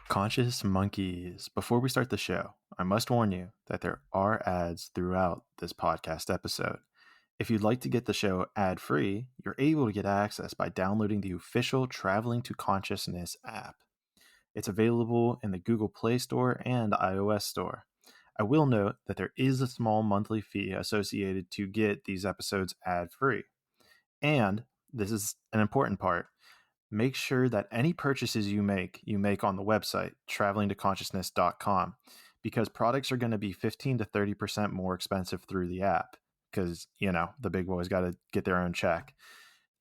Conscious monkeys, before we start the show, I must warn you that there are ads throughout this podcast episode. If you'd like to get the show ad-free, you're able to get access by downloading the official Traveling to Consciousness app. It's available in the Google Play Store and iOS Store. I will note that there is a small monthly fee associated to get these episodes ad-free. And this is an important part. Make sure that any purchases you make on the website, travelingtoconsciousness.com, because products are going to be 15 to 30% more expensive through the app because, the big boys got to get their own check.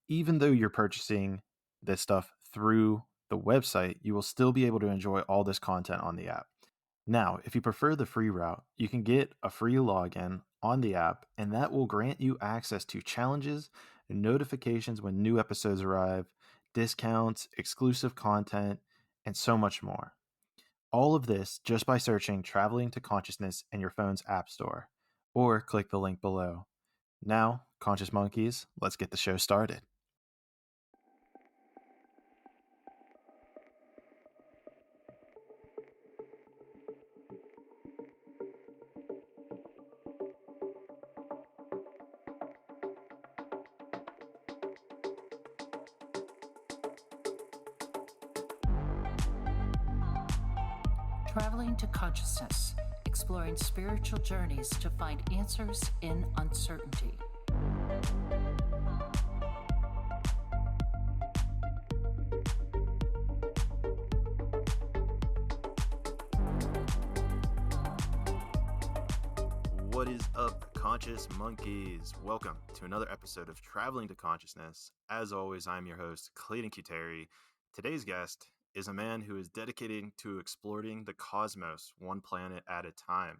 Even though you're purchasing this stuff through the website, you will still be able to enjoy all this content on the app. Now, if you prefer the free route, you can get a free login on the app, and that will grant you access to challenges and notifications when new episodes arrive, discounts, exclusive content, and so much more. All of this just by searching Traveling to Consciousness in your phone's app store, or click the link below. Now, Conscious Monkeys, let's get the show started. Traveling to Consciousness, exploring spiritual journeys to find answers in uncertainty. What is up, Conscious Monkeys? Welcome to another episode of Traveling to Consciousness. As always, I'm your host, Clayton Q. Today's guest is a man who is dedicated to exploring the cosmos one planet at a time.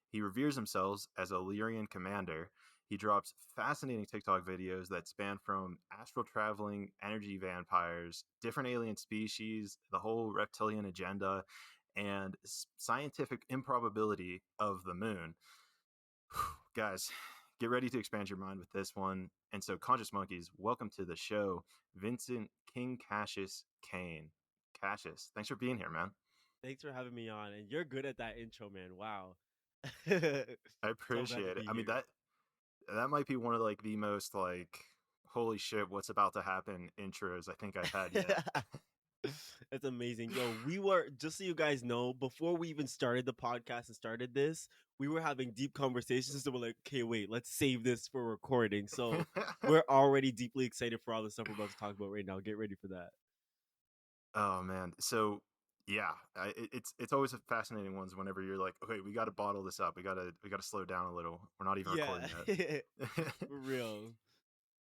He reveres himself as a Lyrian commander. He drops fascinating TikTok videos that span from astral traveling, energy vampires, different alien species, the whole reptilian agenda, and scientific improbability of the moon. Guys, get ready to expand your mind with this one. And so, Conscious Monkeys, welcome to the show, Vincent King Cassius Cain. Cassius, thanks for being here, man. Thanks for having me on, and you're good at that intro, man. Wow. I appreciate it. I mean, that might be one of the most holy shit, what's about to happen intros I think I've had yet. That's amazing. Yo, we were, just so you guys know, before we even started the podcast and started this, we were having deep conversations, so we're like, okay, wait, let's save this for recording. So we're already deeply excited for all the stuff we're about to talk about right now. Get ready for that. Oh man, so yeah, it's always a fascinating ones whenever you're like, okay, we got to bottle this up, we got to slow down a little. We're not even recording yet. For real.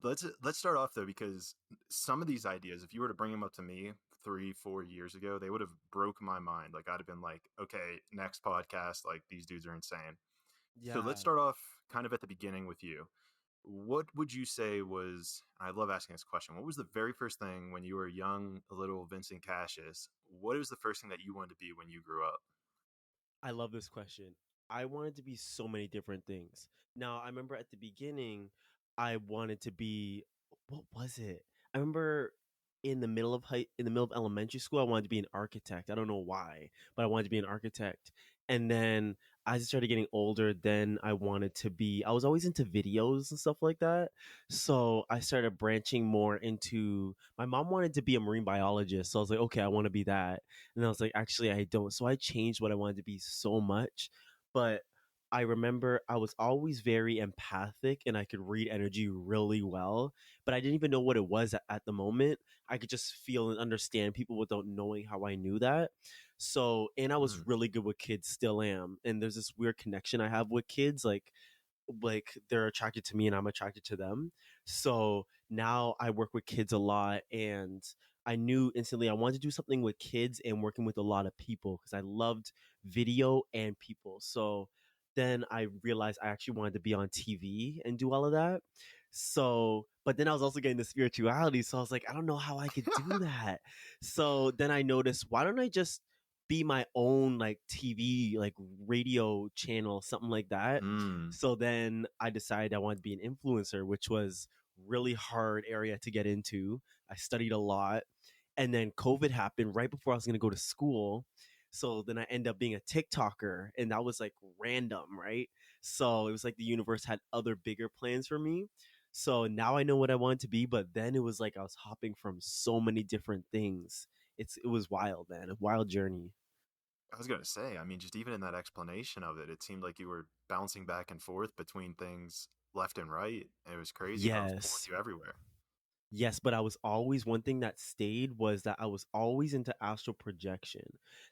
Let's start off though, because some of these ideas, if you were to bring them up to me 3-4 years ago, they would have broke my mind. I'd have been like, okay, next podcast, these dudes are insane. Yeah. So let's start off kind of at the beginning with you. What would you say was, I love asking this question, what was the very first thing when you were a young little Vincent Cassius? What was the first thing that you wanted to be when you grew up? I love this question. I wanted to be so many different things. Now, I remember at the beginning, I wanted to be, what was it? I remember in the middle of elementary school, I wanted to be an architect. I don't know why, but I wanted to be an architect. And then as I started getting older, then I was always into videos and stuff like that. So I started branching more into, my mom wanted to be a marine biologist. So I was like, okay, I want to be that. And I was like, actually, I don't. So I changed what I wanted to be so much. But I remember I was always very empathic and I could read energy really well, but I didn't even know what it was at the moment. I could just feel and understand people without knowing how I knew that. So, and I was really good with kids, still am. And there's this weird connection I have with kids, like they're attracted to me and I'm attracted to them. So now I work with kids a lot, and I knew instantly I wanted to do something with kids and working with a lot of people because I loved video and people. So then I realized I actually wanted to be on TV and do all of that. So, but then I was also getting the spirituality. So I was like, I don't know how I could do that. So then I noticed, why don't I just be my own TV, radio channel, something like that. So then I decided I wanted to be an influencer, which was really hard area to get into. I studied a lot. And then COVID happened right before I was going to go to school. So then I end up being a TikToker, and that was like random, right? So it was like the universe had other bigger plans for me. So now I know what I wanted to be, but then it was like I was hopping from so many different things. It was wild, man, a wild journey. I was going to say, I mean, just even in that explanation of it, it seemed like you were bouncing back and forth between things left and right. It was crazy how it was pulling Yes. you everywhere. Yes, but I was always one thing that stayed was that I was always into astral projection.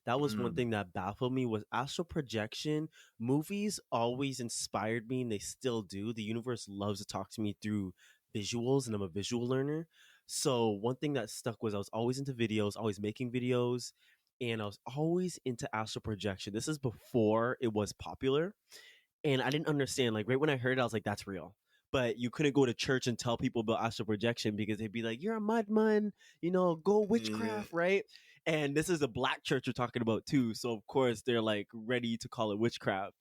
That was one Mm. thing that baffled me was astral projection. Movies always inspired me and they still do. The universe loves to talk to me through visuals and I'm a visual learner. So one thing that stuck was I was always into videos, always making videos, and I was always into astral projection. This is before it was popular and I didn't understand. Like right when I heard it, I was like, "That's real." But you couldn't go to church and tell people about astral projection because they'd be like, "You're a mudman, go Yeah. witchcraft, right?" And this is a black church we're talking about too, so of course they're like ready to call it witchcraft.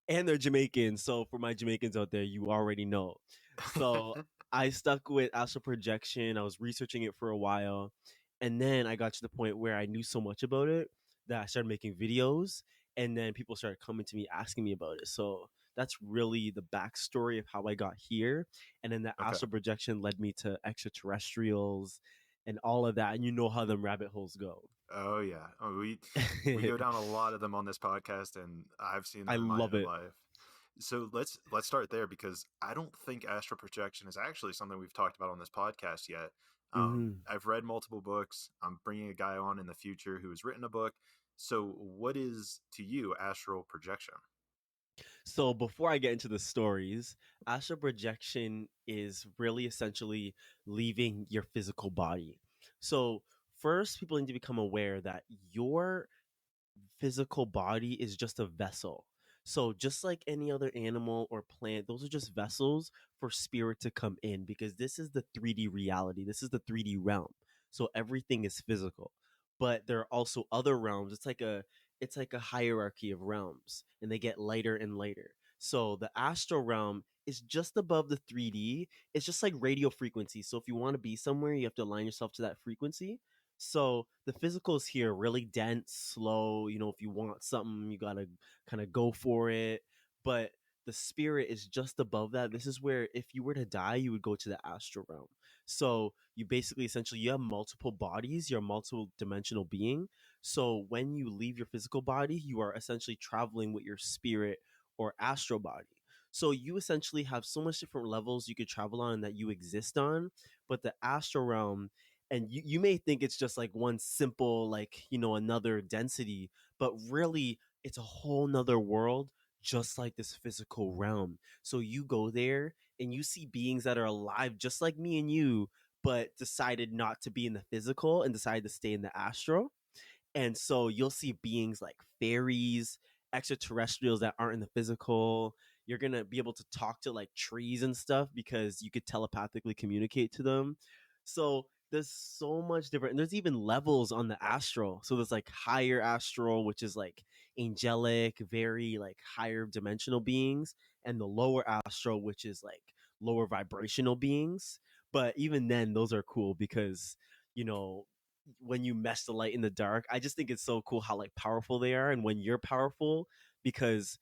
And they're Jamaican, so for my Jamaicans out there, you already know. So I stuck with astral projection. I was researching it for a while, and then I got to the point where I knew so much about it that I started making videos, and then people started coming to me asking me about it. So that's really the backstory of how I got here. And then the Okay. astral projection led me to extraterrestrials and all of that. And you know how them rabbit holes go. Oh yeah. Oh, we go down a lot of them on this podcast, and I've seen I them in my love own it. life. So let's start there because I don't think astral projection is actually something we've talked about on this podcast yet. Hmm. I've read multiple books. I'm bringing a guy on in the future who has written a book. So, what is to you astral projection? So before I get into the stories, astral projection is really essentially leaving your physical body. So first, people need to become aware that your physical body is just a vessel. So just like any other animal or plant, those are just vessels for spirit to come in because this is the 3D reality. This is the 3D realm. So everything is physical. But there are also other realms. It's like a hierarchy of realms and they get lighter and lighter. So the astral realm is just above the 3D. It's just like radio frequency. So if you want to be somewhere, you have to align yourself to that frequency. So the physical is here, really dense, slow. If you want something, you gotta kind of go for it. But the spirit is just above that. This is where if you were to die, you would go to the astral realm. So you basically essentially you have multiple bodies, you're a multiple dimensional being. So when you leave your physical body, you are essentially traveling with your spirit or astral body. So you essentially have so much different levels you could travel on that you exist on, but the astral realm and you may think it's just like one simple like another density, but really it's a whole nother world just like this physical realm. So you go there and you see beings that are alive just like me and you, but decided not to be in the physical and decided to stay in the astral. And so you'll see beings like fairies, extraterrestrials that aren't in the physical. You're going to be able to talk to like trees and stuff because you could telepathically communicate to them. So there's so much different. And there's even levels on the astral. So there's like higher astral, which is like angelic, very like higher dimensional beings, and the lower astral, which is like lower vibrational beings. But even then, those are cool because, you know, when you mesh the light in the dark. I just think it's so cool how like powerful they are, and when you're powerful, because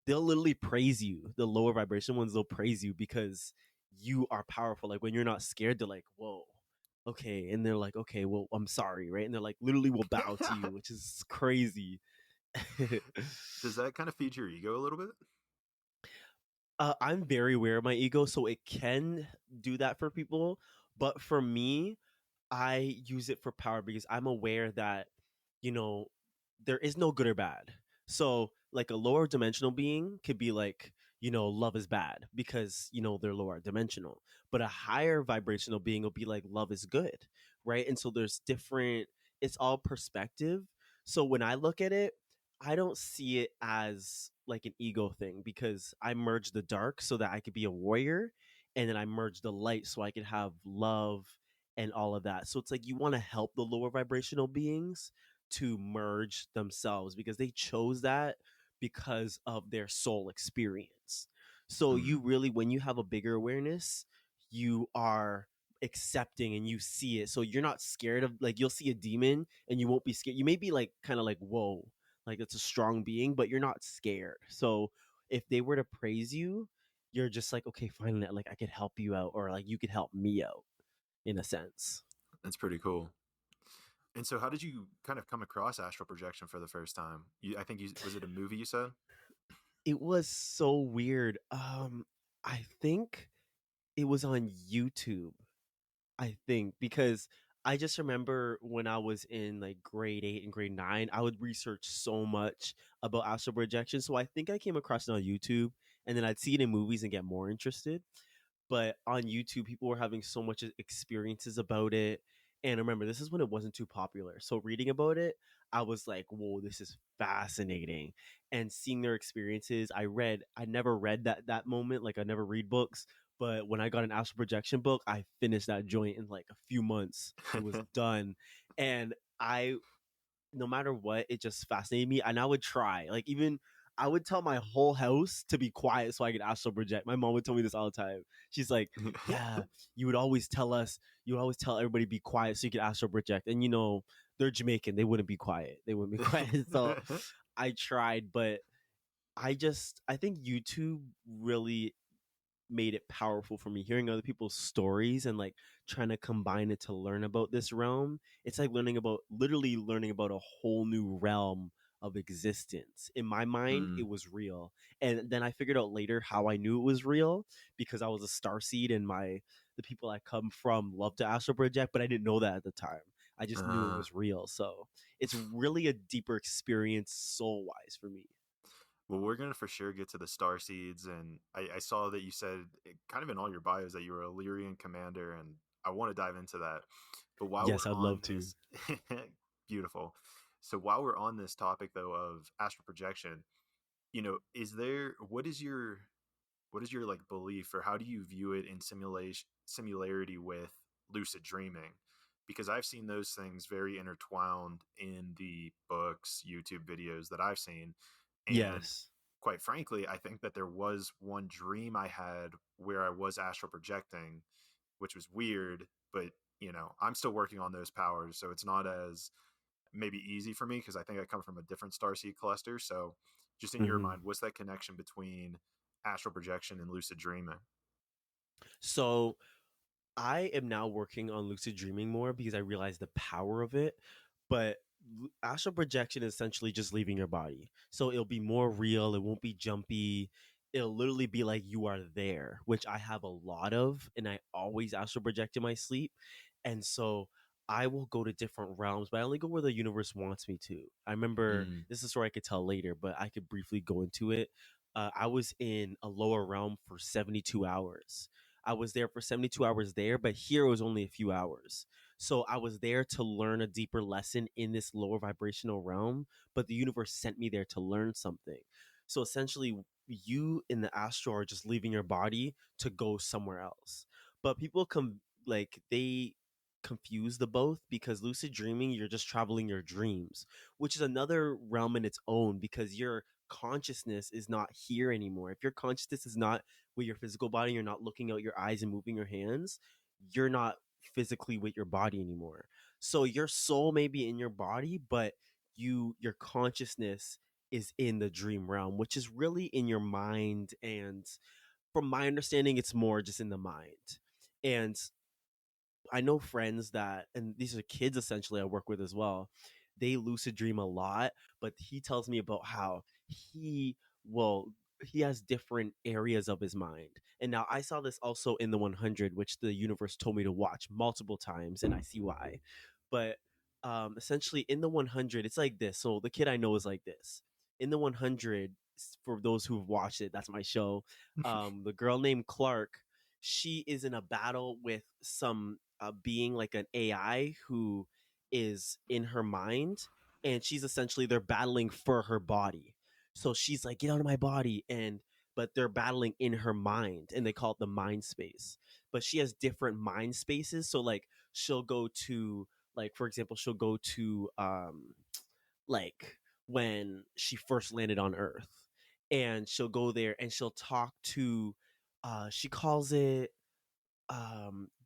they'll literally praise you. The lower vibration ones, they'll praise you because you are powerful. Like when you're not scared, they're like, "Whoa, okay," and they're like, "Okay, well, I'm sorry," right? And they're like, literally will bow to you, which is crazy. Does that kind of feed your ego a little bit? I'm very aware of my ego, so it can do that for people. But for me, I use it for power because I'm aware that, you know, there is no good or bad. So, like a lower dimensional being could be like, love is bad because, they're lower dimensional. But a higher vibrational being will be like, love is good, right? And so there's different, it's all perspective. So when I look at it, I don't see it as like an ego thing because I merge the dark so that I could be a warrior. And then I merge the light so I could have love and all of that. So it's like you want to help the lower vibrational beings to merge themselves because they chose that because of their soul experience. So Mm. you really, when you have a bigger awareness, you are accepting and you see it. So you're not scared of, like, you'll see a demon and you won't be scared. You may be like kind of like, whoa, like it's a strong being, but you're not scared. So if they were to praise you, you're just like, okay, finally, like I could help you out, or like you could help me out in a sense. That's pretty cool. And so, how did you kind of come across astral projection for the first time? I think was it a movie you said? It was so weird. I think it was on YouTube. I think because I just remember when I was in like grade 8 and grade 9, I would research so much about astral projection. So I think I came across it on YouTube, and then I'd see it in movies and get more interested. But on YouTube, people were having so much experiences about it. And remember, this is when it wasn't too popular. So reading about it, I was like, whoa, this is fascinating. And seeing their experiences, I never read that moment. Like I never read books. But when I got an astral projection book, I finished that joint in like a few months. It was done. And no matter what, it just fascinated me. And I would try, like, even I would tell my whole house to be quiet so I could astral project. My mom would tell me this all the time. She's like, yeah, you would always tell everybody be quiet so you could astral project. And they're Jamaican. They wouldn't be quiet. So I tried, but I think YouTube really made it powerful for me, hearing other people's stories and like trying to combine it to learn about this realm. It's like literally learning about a whole new realm of existence. In my mind, Mm. it was real. And then I figured out later how I knew it was real, because I was a starseed and the people I come from love to astral project, but I didn't know that at the time. I just knew it was real. So it's really a deeper experience soul wise for me. Well, we're going to for sure get to the star seeds. And I saw that you said kind of in all your bios that you were a Lyrian commander, and I want to dive into that. But while Yes, we're I'd on love to. this, beautiful. So while we're on this topic though of astral projection, what is your like belief, or how do you view it in similarity with lucid dreaming? Because I've seen those things very intertwined in the books, YouTube videos that I've seen. And Yes. quite frankly, I think that there was one dream I had where I was astral projecting, which was weird, but I'm still working on those powers. So it's not as maybe easy for me because I think I come from a different starseed cluster. So just in your Mhm. mind, what's that connection between astral projection and lucid dreaming? So I am now working on lucid dreaming more because I realize the power of it. But astral projection is essentially just leaving your body. So it'll be more real. It won't be jumpy. It'll literally be like you are there, which I have a lot of. And I always astral project in my sleep. And so I will go to different realms, but I only go where the universe wants me to. I remember, Mm. this is a story I could tell later, but I could briefly go into it. I was in a lower realm for 72 hours. I was there for 72 hours there, but here it was only a few hours. So I was there to learn a deeper lesson in this lower vibrational realm, but the universe sent me there to learn something. So essentially, you in the astral are just leaving your body to go somewhere else. But people they confuse the both, because lucid dreaming, you're just traveling your dreams, which is another realm in its own, because your consciousness is not here anymore. If your consciousness is not with your physical body, you're not looking out your eyes and moving your hands, you're not physically with your body anymore. So your soul may be in your body, but your consciousness is in the dream realm, which is really in your mind. And from my understanding, it's more just in the mind. And I know friends and these are kids essentially I work with as well. They lucid dream a lot, but he tells me about how well, he has different areas of his mind. And now I saw this also in the 100, which the universe told me to watch multiple times, and I see why. But essentially in the 100, it's like this. So the kid I know is like this. In the 100, for those who've watched it, that's my show. The girl named Clark, she is in a battle with some being like an AI who is in her mind, and they're battling for her body. So she's like, "Get out of my body!" But they're battling in her mind, and they call it the mind space. But she has different mind spaces. So like she'll go to, like, for example, she'll go to like when she first landed on Earth, and she'll go there and she'll talk to she calls it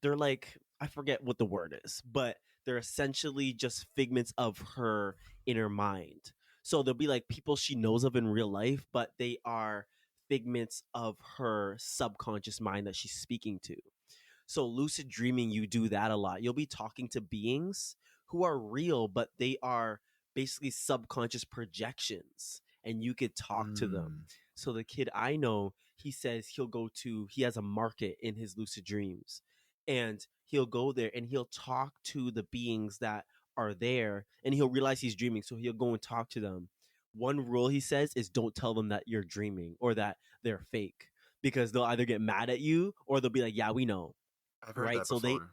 they're like I forget what the word is, but they're essentially just figments of her inner mind. So there'll be like people she knows of in real life, but they are figments of her subconscious mind that she's speaking to. So lucid dreaming, you do that a lot. You'll be talking to beings who are real, but they are basically subconscious projections, and you could talk to them. Mm. So the kid I know, he says he has a market in his lucid dreams, and he'll go there and he'll talk to the beings that are there, and he'll realize he's dreaming. So he'll go and talk to them. One rule he says is don't tell them that you're dreaming or that they're fake, because they'll either get mad at you or they'll be like, yeah, we know, I've heard right? that before.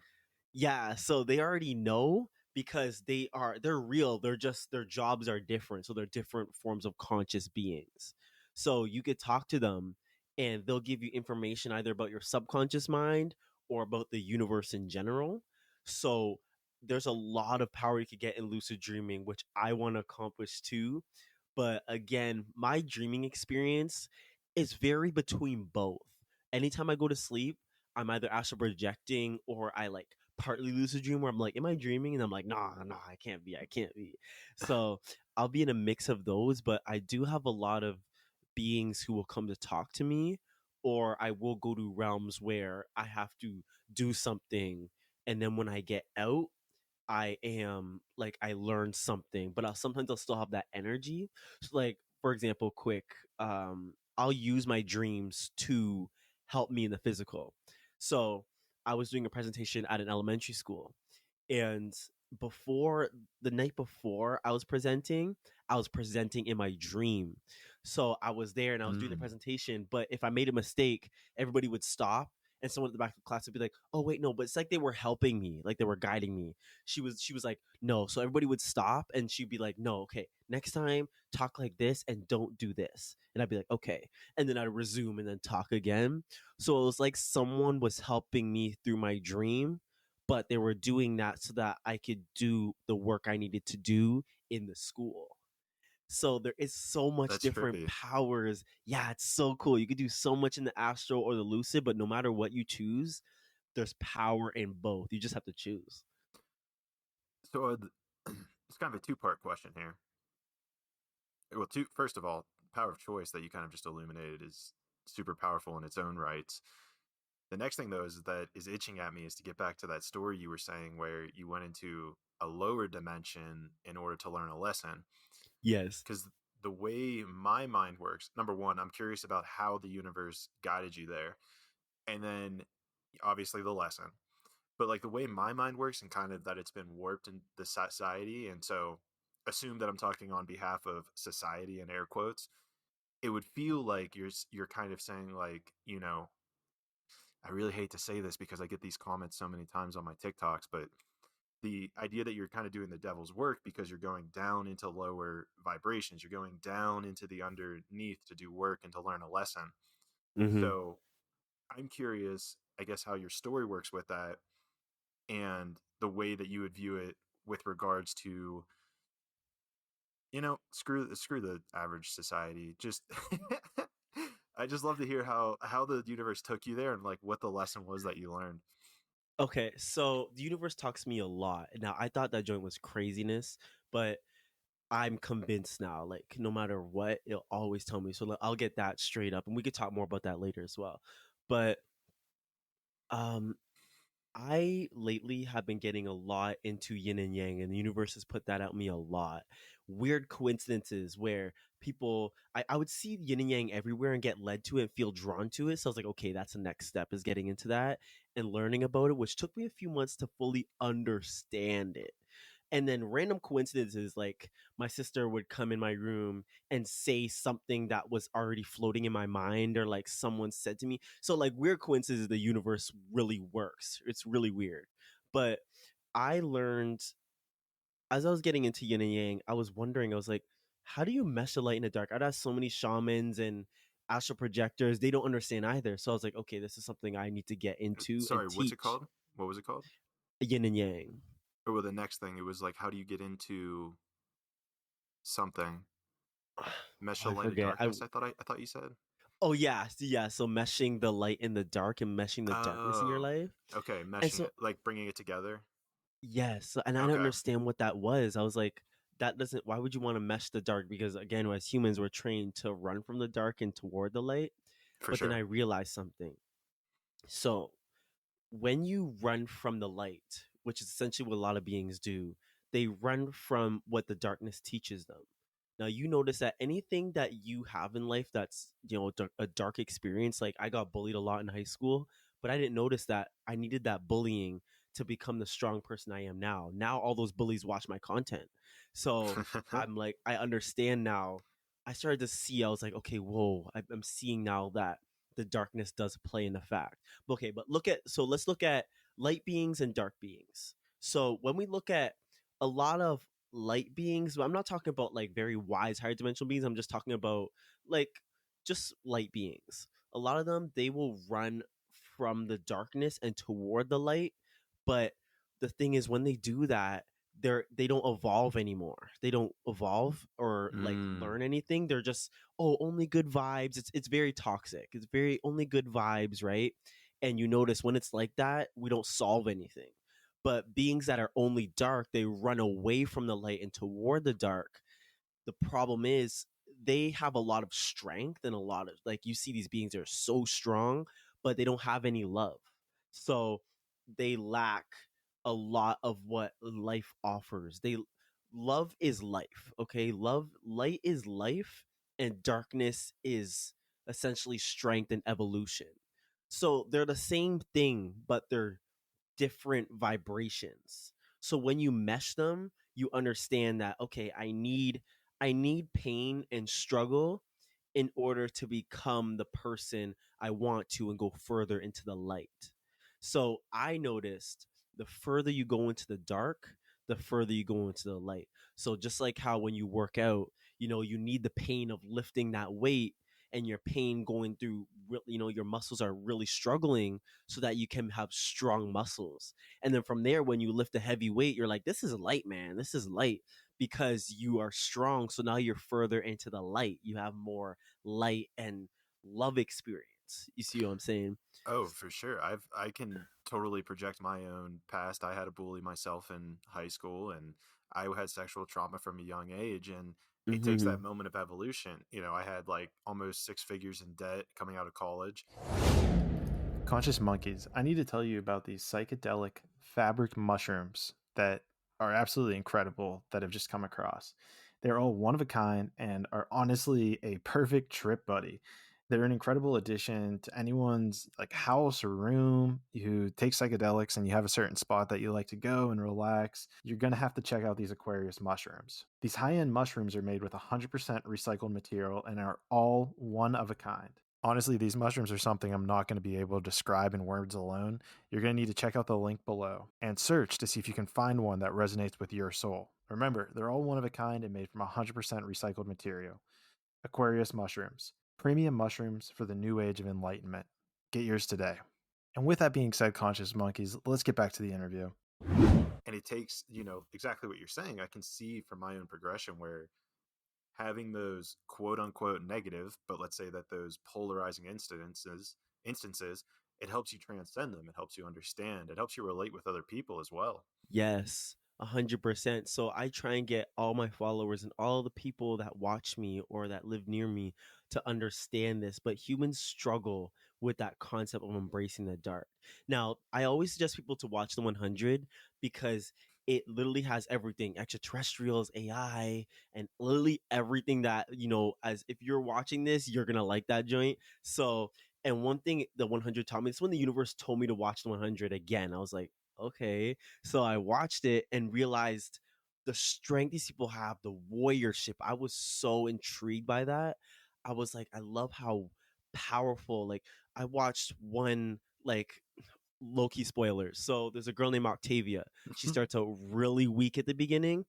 So they already know because they're real. They're just their jobs are different. So they're different forms of conscious beings. So you could talk to them and they'll give you information either about your subconscious mind or about the universe in general. So there's a lot of power you could get in lucid dreaming, which I want to accomplish too. But again, my dreaming experience is very between both. Anytime I go to sleep, I'm either astral projecting or I like partly lucid dream where I'm like, am I dreaming? And I'm like, nah, I can't be. I can't be. So I'll be in a mix of those, but I do have a lot of beings who will come to talk to me, or I will go to realms where I have to do something. And then when I get out, I am like I learned something, but sometimes I'll still have that energy. So like for example, quick, I'll use my dreams to help me in the physical. So I was doing a presentation at an elementary school, and before the night before I was presenting in my dream. So I was there and I was doing the Mm. presentation, but if I made a mistake, everybody would stop and someone at the back of the class would be like, oh wait, no, but it's like they were helping me, like they were guiding me. She was like, no. So everybody would stop and she'd be like, no, okay, next time talk like this and don't do this. And I'd be like, okay. And then I'd resume and then talk again. So it was like someone was helping me through my dream, but they were doing that so that I could do the work I needed to do in the school. So there is so much That's different trippy. powers. Yeah, it's so cool. You could do so much in the astral or the lucid, but no matter what you choose, there's power in both. You just have to choose. So it's kind of a two-part question here. Well, first of all, power of choice that you kind of just illuminated is super powerful in its own rights. The next thing though is that is itching at me is to get back to that story you were saying where you went into a lower dimension in order to learn a lesson. Yes. Because the way my mind works, number one, I'm curious about how the universe guided you there, and then obviously the lesson. But like the way my mind works and kind of that it's been warped in the society, and so assume that I'm talking on behalf of society in air quotes. It would feel like you're kind of saying like, I really hate to say this because I get these comments so many times on my TikToks, but the idea that you're kind of doing the devil's work because you're going down into lower vibrations, you're going down into the underneath to do work and to learn a lesson. Mm-hmm. So I'm curious, I guess, how your story works with that and the way that you would view it with regards to, screw the average society. Just I just love to hear how the universe took you there and like what the lesson was that you learned. Okay, so the universe talks to me a lot. Now, I thought that joint was craziness, but I'm convinced now. Like, no matter what, it'll always tell me. So like, I'll get that straight up, and we could talk more about that later as well. But um, I lately have been getting a lot into yin and yang, and the universe has put that at me a lot. Weird coincidences where I would see yin and yang everywhere and get led to it and feel drawn to it. So I was like, okay, that's the next step is getting into that and learning about it, which took me a few months to fully understand it. And then random coincidences like my sister would come in my room and say something that was already floating in my mind or like someone said to me. So like weird coincidences, the universe really works. It's really weird. But I learned as I was getting into yin and yang, I was wondering, I was like, how do you mesh the light in the dark? I'd ask so many shamans and astral projectors, they don't understand either. So I was like, okay, this is something I need to get into and Sorry, what's it teach. called? What was it called? Yin and yang. Or well, the next thing it was like, how do you get into something? Mesh Oh, a I light of forget. darkness. I thought you said. Oh yeah, so meshing the light and the dark and meshing the darkness in your Oh, life. okay, And meshing so it, like bringing it together. yes, and I don't Okay, understand what that was. I was like, that doesn't, why would you want to mesh the dark? Because again, as humans, we're trained to run from the dark and toward the light. for But then I sure. realized something. So when you run from the light, which is essentially what a lot of beings do, they run from what the darkness teaches them. Now you notice that anything that you have in life that's, a dark experience, like I got bullied a lot in high school, but I didn't notice that I needed that bullying to become the strong person I am now. Now all those bullies watch my content. So I'm like, I understand now. I started to see, I was like, okay, whoa, I'm seeing now that the darkness does play in the fact. Okay, but let's look at light beings and dark beings. So when we look at a lot of light beings, but I'm not talking about like very wise higher dimensional beings. I'm just talking about like just light beings. A lot of them, they will run from the darkness and toward the light, but the thing is when they do that, they don't evolve anymore. They don't evolve or like Mm. learn anything. They're just, oh, only good vibes. It's very toxic. It's very only good vibes, right? And you notice when it's like that, we don't solve anything. But beings that are only dark, they run away from the light and toward the dark. The problem is they have a lot of strength and a lot of, like, you see these beings that are so strong, but they don't have any love. So they lack a lot of what life offers. They Love is life, okay? Light is life, and darkness is essentially strength and evolution. So they're the same thing, but they're different vibrations. So when you mesh them, you understand that, okay, I need pain and struggle in order to become the person I want to and go further into the light. So I noticed the further you go into the dark, the further you go into the light. So just like how when you work out, you need the pain of lifting that weight and your pain going through, your muscles are really struggling so that you can have strong muscles. And then from there, when you lift a heavy weight, you're like, this is light, man. This is light because you are strong. So now you're further into the light. You have more light and love experience. You see what I'm saying? Oh, for sure. I can totally project my own past. I had a bully myself in high school, and I had sexual trauma from a young age, and it takes Mm-hmm. that moment of evolution. I had like almost six figures in debt coming out of college. Conscious monkeys, I need to tell you about these psychedelic fabric mushrooms that are absolutely incredible that I've just come across. They're all one of a kind and are honestly a perfect trip buddy. They're an incredible addition to anyone's like house or room who takes psychedelics and you have a certain spot that you like to go and relax. You're going to have to check out these Aquarius mushrooms. These high-end mushrooms are made with 100% recycled material and are all one of a kind. Honestly, these mushrooms are something I'm not going to be able to describe in words alone. You're going to need to check out the link below and search to see if you can find one that resonates with your soul. Remember, they're all one of a kind and made from 100% recycled material. Aquarius mushrooms, premium mushrooms for the new age of enlightenment. Get yours today. And with that being said, conscious monkeys, let's get back to the interview. And it takes, exactly what you're saying. I can see from my own progression where having those quote unquote negative, but let's say that those polarizing instances, it helps you transcend them. It helps you understand. It helps you relate with other people as well. Yes, 100%. So I try and get all my followers and all the people that watch me or that live near me to understand this. But humans struggle with that concept of embracing the dark. Now, I always suggest people to watch the 100 because it literally has everything: extraterrestrials, AI, and literally everything that, as if you're watching this, you're going to like that joint. So, and one thing the 100 taught me, it's when the universe told me to watch the 100 again. I was like, okay. So I watched it and realized the strength these people have, the warriorship. I was so intrigued by that. I was like, I love how powerful. Like, I watched one, like, Loki spoilers. So there's a girl named Octavia. She starts out really weak at the beginning.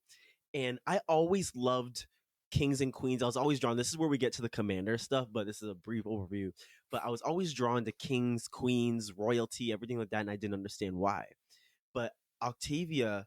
And I always loved kings and queens. I was always drawn. This is where we get to the commander stuff, but this is a brief overview. But I was always drawn to kings, queens, royalty, everything like that. And I didn't understand why. But Octavia,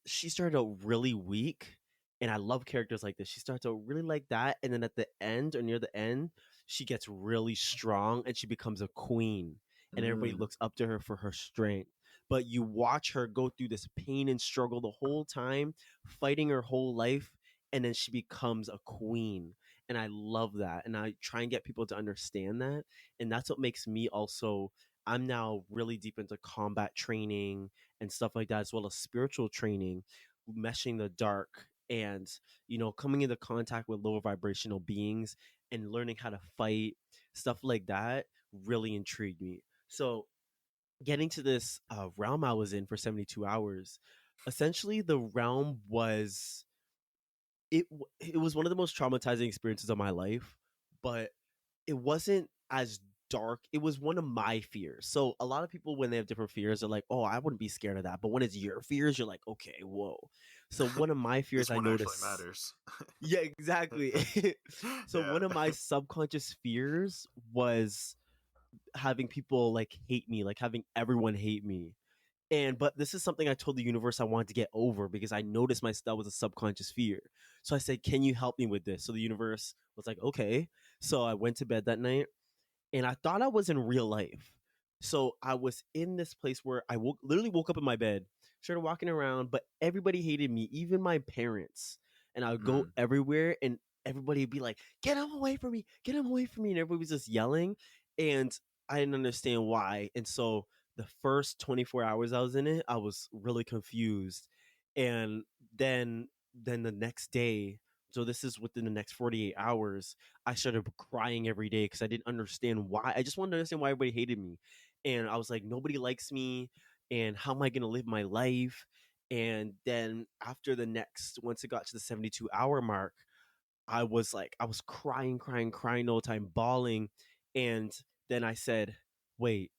she started out really weak, and I love characters like this. She starts out really like that, and then at the end or near the end, she gets really strong and she becomes a queen, and everybody Mm. looks up to her for her strength. But you watch her go through this pain and struggle the whole time, fighting her whole life, and then she becomes a queen. And I love that. And I try and get people to understand that. And that's what makes me also, I'm now really deep into combat training and stuff like that, as well as spiritual training, meshing the dark and, coming into contact with lower vibrational beings and learning how to fight, stuff like that really intrigued me. So, getting to this realm I was in for 72 hours, essentially the realm was it was one of the most traumatizing experiences of my life, but it wasn't as dark. It was one of my fears. So a lot of people, when they have different fears, are like, "Oh, I wouldn't be scared of that." But when it's your fears, you're like, "Okay, whoa." So one of my fears This I one actually noticed. matters. Yeah, exactly. So Yeah. one of my subconscious fears was having people like hate me, like having everyone hate me. But this is something I told the universe I wanted to get over because I noticed that was a subconscious fear. So I said, "Can you help me with this?" So the universe was like, "Okay." So I went to bed that night and I thought I was in real life. So I was in this place where literally woke up in my bed, started walking around, but everybody hated me, even my parents. And I would go Mm. everywhere and everybody would be like, "Get him away from me, get him away from me." And everybody was just yelling. And I didn't understand why. And so the first 24 hours I was in it, I was really confused. And then then the next day, so this is within the next 48 hours, I started crying every day because I didn't understand why. I just wanted to understand why everybody hated me. And I was like, nobody likes me. And how am I going to live my life? And then after once it got to the 72-hour mark, I was crying, crying, crying the whole time, bawling. And then I said, wait,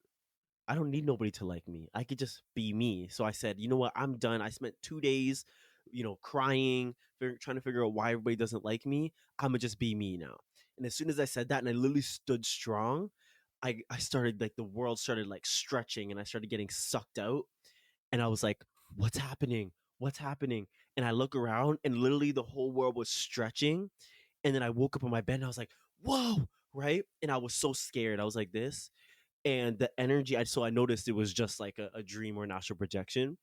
I don't need nobody to like me. I could just be me. So I said, you know what? I'm done. I spent 2 days, crying, trying to figure out why everybody doesn't like me. I'm gonna just be me now. And as soon as I said that, and I literally stood strong, I started like the world started like stretching, and I started getting sucked out. And I was like, what's happening? What's happening? And I look around, and literally the whole world was stretching. And then I woke up on my bed, and I was like, whoa, right? And I was so scared. I was like this, and the energy I noticed it was just like a dream or an astral projection,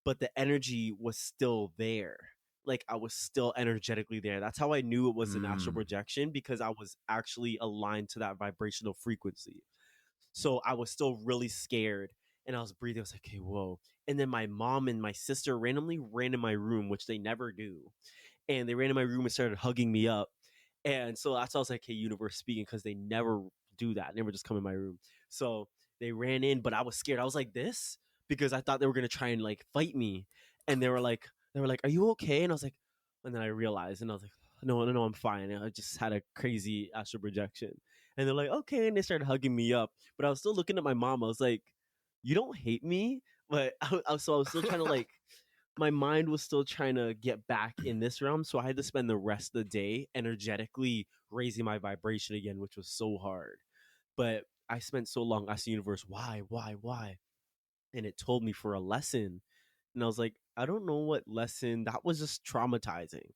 but the energy was still there. Like I was still energetically there. That's how I knew it was an astral Mm. projection, because I was actually aligned to that vibrational frequency. So I was still really scared, and I was breathing. I was like, okay, whoa. And then my mom and my sister randomly ran in my room, which they never do, and they ran in my room and started hugging me up. And so that's why I was like, hey, universe speaking, because they never do that. They never just come in my room. So they ran in, but I was scared. I was like this because I thought they were gonna try and like fight me. And they were like, are you okay? And I was like, and then I realized, and I was like, no, no, no, I'm fine. I just had a crazy astral projection. And they're like, okay, and they started hugging me up. But I was still looking at my mom. I was like, you don't hate me, but so I was still trying to like, my mind was still trying to get back in this realm. So I had to spend the rest of the day energetically raising my vibration again, which was so hard. But I spent so long asking the universe, why? And it told me for a lesson. And I was like, I don't know what lesson. That was just traumatizing.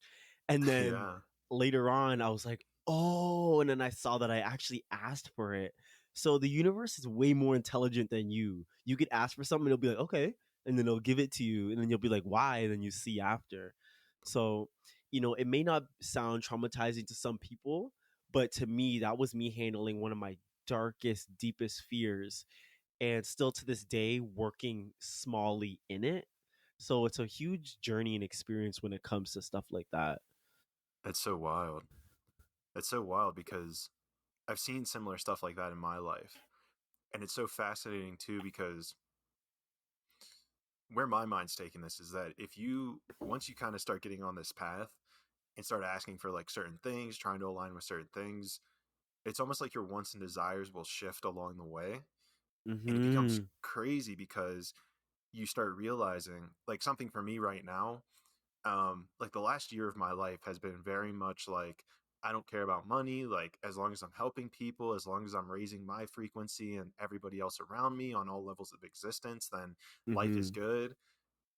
And then Yeah. later on, I was like, oh, and then I saw that I actually asked for it. So the universe is way more intelligent than you. You could ask for something, it'll be like, okay, and then it'll give it to you, and then you'll be like, why? And then you see after. So, it may not sound traumatizing to some people, but to me, that was me handling one of my darkest, deepest fears, and still to this day, working smallly in it. So it's a huge journey and experience when it comes to stuff like that. That's so wild. That's so wild because I've seen similar stuff like that in my life. And it's so fascinating too because where my mind's taking this is that once you kind of start getting on this path and start asking for like certain things, trying to align with certain things, it's almost like your wants and desires will shift along the way. And it becomes Mm-hmm. crazy because you start realizing, like, something for me right now, like the last year of my life has been very much like, I don't care about money. Like, as long as I'm helping people, as long as I'm raising my frequency and everybody else around me on all levels of existence, then life is Mm-hmm. good.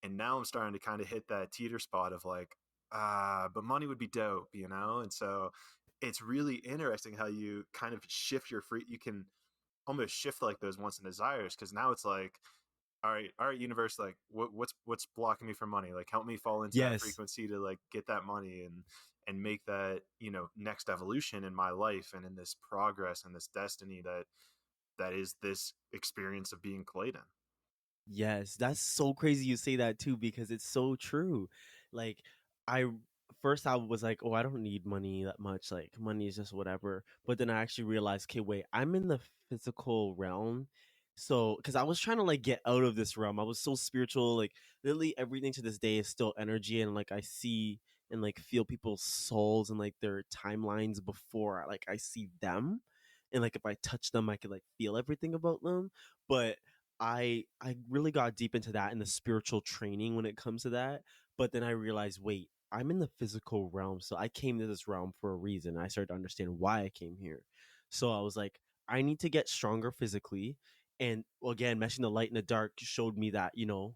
And now I'm starting to kind of hit that teeter spot of like, but money would be dope, you know? And so it's really interesting how you kind of shift your free. You can almost shift like those wants and desires, because now it's like, all right, universe, like what's blocking me from money? Like help me fall into that Yes. frequency to like get that money and make that, next evolution in my life and in this progress and this destiny that is this experience of being Clayton. Yes, that's so crazy you say that too because it's so true. Like I first I was like, "Oh, I don't need money that much. Like money is just whatever." But then I actually realized, "Okay, wait, I'm in the physical realm." So, cuz I was trying to like get out of this realm. I was so spiritual, like literally everything to this day is still energy and like I see and like feel people's souls and like their timelines before like I see them. And like if I touch them, I could like feel everything about them. But I really got deep into that in the spiritual training when it comes to that. But then I realized, wait, I'm in the physical realm, so I came to this realm for a reason. I started to understand why I came here. So I was like, I need to get stronger physically. And well, again, meshing the light and the dark showed me that you know,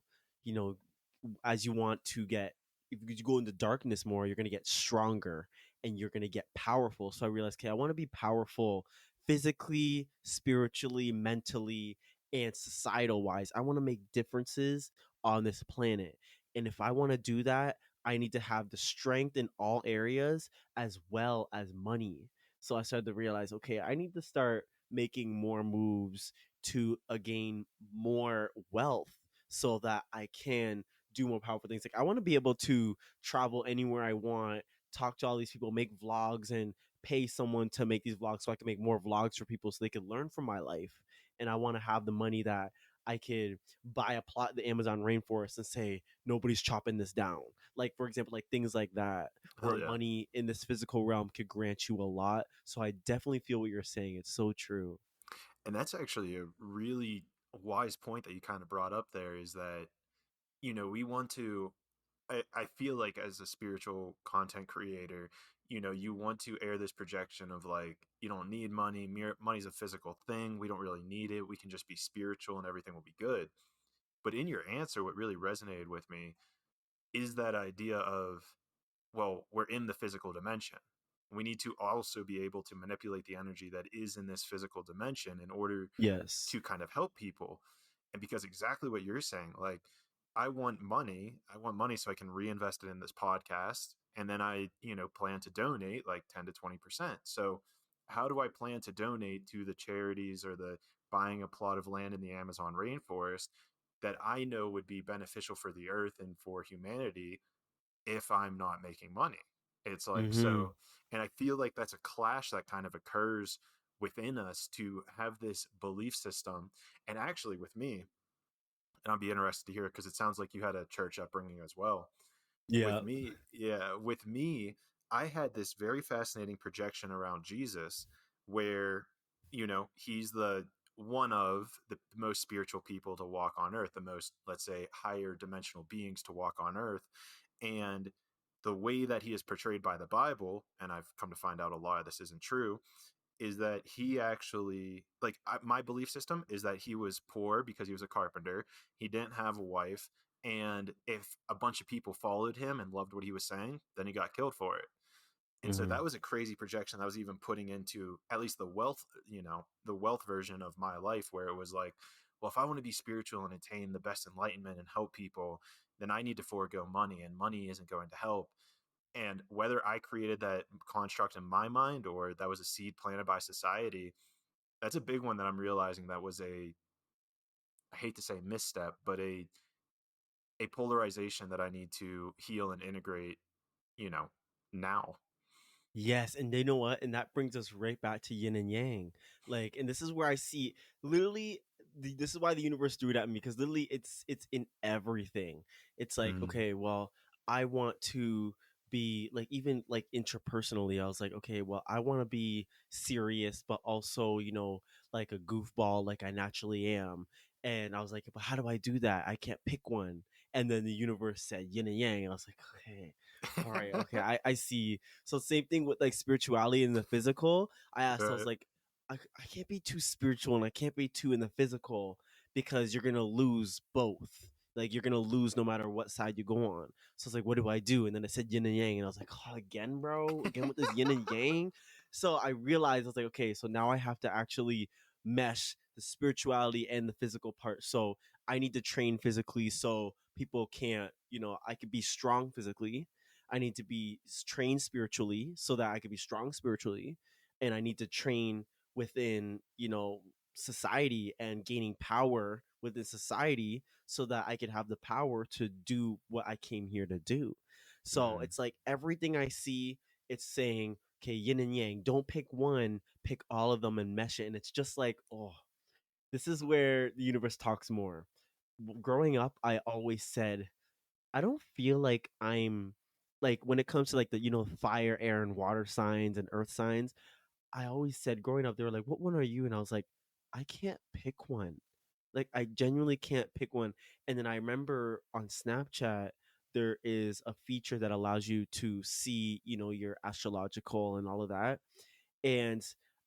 as you want to get, if you go into darkness more, you're gonna get stronger and you're gonna get powerful. So I realized, okay, I want to be powerful physically, spiritually, mentally, and societal wise. I want to make differences on this planet. And if I want to do that, I need to have the strength in all areas as well as money. So I started to realize, okay, I need to start making more moves to gain more wealth so that I can do more powerful things. Like I want to be able to travel anywhere I want, talk to all these people, make vlogs and pay someone to make these vlogs so I can make more vlogs for people so they can learn from my life. And I want to have the money that I could buy a plot in the Amazon rainforest and say nobody's chopping this down. Like for example, like things like that, where Hell yeah. money in this physical realm could grant you a lot. So I definitely feel what you're saying. It's so true. And that's actually a really wise point that you kind of brought up there, is that, we want to, I feel like as a spiritual content creator, you want to air this projection of like, you don't need money. Money's a physical thing. We don't really need it. We can just be spiritual and everything will be good. But in your answer, what really resonated with me is that idea of, well, we're in the physical dimension. We need to also be able to manipulate the energy that is in this physical dimension in order Yes. to kind of help people. And because exactly what you're saying, like, I want money so I can reinvest it in this podcast. And then I, plan to donate like 10 to 20%. So how do I plan to donate to the charities or the buying a plot of land in the Amazon rainforest that I know would be beneficial for the earth and for humanity if I'm not making money? It's like, Mm-hmm. so, and I feel like that's a clash that kind of occurs within us to have this belief system. And actually, with me, and I'd be interested to hear it because it sounds like you had a church upbringing as well. Yeah. With me, I had this very fascinating projection around Jesus where, he's the one of the most spiritual people to walk on earth, the most, let's say, higher dimensional beings to walk on earth. And the way that he is portrayed by the Bible, and I've come to find out a lot of this isn't true, is that he actually, like, my belief system is that he was poor because he was a carpenter. He didn't have a wife, and if a bunch of people followed him and loved what he was saying, then he got killed for it. And so Mm-hmm. that was a crazy projection that was even putting into at least the wealth, the wealth version of my life, where it was like, well, if I want to be spiritual and attain the best enlightenment and help people, then I need to forego money, and money isn't going to help. And whether I created that construct in my mind or that was a seed planted by society, that's a big one that I'm realizing that was I hate to say misstep, but a polarization that I need to heal and integrate, you know, now. Yes, and you know what? And that brings us right back to yin and yang. Like, and this is where I see literally this is why the universe threw it at me because literally it's in everything. It's like, Mm. okay, well, I want to be like even like interpersonally, I was like, okay, well, I want to be serious but also, like a goofball like I naturally am. And I was like, but how do I do that? I can't pick one. And then the universe said yin and yang. And I was like, okay, all right, okay, I see. So same thing with like spirituality in the physical. I asked, I was Right. like, I can't be too spiritual and I can't be too in the physical because you're gonna lose both. Like you're gonna lose no matter what side you go on. So I was like, what do I do? And then I said yin and yang, and I was like, oh, again, bro, again with this yin and yang. So I realized, I was like, okay, so now I have to actually mesh the spirituality and the physical part. So I need to train physically so people can't, I could be strong physically. I need to be trained spiritually so that I could be strong spiritually. And I need to train within, society and gaining power within society so that I could have the power to do what I came here to do. So Mm. it's like everything I see, it's saying, okay, yin and yang, don't pick one, pick all of them and mesh it. And it's just like, oh, this is where the universe talks more. Growing up, I always said, I don't feel like I'm like when it comes to like the, fire, air, and water signs and earth signs. I always said growing up, they were like, what one are you? And I was like, I can't pick one. Like, I genuinely can't pick one. And then I remember on Snapchat, there is a feature that allows you to see, your astrological and all of that. And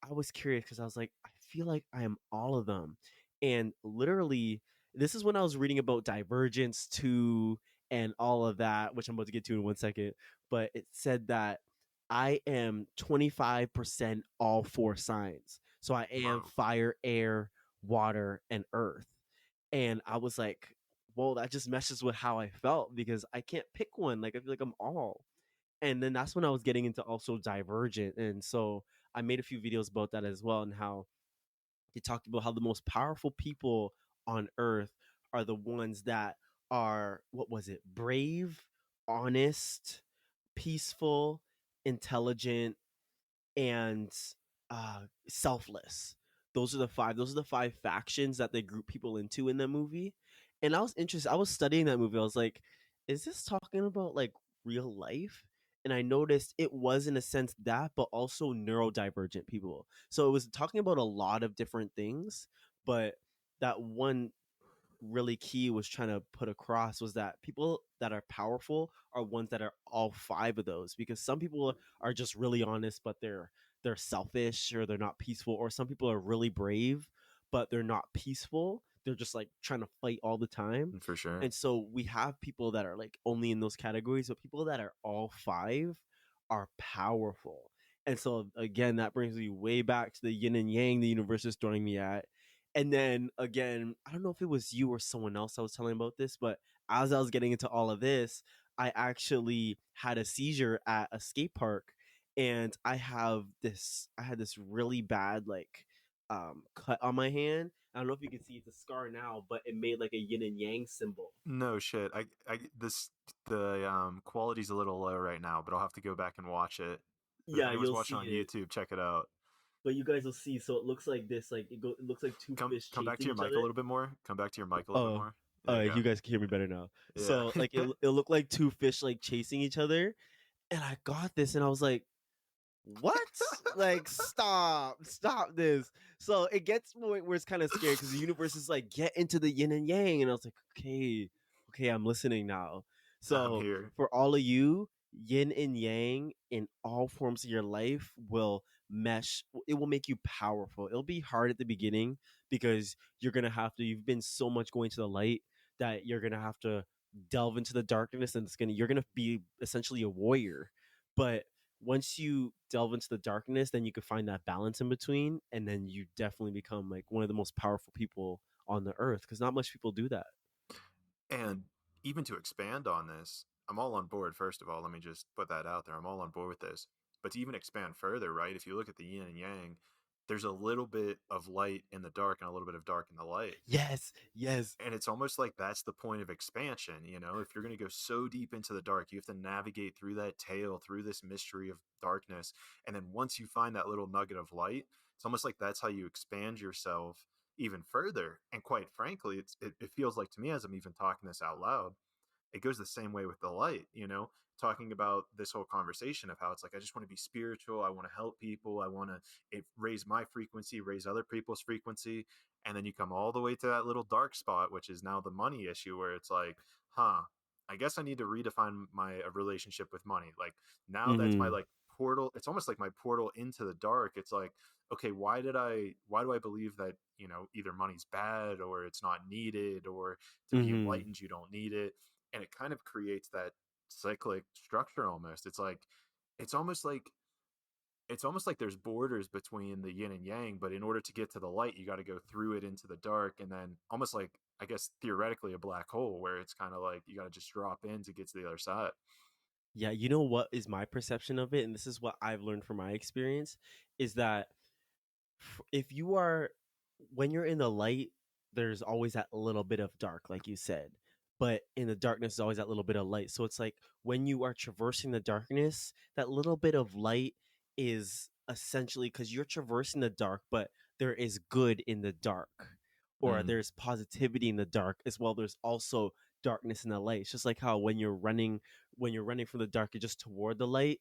I was curious because I was like, I feel like I am all of them. And literally, this is when I was reading about divergence too and all of that, which I'm about to get to in 1 second. But it said that I am 25% all four signs. So I am Whoa. fire, air, water, and earth. And I was like, well, that just meshes with how I felt because I can't pick one. Like, I feel like I'm all. And then that's when I was getting into also Divergent. And so I made a few videos about that as well, and how they talked about how the most powerful people on earth are the ones that are, what was it, brave, honest, peaceful, intelligent, and selfless. Those are the five. Those are the five factions that they group people into in the movie. And I was interested. I was studying that movie. I was like, is this talking about like real life? And I noticed it was in a sense that, but also neurodivergent people. So it was talking about a lot of different things, but that one really key was trying to put across was that people that are powerful are ones that are all five of those, because some people are just really honest but they're selfish, or they're not peaceful, or some people are really brave but they're not peaceful, they're just like trying to fight all the time. For sure. And so we have people that are like only in those categories, but people that are all five are powerful. And so again, that brings me way back to the yin and yang the universe is throwing me at. And then again, I don't know if it was you or someone else I was telling about this, but as I was getting into all of this, I actually had a seizure at a skate park, and I had this really bad like cut on my hand. I don't know if you can see, it's a scar now, but it made like a yin and yang symbol. No shit. The quality's a little low right now, but I'll have to go back and watch it. If Yeah, anyone's you'll watching see on it. YouTube, check it out. But you guys will see. So it looks like this. Like it looks like two fish Come back to chasing your each mic a other. little bit more. Come back to your mic a little bit Oh, more. There you go. you guys can hear me better now. So like Yeah. it looked like two fish like chasing each other, and I got this, and I was like, what? Like, stop this. So it gets to the point where it's kind of scary because the universe is like, get into the yin and yang. And I was like, okay, I'm listening now. I'm So here. for all of you, yin and yang in all forms of your life will mesh. It will make you powerful. It'll be hard at the beginning because you've been so much going to the light that you're going to have to delve into the darkness, and you're going to be essentially a warrior. But once you delve into the darkness, then you can find that balance in between, and then you definitely become like one of the most powerful people on the earth, because not much people do that. And even to expand on this, I'm all on board. First of all, let me just put that out there. I'm all on board with this. But to even expand further, right? If you look at the yin and yang, there's a little bit of light in the dark and a little bit of dark in the light. Yes. And it's almost like that's the point of expansion. If you're going to go so deep into the dark, you have to navigate through that tail, through this mystery of darkness. And then once you find that little nugget of light, it's almost like that's how you expand yourself even further. And quite frankly, it feels like to me, as I'm even talking this out loud, it goes the same way with the light, talking about this whole conversation of how it's like, I just want to be spiritual. I want to help people. I want to raise my frequency, raise other people's frequency. And then you come all the way to that little dark spot, which is now the money issue, where it's like, I guess I need to redefine my relationship with money. Like now that's my Mm-hmm. like portal. It's almost like my portal into the dark. It's like, okay, why do I believe that, either money's bad or it's not needed, or to be Mm-hmm. enlightened, you don't need it. And it kind of creates that cyclic structure almost. It's almost like it's almost like there's borders between the yin and yang, but in order to get to the light, you got to go through it into the dark, and then almost like, I guess theoretically, a black hole where it's kind of like you got to just drop in to get to the other side. Yeah, you know what is my perception of it, and this is what I've learned from my experience, is that if you are when you're in the light, there's always that little bit of dark, like you said, but in the darkness is always that little bit of light. So it's like when you are traversing the darkness, that little bit of light is essentially because you're traversing the dark, but there is good in the dark, or Mm, there's positivity in the dark as well. There's also darkness in the light. It's just like how when you're running from the dark and just toward the light,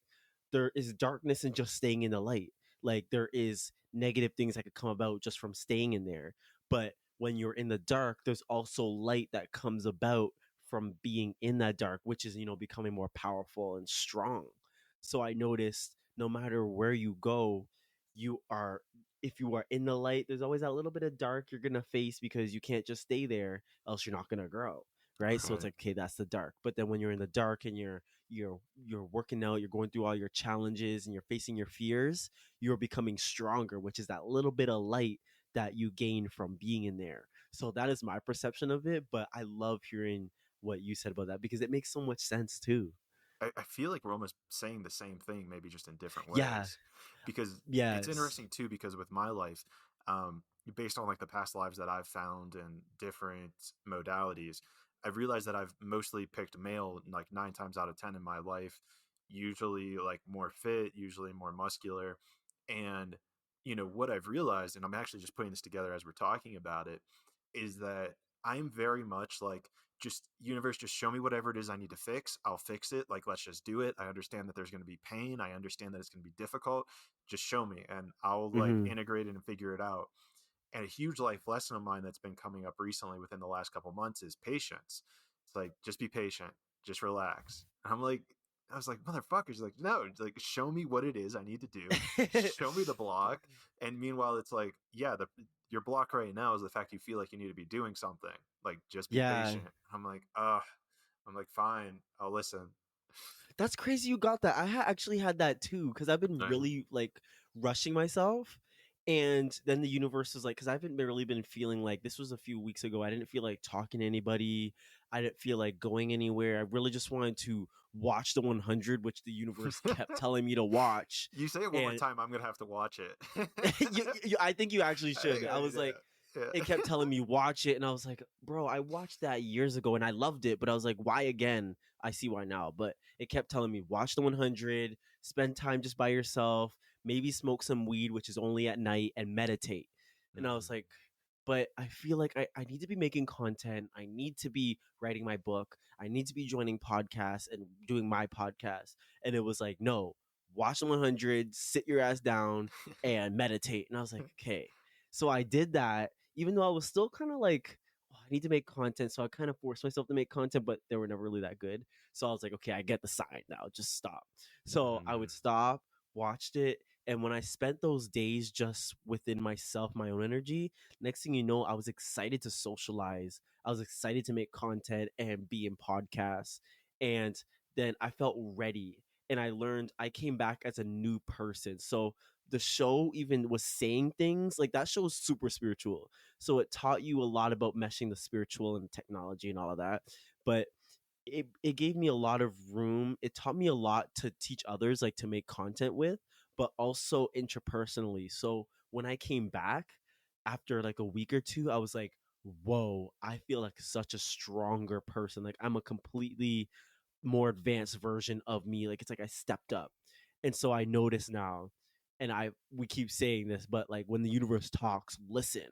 there is darkness in just staying in the light. Like there is negative things that could come about just from staying in there. But when you're in the dark, there's also light that comes about from being in that dark, which is, becoming more powerful and strong. So I noticed no matter where you go, you are if you are in the light, there's always that little bit of dark you're gonna face because you can't just stay there, else you're not gonna grow. Right. So it's right. like, okay, that's the dark. But then when you're in the dark and you're working out, you're going through all your challenges and you're facing your fears, you're becoming stronger, which is that little bit of light that you gain from being in there. So that is my perception of it. But I love hearing what you said about that because it makes so much sense too. I feel like we're almost saying the same thing, maybe just in different Yeah. ways. Because it's Yes. interesting too, because with my life, based on like the past lives that I've found in different modalities, I've realized that I've mostly picked male like 9 times out of 10 in my life, usually like more fit, usually more muscular. And, what I've realized, and I'm actually just putting this together as we're talking about it, is that I'm very much like, just universe, just show me whatever it is I need to fix. I'll fix it. Like, let's just do it. I understand that there's going to be pain. I understand that it's going to be difficult. Just show me and I'll like Hmm. integrate it and figure it out. And a huge life lesson of mine that's been coming up recently within the last couple months is patience. It's like, just be patient, just relax. And I'm like, I was like, motherfuckers, like, no, like, show me what it is I need to do. Show me the block. And meanwhile, it's like, yeah, your block right now is the fact you feel like you need to be doing something. Like, just be Yeah. patient. I'm like, I'm like, fine, I'll listen. That's crazy you got that. I actually had that too because I've been Right. really like rushing myself. And then the universe was like, because I haven't really been feeling like this was a few weeks ago. I didn't feel like talking to anybody. I didn't feel like going anywhere. I really just wanted to watch the 100, which the universe kept telling me to watch. You say it one more And time, I'm gonna have to watch it. I think you actually I think should. I I need was to. like, it Yeah. kept telling me watch it, and I was like, bro, I watched that years ago and I loved it, but I was like, why again? I see why now. But it kept telling me watch the 100, spend time just by yourself, maybe smoke some weed, which is only at night, and meditate. And I was Mhm. like, but I feel like I need to be making content. I need to be writing my book. I need to be joining podcasts and doing my podcast. And it was like, no, watch the 100, sit your ass down and meditate. And I was like, okay. So I did that, even though I was still kind of like, oh, I need to make content. So I kind of forced myself to make content, but they were never really that good. So I was like, okay, I get the sign now. Just stop. So I would Mhm. stop, watched it. And when I spent those days just within myself, my own energy, next thing you know, I was excited to socialize. I was excited to make content and be in podcasts. And then I felt ready. And I came back as a new person. So the show even was saying things like that show is super spiritual. So it taught you a lot about meshing the spiritual and technology and all of that. But it gave me a lot of room. It taught me a lot to teach others, like to make content with, but also interpersonally. So when I came back after like a week or two, I was like, whoa, I feel like such a stronger person. Like I'm a completely more advanced version of me. Like it's like I stepped up. And so I notice now, and we keep saying this, but like when the universe talks, listen,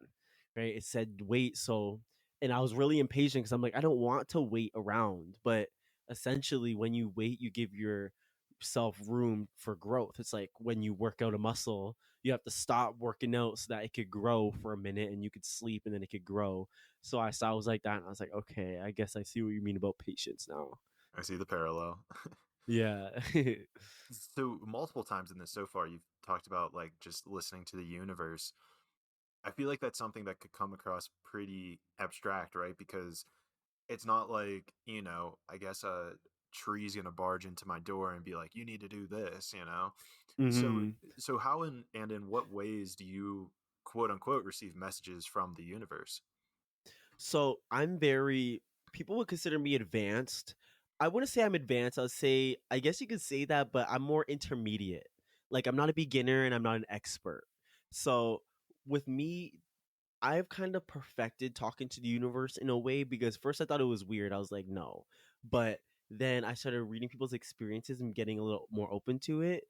right? It said wait. So and I was really impatient because I'm like, I don't want to wait around. But essentially when you wait, you give yourself room for growth. It's like when you work out a muscle, you have to stop working out so that it could grow for a minute and you could sleep and then it could grow. So I saw I was like that and I was like, okay, I guess I see what you mean about patience now. I see the parallel. Yeah. So multiple times in this so far, you've talked about like just listening to the universe. I feel like that's something that could come across pretty abstract, right? Because it's not like, I guess tree's going to barge into my door and be like, you need to do this, you know? So, Hmm. so how and in what ways do you quote unquote receive messages from the universe? So I'm very, people would consider me advanced. I wouldn't say I'm advanced. I'll say, I guess you could say that, but I'm more intermediate. Like, I'm not a beginner and I'm not an expert. So with me, I've kind of perfected talking to the universe in a way, because first I thought it was weird. I was like, no. But then I started reading people's experiences and getting a little more open to it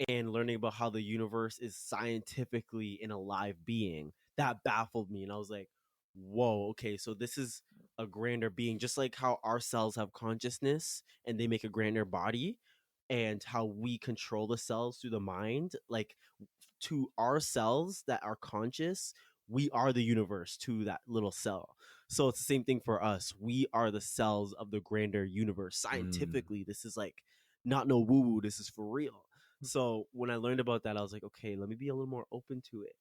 and learning about how the universe is scientifically an alive being. That baffled me. And I was like, whoa, okay, so this is a grander being, just like how our cells have consciousness and they make a grander body, and how we control the cells through the mind. Like, to our cells that are conscious, we are the universe to that little cell. So it's the same thing for us. We are the cells of the grander universe. Mm. Scientifically, this is like not no woo woo. This is for real. So when I learned about that, I was like, okay, let me be a little more open to it.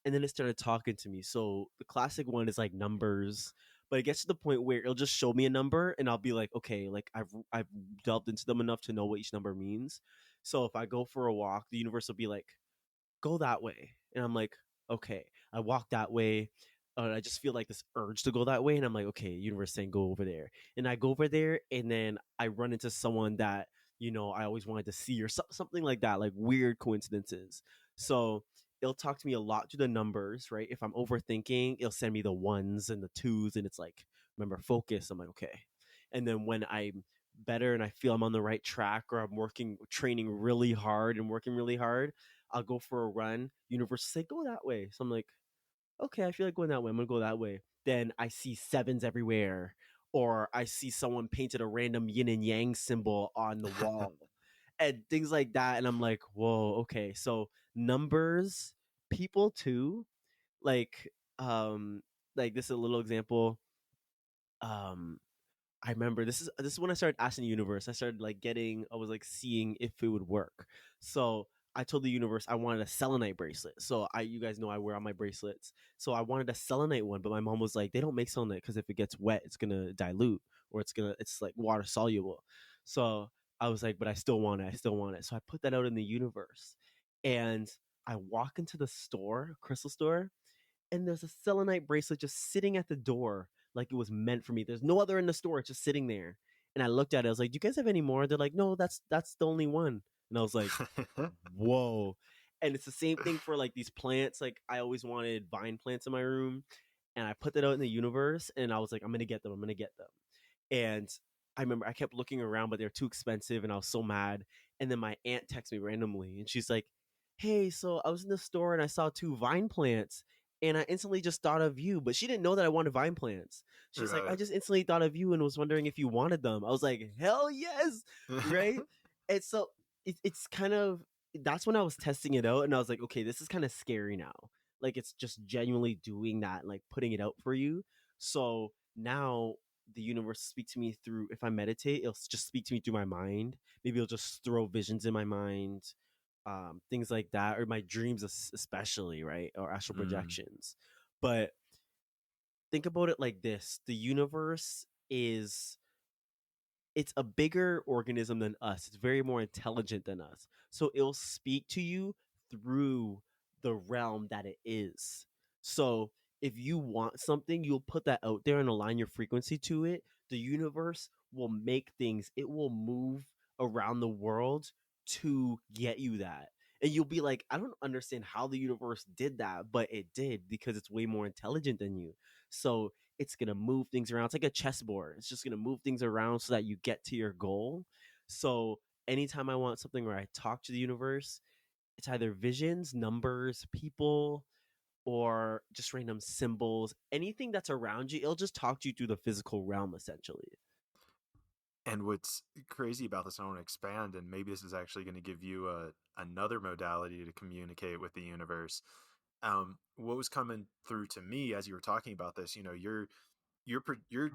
And then it started talking to me. So the classic one is like numbers, but it gets to the point where it'll just show me a number, and I'll be like, okay, like I've delved into them enough to know what each number means. So if I go for a walk, the universe will be like, go that way. And I'm like, okay. I walk that way. I just feel like this urge to go that way. And I'm like, okay, universe saying go over there. And I go over there, and then I run into someone that, I always wanted to see, or something like that, like weird coincidences. So it'll talk to me a lot through the numbers, right? If I'm overthinking, it'll send me the ones and the twos. And it's like, remember, focus. I'm like, okay. And then when I'm better and I feel I'm on the right track, or I'm training really hard and working really hard, I'll go for a run. Universe say go that way. So I'm like, okay, I feel like going that way. I'm gonna go that way. Then I see sevens everywhere, or I see someone painted a random yin and yang symbol on the wall, and things like that. And I'm like, whoa, okay. So numbers, people too. Like, like this is a little example. Um, I remember this is when I started asking the universe. I started like I was like seeing if it would work. So I told the universe I wanted a selenite bracelet. So you guys know I wear on my bracelets. So I wanted a selenite one, but my mom was like, they don't make selenite because if it gets wet, it's gonna dilute, or it's like water soluble. So I was like, but I still want it. I still want it. So I put that out in the universe, and I walk into the store, crystal store, and there's a selenite bracelet just sitting at the door, like it was meant for me. There's no other in the store, it's just sitting there. And I looked at it, I was like, do you guys have any more? They're like, no, that's the only one. And I was like, whoa. And it's the same thing for like these plants. Like, I always wanted vine plants in my room, and I put that out in the universe, and I was like, I'm gonna get them, I'm gonna get them. And I remember I kept looking around, but they're too expensive, and I was so mad. And then my aunt texted me randomly, and she's like, hey, so I was in the store and I saw two vine plants, and I instantly just thought of you. But she didn't know that I wanted vine plants. She's like, I Right. just instantly thought of you and was wondering if you wanted them. I was like, hell yes, right? And so it's kind of, that's when I was testing it out, and I was like, okay, this is kind of scary now. Like, it's just genuinely doing that, like putting it out for you. So now the universe speak to me through, if I meditate, it'll just speak to me through my mind. Maybe it'll just throw visions in my mind, things like that, or my dreams especially, right? Or astral Mm. projections. But think about it like this: the universe is, it's a bigger organism than us. It's very more intelligent than us. So it'll speak to you through the realm that it is. So if you want something, you'll put that out there and align your frequency to it. The universe will make things, it will move around the world to get you that. And you'll be like, I don't understand how the universe did that, but it did, because it's way more intelligent than you. So it's going to move things around. It's like a chessboard. It's just going to move things around so that you get to your goal. So anytime I want something where I talk to the universe, it's either visions, numbers, people, or just random symbols. Anything that's around you, it'll just talk to you through the physical realm, essentially. And what's crazy about this, I want to expand, and maybe this is actually going to give you another modality to communicate with the universe. What was coming through to me as you were talking about this, you're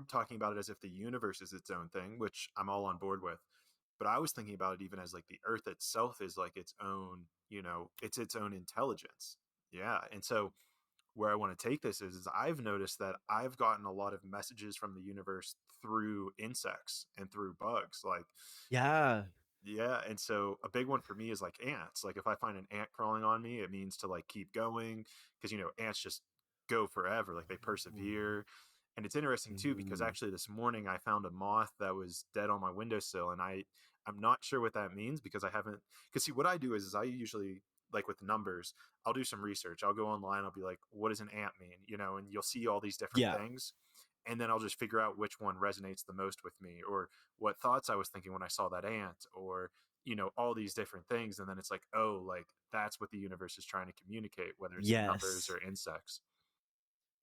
talking about it as if the universe is its own thing, which I'm all on board with. But I was thinking about it even as like the Earth itself is like its own, it's its own intelligence. Yeah, and so where I want to take this is I've noticed that I've gotten a lot of messages from the universe through insects and through bugs. Like, Yeah. yeah, and so a big one for me is like ants. Like if I find an ant crawling on me, it means to like keep going because ants just go forever. Like they persevere. And it's interesting too because Mm. actually this morning I found a moth that was dead on my windowsill, and I'm not sure what that means because I haven't. Because see, what I do is I usually, like with numbers, I'll do some research. I'll go online. I'll be like, what does an ant mean? And you'll see all these different Yeah. things, and then I'll just figure out which one resonates the most with me, or what thoughts I was thinking when I saw that ant, or all these different things. And then it's like, oh, like that's what the universe is trying to communicate, whether it's in numbers Yes. or insects.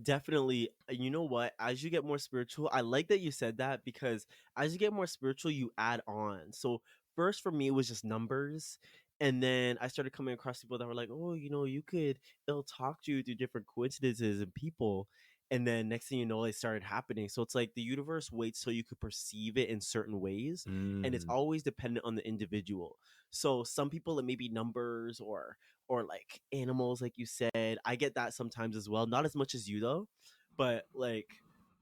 Definitely. You know what? As you get more spiritual, I like that you said that because as you get more spiritual, you add on. So first for me, it was just numbers. And then I started coming across people that were like, oh, it'll talk to you through different coincidences and people. And then next thing you know, it started happening. So it's like the universe waits so you could perceive it in certain ways. And it's Mm. always dependent on the individual. So some people, it may be numbers or like animals, like you said. I get that sometimes as well, not as much as you though, but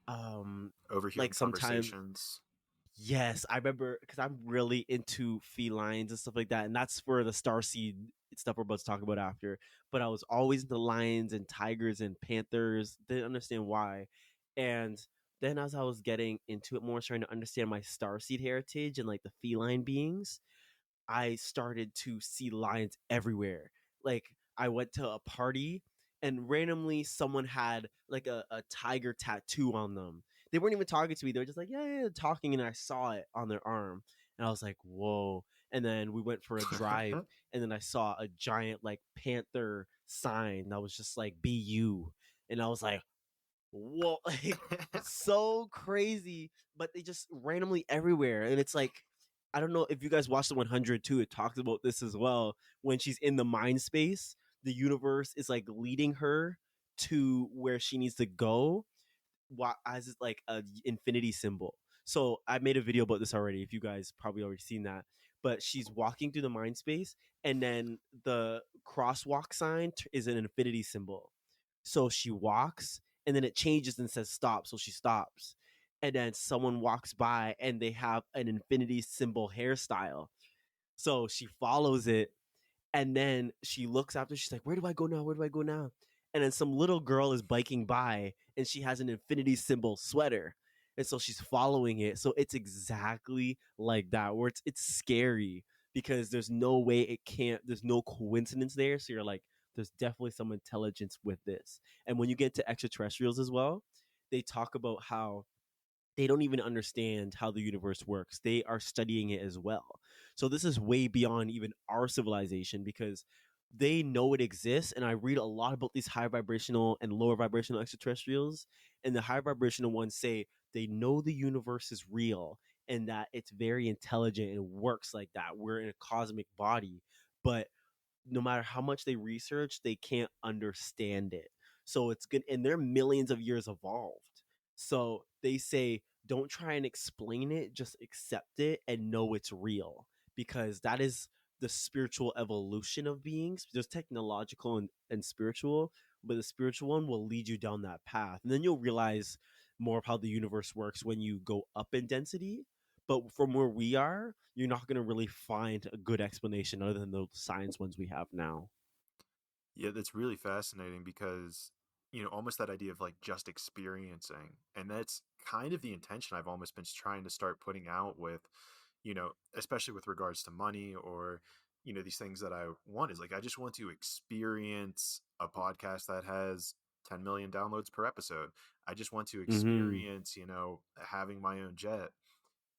um Overhearing like sometimes. conversations. Yes, I remember because I'm really into felines and stuff like that, and that's for the starseed stuff we're about to talk about after. But I was always into lions and tigers and panthers. Didn't understand why, and then as I was getting into it more, trying to understand my starseed heritage and like the feline beings, I started to see lions everywhere. Like I went to a party and randomly someone had like a tiger tattoo on them. They weren't even talking to me. They were just like, yeah, talking, and I saw it on their arm. And I was like, whoa. And then we went for a drive, and then I saw a giant like panther sign that was just like BU. And I was like, whoa, like so crazy. But they just randomly everywhere. And it's like, I don't know if you guys watched the 100 too. It talks about this as well. When she's in the mind space, the universe is like leading her to where she needs to go, as it's like a infinity symbol. So I made a video about this already. If you guys probably already seen that, but she's walking through the mind space, and then the crosswalk sign is an infinity symbol. So she walks, and then it changes and says stop. So she stops. And then someone walks by and they have an infinity symbol hairstyle. So she follows it, and then she looks after. She's like, where do I go now? Where do I go now? And then some little girl is biking by and she has an infinity symbol sweater. And so she's following it. So it's exactly like that, where it's scary because there's no way it can't, there's no coincidence there. So you're like, there's definitely some intelligence with this. And when you get to extraterrestrials as well, they talk about how they don't even understand how the universe works. They are studying it as well. So this is way beyond even our civilization because they know it exists. And I read a lot about these high vibrational and lower vibrational extraterrestrials. And the high vibrational ones say they know the universe is real and that it's very intelligent and works like that. We're in a cosmic body, but no matter how much they research, they can't understand it. So it's good, and they're millions of years evolved. So they say, don't try and explain it, just accept it and know it's real, because that is the spiritual evolution of beings. There's technological and spiritual, but the spiritual one will lead you down that path. And then you'll realize more of how the universe works when you go up in density. But from where we are, you're not going to really find a good explanation other than the science ones we have now. Yeah, that's really fascinating because, almost that idea of like just experiencing. And that's kind of the intention I've almost been trying to start putting out with, especially with regards to money or, these things that I want is like, I just want to experience a podcast that has 10 million downloads per episode. I just want to Mm-hmm. experience, having my own jet.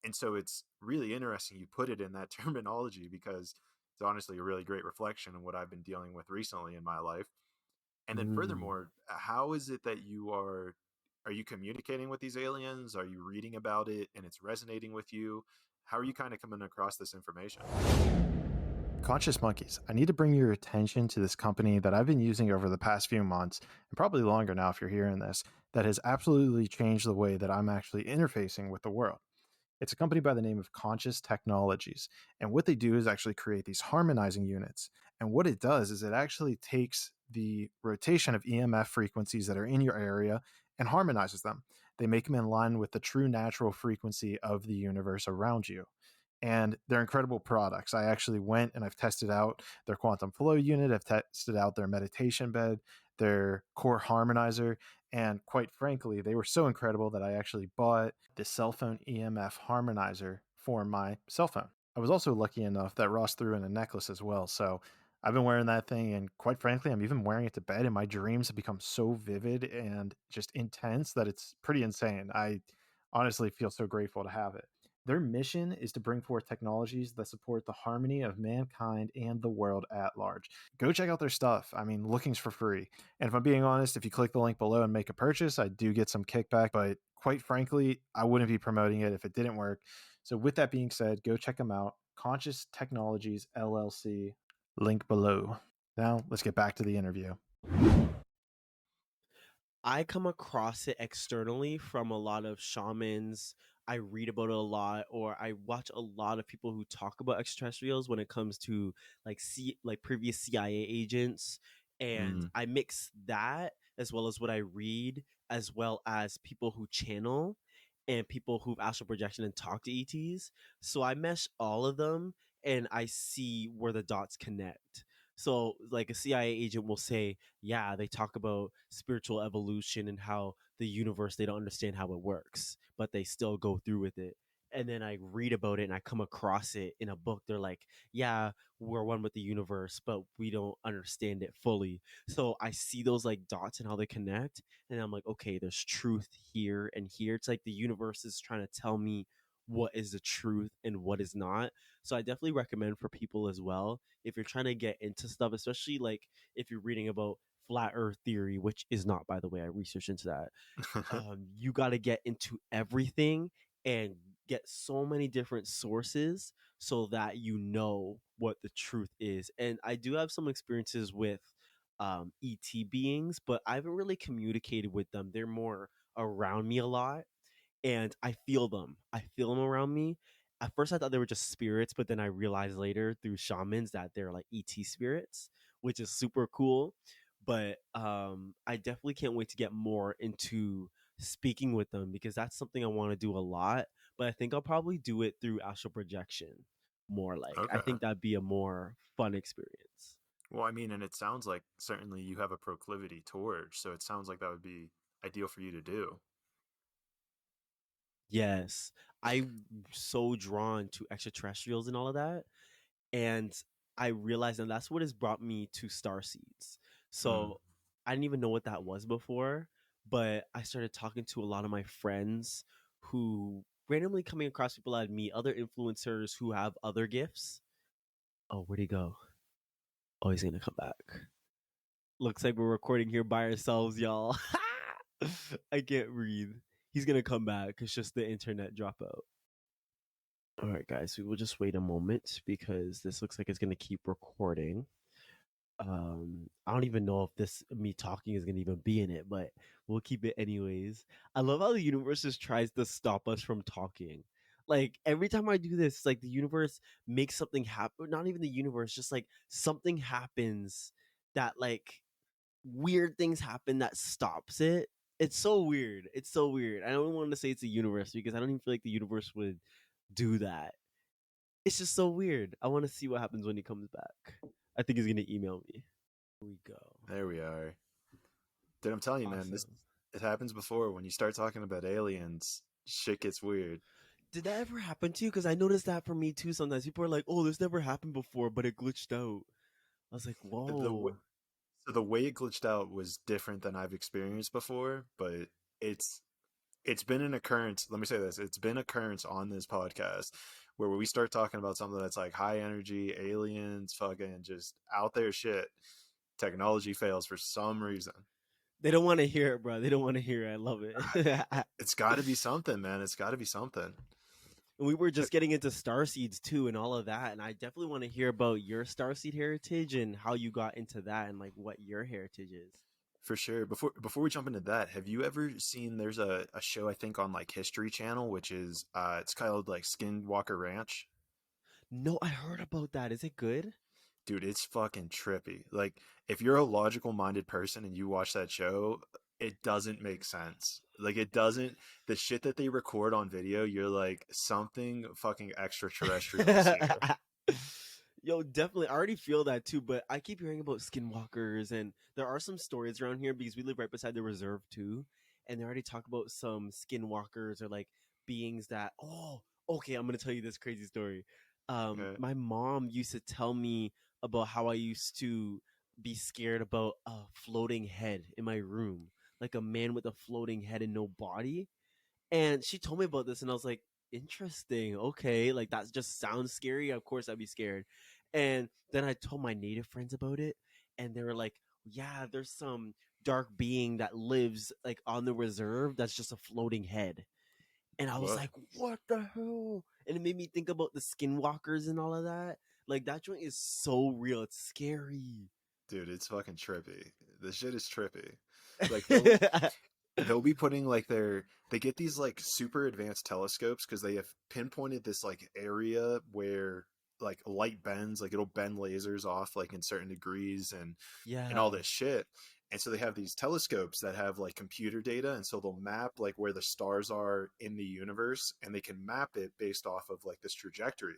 And so it's really interesting you put it in that terminology because it's honestly a really great reflection of what I've been dealing with recently in my life. And then Mm. furthermore, how is it that are you communicating with these aliens? Are you reading about it and it's resonating with you? How are you kind of coming across this information? Conscious Monkeys, I need to bring your attention to this company that I've been using over the past few months, and probably longer now if you're hearing this, that has absolutely changed the way that I'm actually interfacing with the world. It's a company by the name of Conscious Technologies. And what they do is actually create these harmonizing units. And what it does is it actually takes the rotation of EMF frequencies that are in your area and harmonizes them. They make them in line with the true natural frequency of the universe around you. And they're incredible products. I actually went and I've tested out their quantum flow unit. I've tested out their meditation bed, their core harmonizer. And quite frankly, they were so incredible that I actually bought the cell phone EMF harmonizer for my cell phone. I was also lucky enough that Ross threw in a necklace as well. So I've been wearing that thing, and quite frankly, I'm even wearing it to bed, and my dreams have become so vivid and just intense that it's pretty insane. I honestly feel so grateful to have it. Their mission is to bring forth technologies that support the harmony of mankind and the world at large. Go check out their stuff. I mean, looking's for free. And if I'm being honest, if you click the link below and make a purchase, I do get some kickback, but quite frankly, I wouldn't be promoting it if it didn't work. So with that being said, go check them out. Conscious Technologies LLC, link below. Now, let's get back to the interview. I come across it externally from a lot of shamans. I read about it a lot, or I watch a lot of people who talk about extraterrestrials when it comes to like previous CIA agents, and I mix that as well as what I read, as well as people who channel and people who've astral projection and talk to ETs. So I mesh all of them, and I see where the dots connect. So, like a CIA agent will say, yeah, they talk about spiritual evolution and how the universe, they don't understand how it works, but they still go through with it. And then I read about it and I come across it in a book. They're like, yeah, we're one with the universe, but we don't understand it fully. So I see those like dots and how they connect. And I'm like, okay, there's truth here and here. It's like the universe is trying to tell me what is the truth and what is not. So I definitely recommend for people as well, if you're trying to get into stuff, especially like if you're reading about flat earth theory, which is not, by the way, I researched into that. You got to get into everything and get so many different sources so that you know what the truth is. And I do have some experiences with ET beings, but I haven't really communicated with them. They're more around me a lot, and I feel them. I feel them around me. At first, I thought they were just spirits, but then I realized later through shamans that they're like ET spirits, which is super cool. But I definitely can't wait to get more into speaking with them, because that's something I want to do a lot. But I think I'll probably do it through astral projection more. Like, I Okay. think that'd be a more fun experience. Well, I mean, and it sounds like certainly you have a proclivity towards, so it sounds like that would be ideal for you to do. Yes, I'm so drawn to extraterrestrials and all of that. And I realized, and that's what has brought me to star seeds. Mm. So I didn't even know what that was before, but I started talking to a lot of my friends who randomly coming across people I'd meet, other influencers who have other gifts. Oh, where'd he go? Oh, he's gonna come back. Looks like we're recording here by ourselves, y'all. I can't breathe. He's gonna come back. It's just the internet dropout. All right, guys, we will just wait a moment because this looks like it's gonna keep recording. I don't even know if this me talking is gonna even be in it, but we'll keep it anyways. I love how the universe just tries to stop us from talking. Like every time I do this, like the universe makes something happen. Not even the universe, just like something happens that like weird things happen that stops it. It's so weird. It's so weird. I don't want to say it's the universe because I don't even feel like the universe would do that. It's just so weird. I want to see what happens when he comes back. I think he's gonna email me. Here we go. There we are. Dude, I'm telling you, man, Awesome. it happens before. When you start talking about aliens, shit gets weird. Did that ever happen to you? Because I noticed that for me too. Sometimes people are like, "Oh, this never happened before, but it glitched out." I was like, The "Whoa." so the way it glitched out was different than I've experienced before, but it's it's been an occurrence. Let me say this: it's been an occurrence on this podcast where we start talking about something that's like high energy, aliens, fucking just out there shit. Technology fails for some reason. They don't want to hear it, bro. They don't want to hear it. I love it. It's got to be something, man. It's got to be something. And we were just getting into starseeds too and all of that, and I definitely want to hear about your starseed heritage and how you got into that and like what your heritage is. For sure. Before we jump into that, have you ever seen? There's a show I think on like History Channel, which is it's called like Skinwalker Ranch. No, I heard about that. Is it good? Dude, it's fucking trippy. Like, if you're a logical minded person and you watch that show, it doesn't make sense. Like, it doesn't. The shit that they record on video, you're like, something fucking extraterrestrial is here. Yo, definitely. I already feel that too, but I keep hearing about skinwalkers, and there are some stories around here because we live right beside the reserve too. And they already talk about some skinwalkers or like beings that, oh, okay, I'm gonna tell you this crazy story. Okay. My mom used to tell me about how I used to be scared about a floating head in my room, like a man with a floating head and no body. And she told me about this, and I was like, interesting. Okay, like that just sounds scary. Of course, I'd be scared. And then I told my native friends about it, and they were like, yeah, there's some dark being that lives like on the reserve that's just a floating head. And I was What? like, what the hell? And it made me think about the skinwalkers and all of that. Like that joint is so real. It's scary. Dude, it's fucking trippy. This shit is trippy. Like, they'll be putting like they get these like super advanced telescopes because they have pinpointed this like area where like light bends, like it'll bend lasers off like in certain degrees and all Yeah. this shit. And so they have these telescopes that have like computer data, and so they'll map like where the stars are in the universe, and they can map it based off of like this trajectory.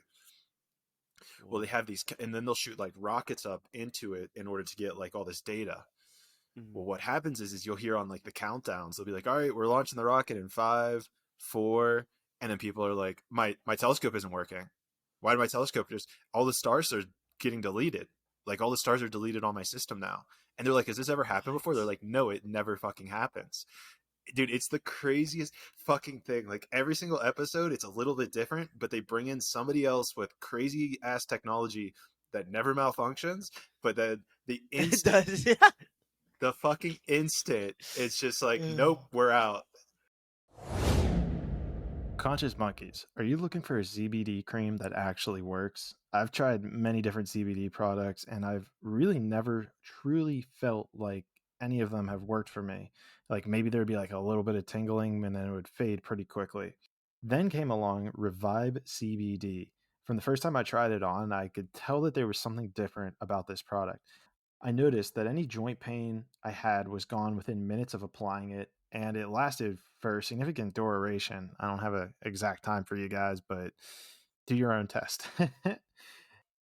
Well, Whoa. they have these, and then they'll shoot like rockets up into it in order to get like all this data. Well, Mhm. what happens is you'll hear on like the countdowns, they'll be like, all right, we're launching the rocket in 5, 4, and then people are like, my telescope isn't working. Why did my telescope just all the stars are getting deleted? Like all the stars are deleted on my system now. And they're like, has this ever happened before? They're What? like, no, it never fucking happens. Dude, it's the craziest fucking thing. Like every single episode, it's a little bit different, but they bring in somebody else with crazy ass technology that never malfunctions. But then the It instant does. the fucking instant it's just like, nope, we're out. Conscious monkeys, are you looking for a CBD cream that actually works? I've tried many different CBD products and I've really never truly felt like any of them have worked for me. Like maybe there'd be like a little bit of tingling and then it would fade pretty quickly. Then came along Revive CBD. From the first time I tried it on, I could tell that there was something different about this product. I noticed that any joint pain I had was gone within minutes of applying it, and it lasted for significant duration. I don't have an exact time for you guys, but do your own test.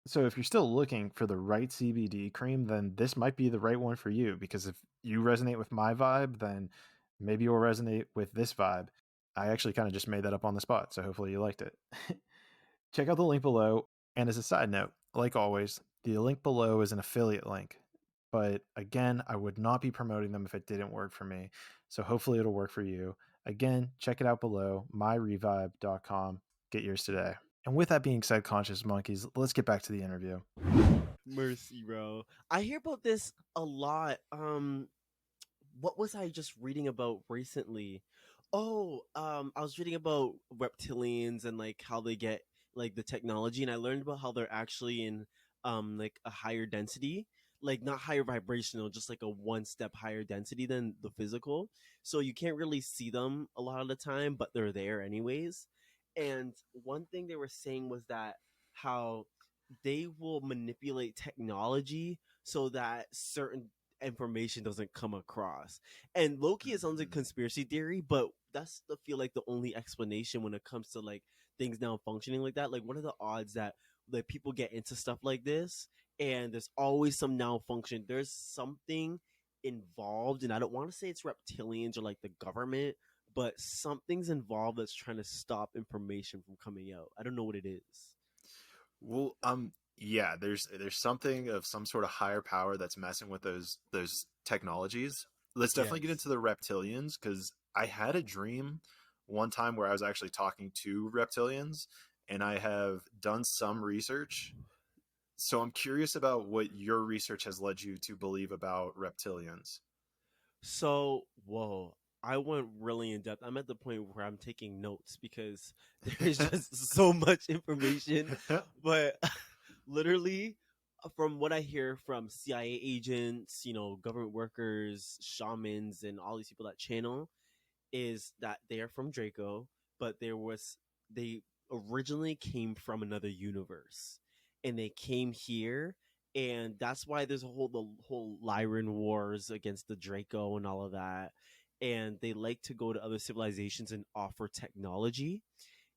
So, if you're still looking for the right CBD cream, then this might be the right one for you because if you resonate with my vibe, then maybe you'll resonate with this vibe. I actually kind of just made that up on the spot, so hopefully you liked it. Check out the link below. And as a side note, like always, the link below is an affiliate link. But again, I would not be promoting them if it didn't work for me. So hopefully it'll work for you. Again, check it out below, myrevibe.com. Get yours today. And with that being said, conscious monkeys, let's get back to the interview. Mercy, bro. I hear about this a lot. What was I just reading about recently? Oh, I was reading about reptilians and like how they get like the technology, and I learned about how they're actually in like a higher density, like not higher vibrational, just like a one step higher density than the physical. So you can't really see them a lot of the time, but they're there anyways. And one thing they were saying was that how they will manipulate technology so that certain information doesn't come across. And Loki, it sounds like conspiracy theory, but that's the feel like the only explanation when it comes to like things now functioning like that. Like, what are the odds that like people get into stuff like this and there's always some malfunction? There's something involved, and I don't want to say it's reptilians or like the government, but something's involved that's trying to stop information from coming out. I don't know what it is. Well, yeah, there's something of some sort of higher power that's messing with those technologies. Let's definitely get Yes. into the reptilians because I had a dream one time where I was actually talking to reptilians, and I have done some research. So I'm curious about what your research has led you to believe about reptilians. So, whoa, I went really in depth. I'm at the point where I'm taking notes because there is just so much information. But literally, from what I hear from CIA agents, government workers, shamans, and all these people that channel, is that they are from Draco, but they originally came from another universe, and they came here And that's why there's the whole Lyran wars against the Draco and all of that. And they like to go to other civilizations and offer technology.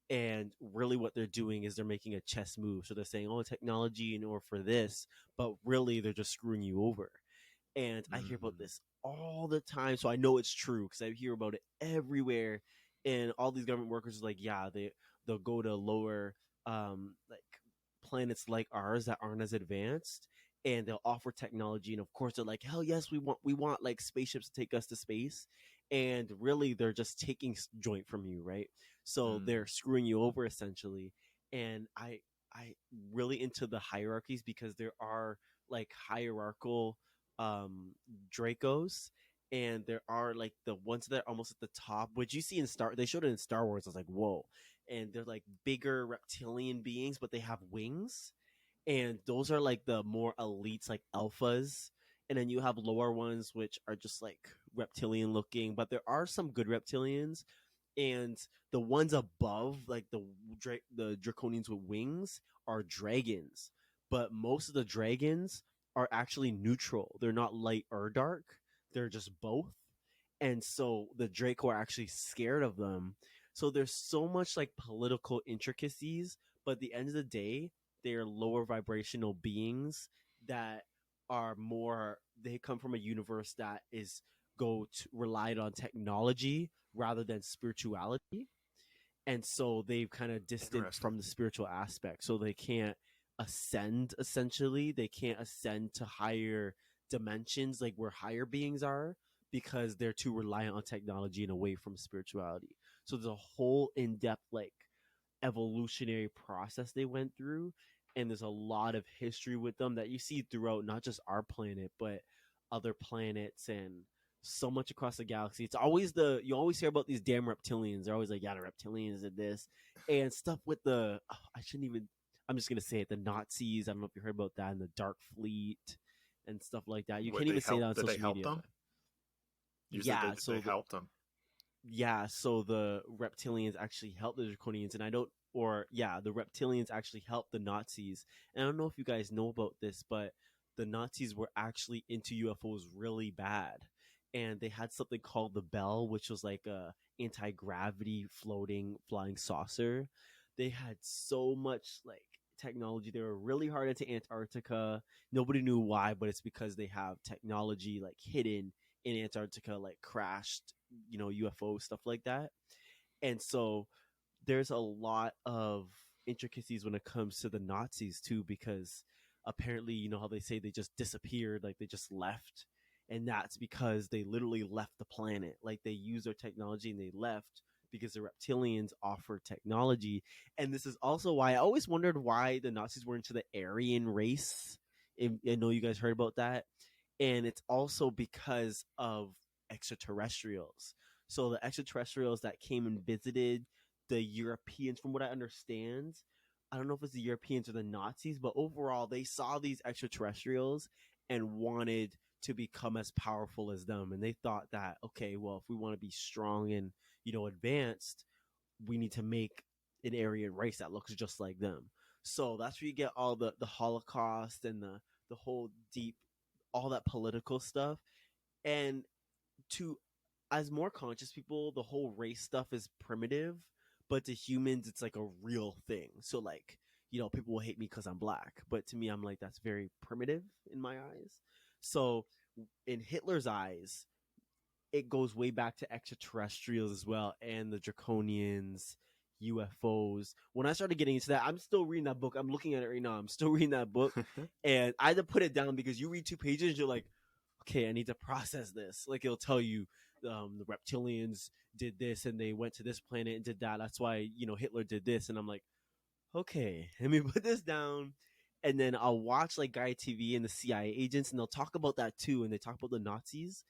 And really, what they're doing is they're making a chess move. So they're saying, "Oh, technology in order for this," but really, they're just screwing you over. And I hear about Mm. this all the time, so I know it's true because I hear about it everywhere. And all these government workers are like, yeah, they'll go to lower like planets like ours that aren't as advanced, and they'll offer technology. And of course, they're like, hell yes, we want like spaceships to take us to space. And really, they're just taking joint from you, right? So Mm. they're screwing you over essentially. And I really into the hierarchies because there are like hierarchical um Dracos, and there are like the ones that are almost at the top, which you see in they showed it in Star Wars. I was like, whoa. And they're like bigger reptilian beings, but they have wings. And those are like the more elites, like alphas. And then you have lower ones which are just like reptilian looking, but there are some good reptilians. And the ones above, like the draconians with wings, are dragons. But most of the dragons are actually neutral. They're not light or dark. They're just both. And so the Draco are actually scared of them. So there's so much like political intricacies, but at the end of the day, they are lower vibrational beings that are more, they come from a universe that is relied on technology rather than spirituality. And so they've kind of distant Interesting. from the spiritual aspect, so they can't ascend. Essentially, they can't ascend to higher dimensions like where higher beings are, because they're too reliant on technology and away from spirituality. So there's a whole in-depth like evolutionary process they went through, and there's a lot of history with them that you see throughout not just our planet but other planets and so much across the galaxy. It's always you always hear about these damn reptilians. They're always like, yeah, the reptilians did this and stuff with I shouldn't even, I'm just gonna say it, the Nazis. I don't know if you heard about that, and the Dark Fleet and stuff like that. You What can't they even say that help? on Did they social help media. them? You said Yeah, they helped them. so the reptilians actually helped the draconians, and I don't, or yeah, the reptilians actually helped the Nazis. And I don't know if you guys know about this, but the Nazis were actually into UFOs really bad, and they had something called the Bell, which was like a anti-gravity floating flying saucer. They had so much like technology. They were really hard into Antarctica. Nobody knew why, but it's because they have technology like hidden in Antarctica, like crashed, UFO stuff like that. And so there's a lot of intricacies when it comes to the Nazis too, because apparently, you know how they say they just disappeared, like they just left. And that's because they literally left the planet. Like they used their technology and they left because the reptilians offered technology. And this is also why I always wondered why the Nazis were into the Aryan race. I know you guys heard about that. And it's also because of extraterrestrials. So the extraterrestrials that came and visited the Europeans, from what I understand, I don't know if it's the Europeans or the Nazis, but overall, they saw these extraterrestrials and wanted to become as powerful as them. And they thought that, okay, well, if we want to be strong and, advanced, we need to make an Aryan race that looks just like them. So that's where you get all the Holocaust and the whole deep, all that political stuff. And to, as more conscious people, the whole race stuff is primitive, but to humans, it's like a real thing. So like, people will hate me because I'm black, but to me, I'm like, that's very primitive in my eyes. So in Hitler's eyes, it goes way back to extraterrestrials as well, and the draconians, UFOs. When I started getting into that, I'm still reading that book. I'm looking at it right now. I'm still reading that book, and I had to put it down because you read 2 pages, you're like, okay, I need to process this. Like it'll tell you the reptilians did this and they went to this planet and did that. That's why Hitler did this, and I'm like, okay, let me put this down. And then I'll watch like Guy TV and the CIA agents, and they'll talk about that too, and they talk about the Nazis,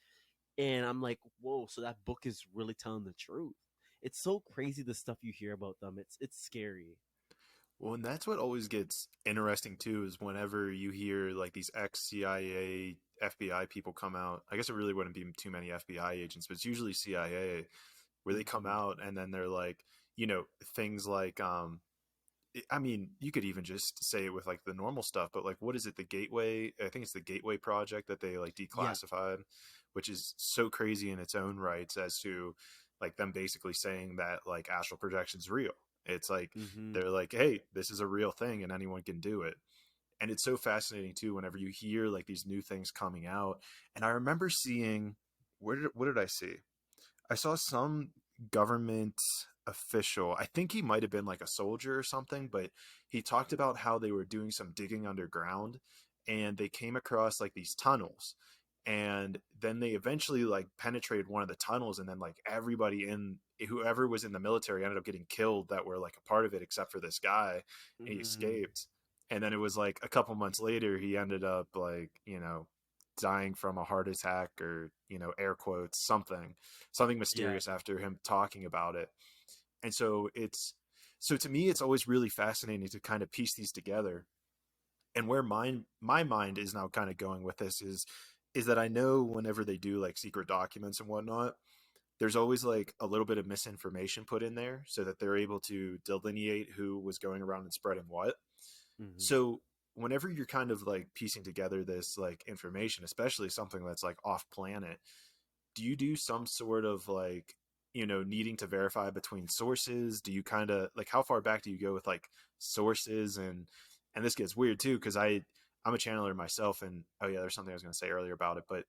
and I'm like, whoa, so that book is really telling the truth. It's so crazy the stuff you hear about them. It's scary. Well, and that's what always gets interesting too is whenever you hear like these ex-CIA, FBI people come out. I guess it really wouldn't be too many FBI agents, but it's usually CIA where they come Mm-hmm. out and then they're like, things like I mean, you could even just say it with like the normal stuff, but like, what is it? The Gateway, I think it's the Gateway project that they like Yeah. declassified, which is so crazy in its own rights as to like them basically saying that like astral projection's real. It's like, Mm-hmm. they're like, hey, this is a real thing and anyone can do it. And it's so fascinating too, whenever you hear like these new things coming out. And I remember seeing, what did I see? I saw some government official. I think he might have been like a soldier or something, but he talked about how they were doing some digging underground and they came across like these tunnels. And then they eventually like penetrated one of the tunnels, and then like everybody in whoever was in the military ended up getting killed that were like a part of it, except for this guy. And he Mm. escaped. And then it was like a couple months later, he ended up like, dying from a heart attack or, air quotes, something Yeah. mysterious after him talking about it. And so to me, it's always really fascinating to kind of piece these together. And where my mind is now kind of going with this is that I know whenever they do like secret documents and whatnot, there's always like a little bit of misinformation put in there so that they're able to delineate who was going around and spreading what. Mm-hmm. So whenever you're kind of like piecing together this like information, especially something that's like off planet, do you do some sort of like, needing to verify between sources? Do you kind of like, how far back do you go with like sources? And this gets weird too, because I'm a channeler myself, and oh yeah, there's something I was going to say earlier about it, but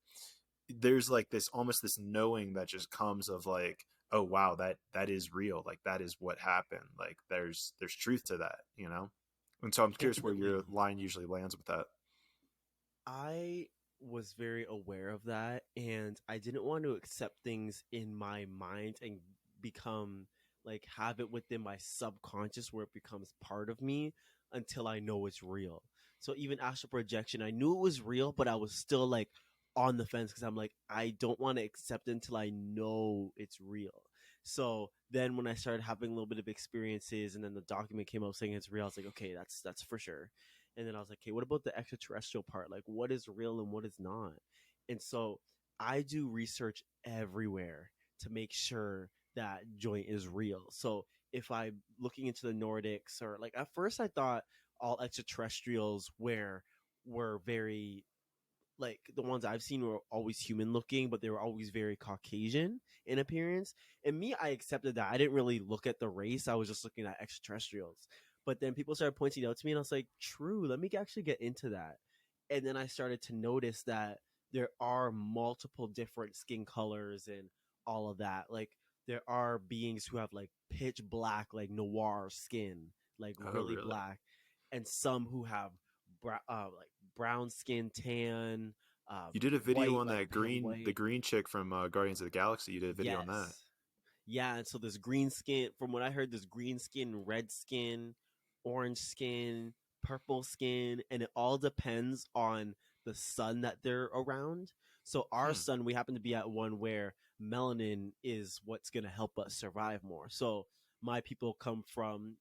there's like this almost this knowing that just comes of like, oh wow, that is real, like that is what happened, like there's truth to that. And so I'm curious where Definitely. your line usually lands with that. I was very aware of that, and I didn't want to accept things in my mind and become like have it within my subconscious where it becomes part of me until I know it's real. So even astral projection, I knew it was real, but I was still like on the fence because I'm like, I don't want to accept it until I know it's real. So then when I started having a little bit of experiences and then the document came out saying it's real, I was like, okay, that's for sure. And then I was like, okay, what about the extraterrestrial part? Like, what is real and what is not? And so I do research everywhere to make sure that joint is real. So if I'm looking into the Nordics, or like at first I thought all extraterrestrials were very like the ones I've seen were always human looking, but they were always very Caucasian in appearance. And me, I accepted that. I didn't really look at the race. I was just looking at extraterrestrials. But then people started pointing out to me, and I was like, true, let me actually get into that. And then I started to notice that there are multiple different skin colors and all of that. Like, there are beings who have like pitch black, like noir skin, like Oh really really? black, and some who have like brown skin, tan, You did a video white, on like that pale the white. green chick from Guardians of the Galaxy. You did a video on that. Yes. Yeah, and so there's green skin. From what I heard, there's green skin, red skin, orange skin, purple skin, and it all depends on the sun that they're around. So our Hmm. sun, we happen to be at one where melanin is what's going to help us survive more. So my people come from,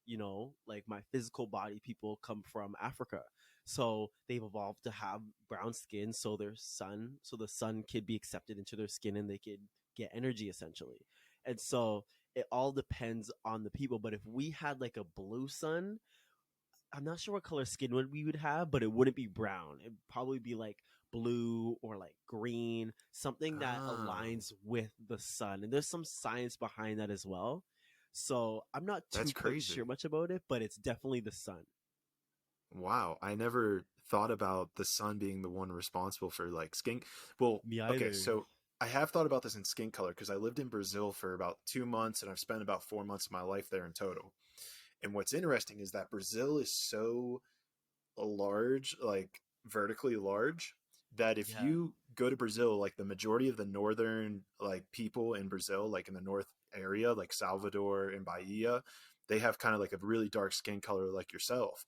like my physical body people come from Africa. So they've evolved to have brown skin so the sun could be accepted into their skin and they could get energy essentially. And so it all depends on the people. But if we had like a blue sun, I'm not sure what color skin we would have, but it wouldn't be brown. It'd probably be like blue or like green, something that Oh, aligns with the sun. And there's some science behind that as well. So I'm not that's too quite sure crazy. much about it, but it's definitely the sun. Wow, I never thought about the sun being the one responsible for like skin. Well, Me okay, either. so I have thought about this in skin color because I lived in Brazil for about 2 months and I've spent about 4 months of my life there in total. And what's interesting is that Brazil is so large, like vertically large, that if Yeah. you go to Brazil, like the majority of the northern like people in Brazil, like in the north area, like Salvador and Bahia, they have kind of like a really dark skin color like yourself.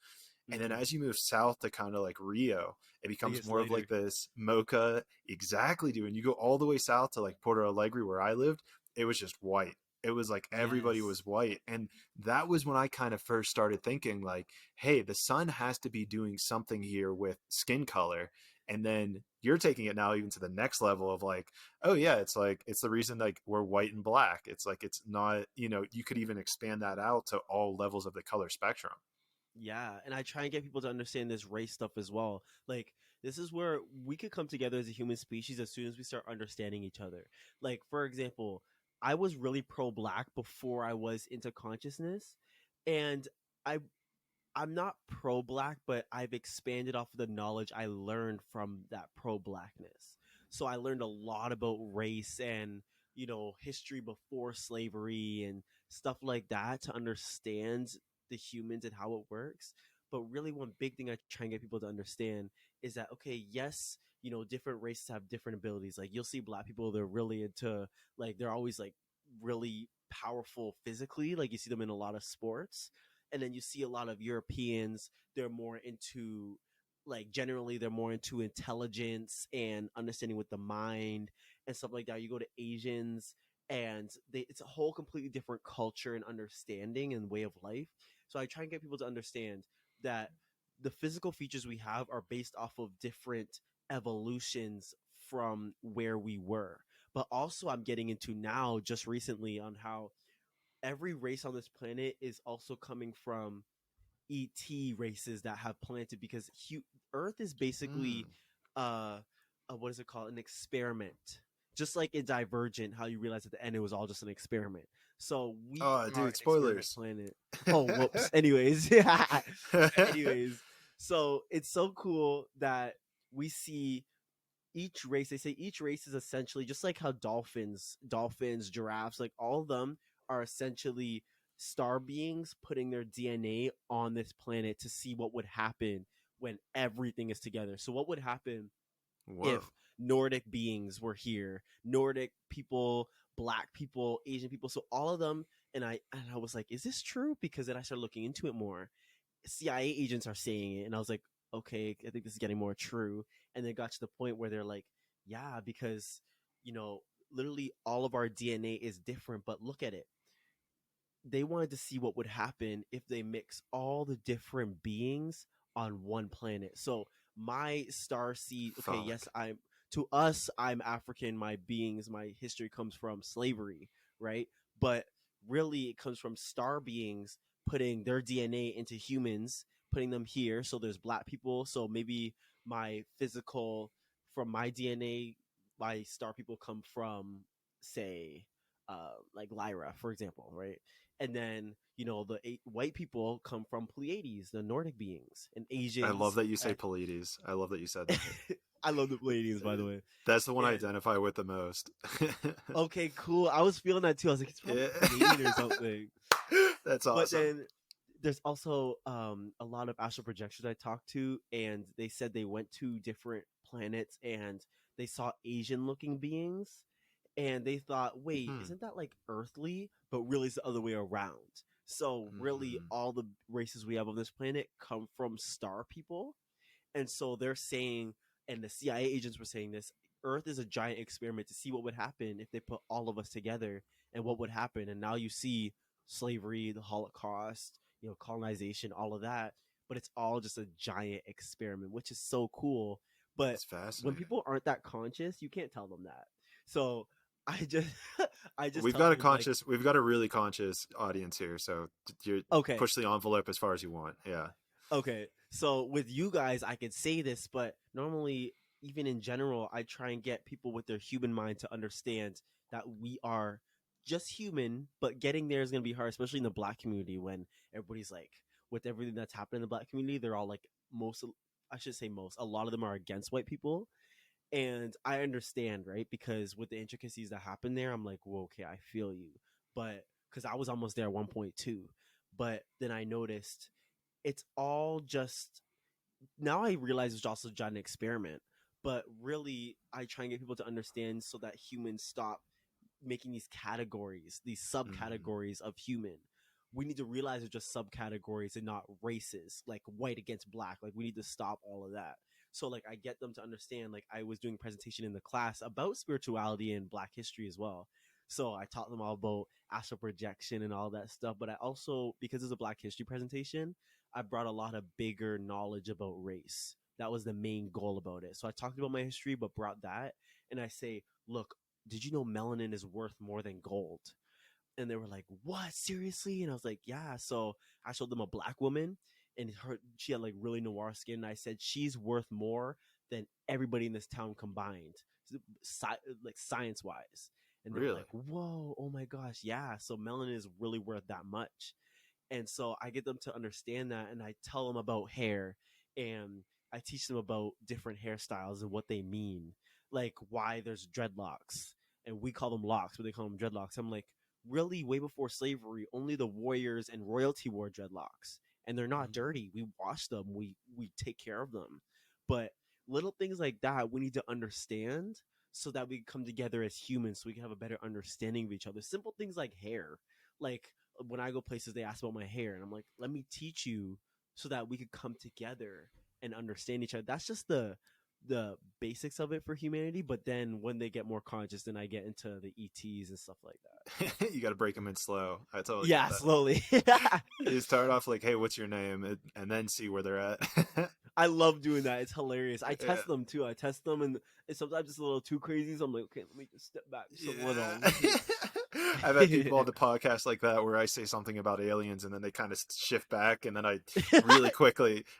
And then Mm-hmm. as you move south to kind of like Rio, it It becomes gets more of lighter. like this mocha. Exactly, dude. And you go all the way south to like Porto Alegre, where I lived, it was just white. It was like everybody Yes. was white. And that was when I kind of first started thinking, like, hey, the sun has to be doing something here with skin color. And then you're taking it now even to the next level of like, oh yeah, it's like it's the reason like we're white and black. It's like it's not, you could even expand that out to all levels of the color spectrum. Yeah, and I try and get people to understand this race stuff as well. Like, this is where we could come together as a human species as soon as we start understanding each other. Like, for example, I was really pro black before I was into consciousness, and I I'm not pro black, but I've expanded off of the knowledge I learned from that pro blackness. So I learned a lot about race and, history before slavery and stuff like that to understand the humans and how it works. But really, one big thing I try and get people to understand is that, okay, yes, different races have different abilities. Like, you'll see black people, they're really into, like, they're always like really powerful physically. Like, you see them in a lot of sports, and then you see a lot of Europeans, they're more into, like, generally they're more into intelligence and understanding with the mind and stuff like that. You go to Asians, and it's a whole completely different culture and understanding and way of life. So I try and get people to understand that the physical features we have are based off of different evolutions from where we were. But also, I'm getting into now just recently on how every race on this planet is also coming from ET races that have planted, because Earth is basically Mm. what is it called? An experiment. Just like in Divergent, how you realize at the end it was all just an experiment. So we Oh, are dude, an experiment spoilers. planet. Oh, whoops. Anyways, yeah. Anyways, so it's so cool that we see each race. They say each race is essentially just like how dolphins, giraffes, like all of them are essentially star beings putting their DNA on this planet to see what would happen when everything is together. So what would happen if Whoa. Nordic beings were here, Nordic people, black people, Asian people, so all of them. And I was like, is this true? Because then I started looking into it more. CIA agents are saying it, and I was like, okay, I think this is getting more true. And they got to the point where they're like, yeah, because you know, literally all of our DNA is different, but look at it. They wanted to see what would happen if they mix all the different beings on one planet. So my star seed, okay, yes, Fuck. I'm African, my beings, my history comes from slavery, right? But really it comes from star beings putting their DNA into humans, putting them here. So there's black people. So maybe my physical, from my DNA, my star people come from, say, like Lyra, for example, right? And then the white people come from Pleiades, the Nordic beings, and I love Asians. that you say Pleiades. I love that you said that. I love the Pleiadians, by the way. That's the one I And identify with the most. okay, cool. I was feeling that too. I was like, it's probably Yeah. Canadian or something. That's But awesome. then there's also a lot of astral projectors I talked to, and they said they went to different planets and they saw Asian looking beings, and they thought, wait, Hmm. isn't that like earthly? But really, it's the other way around. So really, Mm. all the races we have on this planet come from star people, and so they're saying, and the CIA agents were saying this: Earth is a giant experiment to see what would happen if they put all of us together, and what would happen. And now you see slavery, the Holocaust, colonization, all of that. But it's all just a giant experiment, which is so cool. But That's when fascinating. people aren't that conscious, you can't tell them that. So I just, I just We've tell got a them like, conscious, we've got a really conscious audience here, so you okay, push the envelope as far as you want. Yeah. okay. So with you guys, I could say this, but normally, even in general, I try and get people with their human mind to understand that we are just human, but getting there is going to be hard, especially in the black community when everybody's like, with everything that's happened in the black community, they're all like, I should say most, a lot of them are against white people. And I understand, right? Because with the intricacies that happen there, I'm like, well, okay, I feel you. But because I was almost there at 1.2. But then I noticed it's all just, now I realize it's also just an experiment. But really, I try and get people to understand so that humans stop making these categories, these Mm. subcategories of human. We need to realize it's just subcategories and not races, like white against black. Like, we need to stop all of that. So like, I get them to understand. Like, I was doing a presentation in the class about spirituality and black history as well. So I taught them all about astral projection and all that stuff. But I also, because it's a black history presentation, I brought a lot of bigger knowledge about race. That was the main goal about it. So I talked about my history, but brought that. And I say, look, did you know melanin is worth more than gold? And they were like, what, seriously? And I was like, yeah. So I showed them a black woman, and she had like really noir skin. And I said she's worth more than everybody in this town combined, like science wise. And they're Really? like, whoa, oh my gosh, yeah. So melanin is really worth that much. And so I get them to understand that, and I tell them about hair, and I teach them about different hairstyles and what they mean, like why there's dreadlocks, and we call them locks, but they call them dreadlocks. I'm like, really, way before slavery, only the warriors and royalty wore dreadlocks, and they're not dirty. We wash them, we take care of them. But little things like that we need to understand so that we come together as humans, so we can have a better understanding of each other. Simple things like hair, like when I go places, they ask about my hair, and I'm like, let me teach you so that we could come together and understand each other. That's just the basics of it for humanity. But then when they get more conscious, then I get into the ETs and stuff like that. You got to break them in slow. I totally Yeah, get that. slowly. You start off like, hey, what's your name? And then see where they're at. I love doing that. It's hilarious. I test Yeah. them too. I test them, and sometimes it's a little too crazy. So I'm like, okay, let me just step back just a little. I've had people on the podcast like that where I say something about aliens and then they kind of shift back, and then I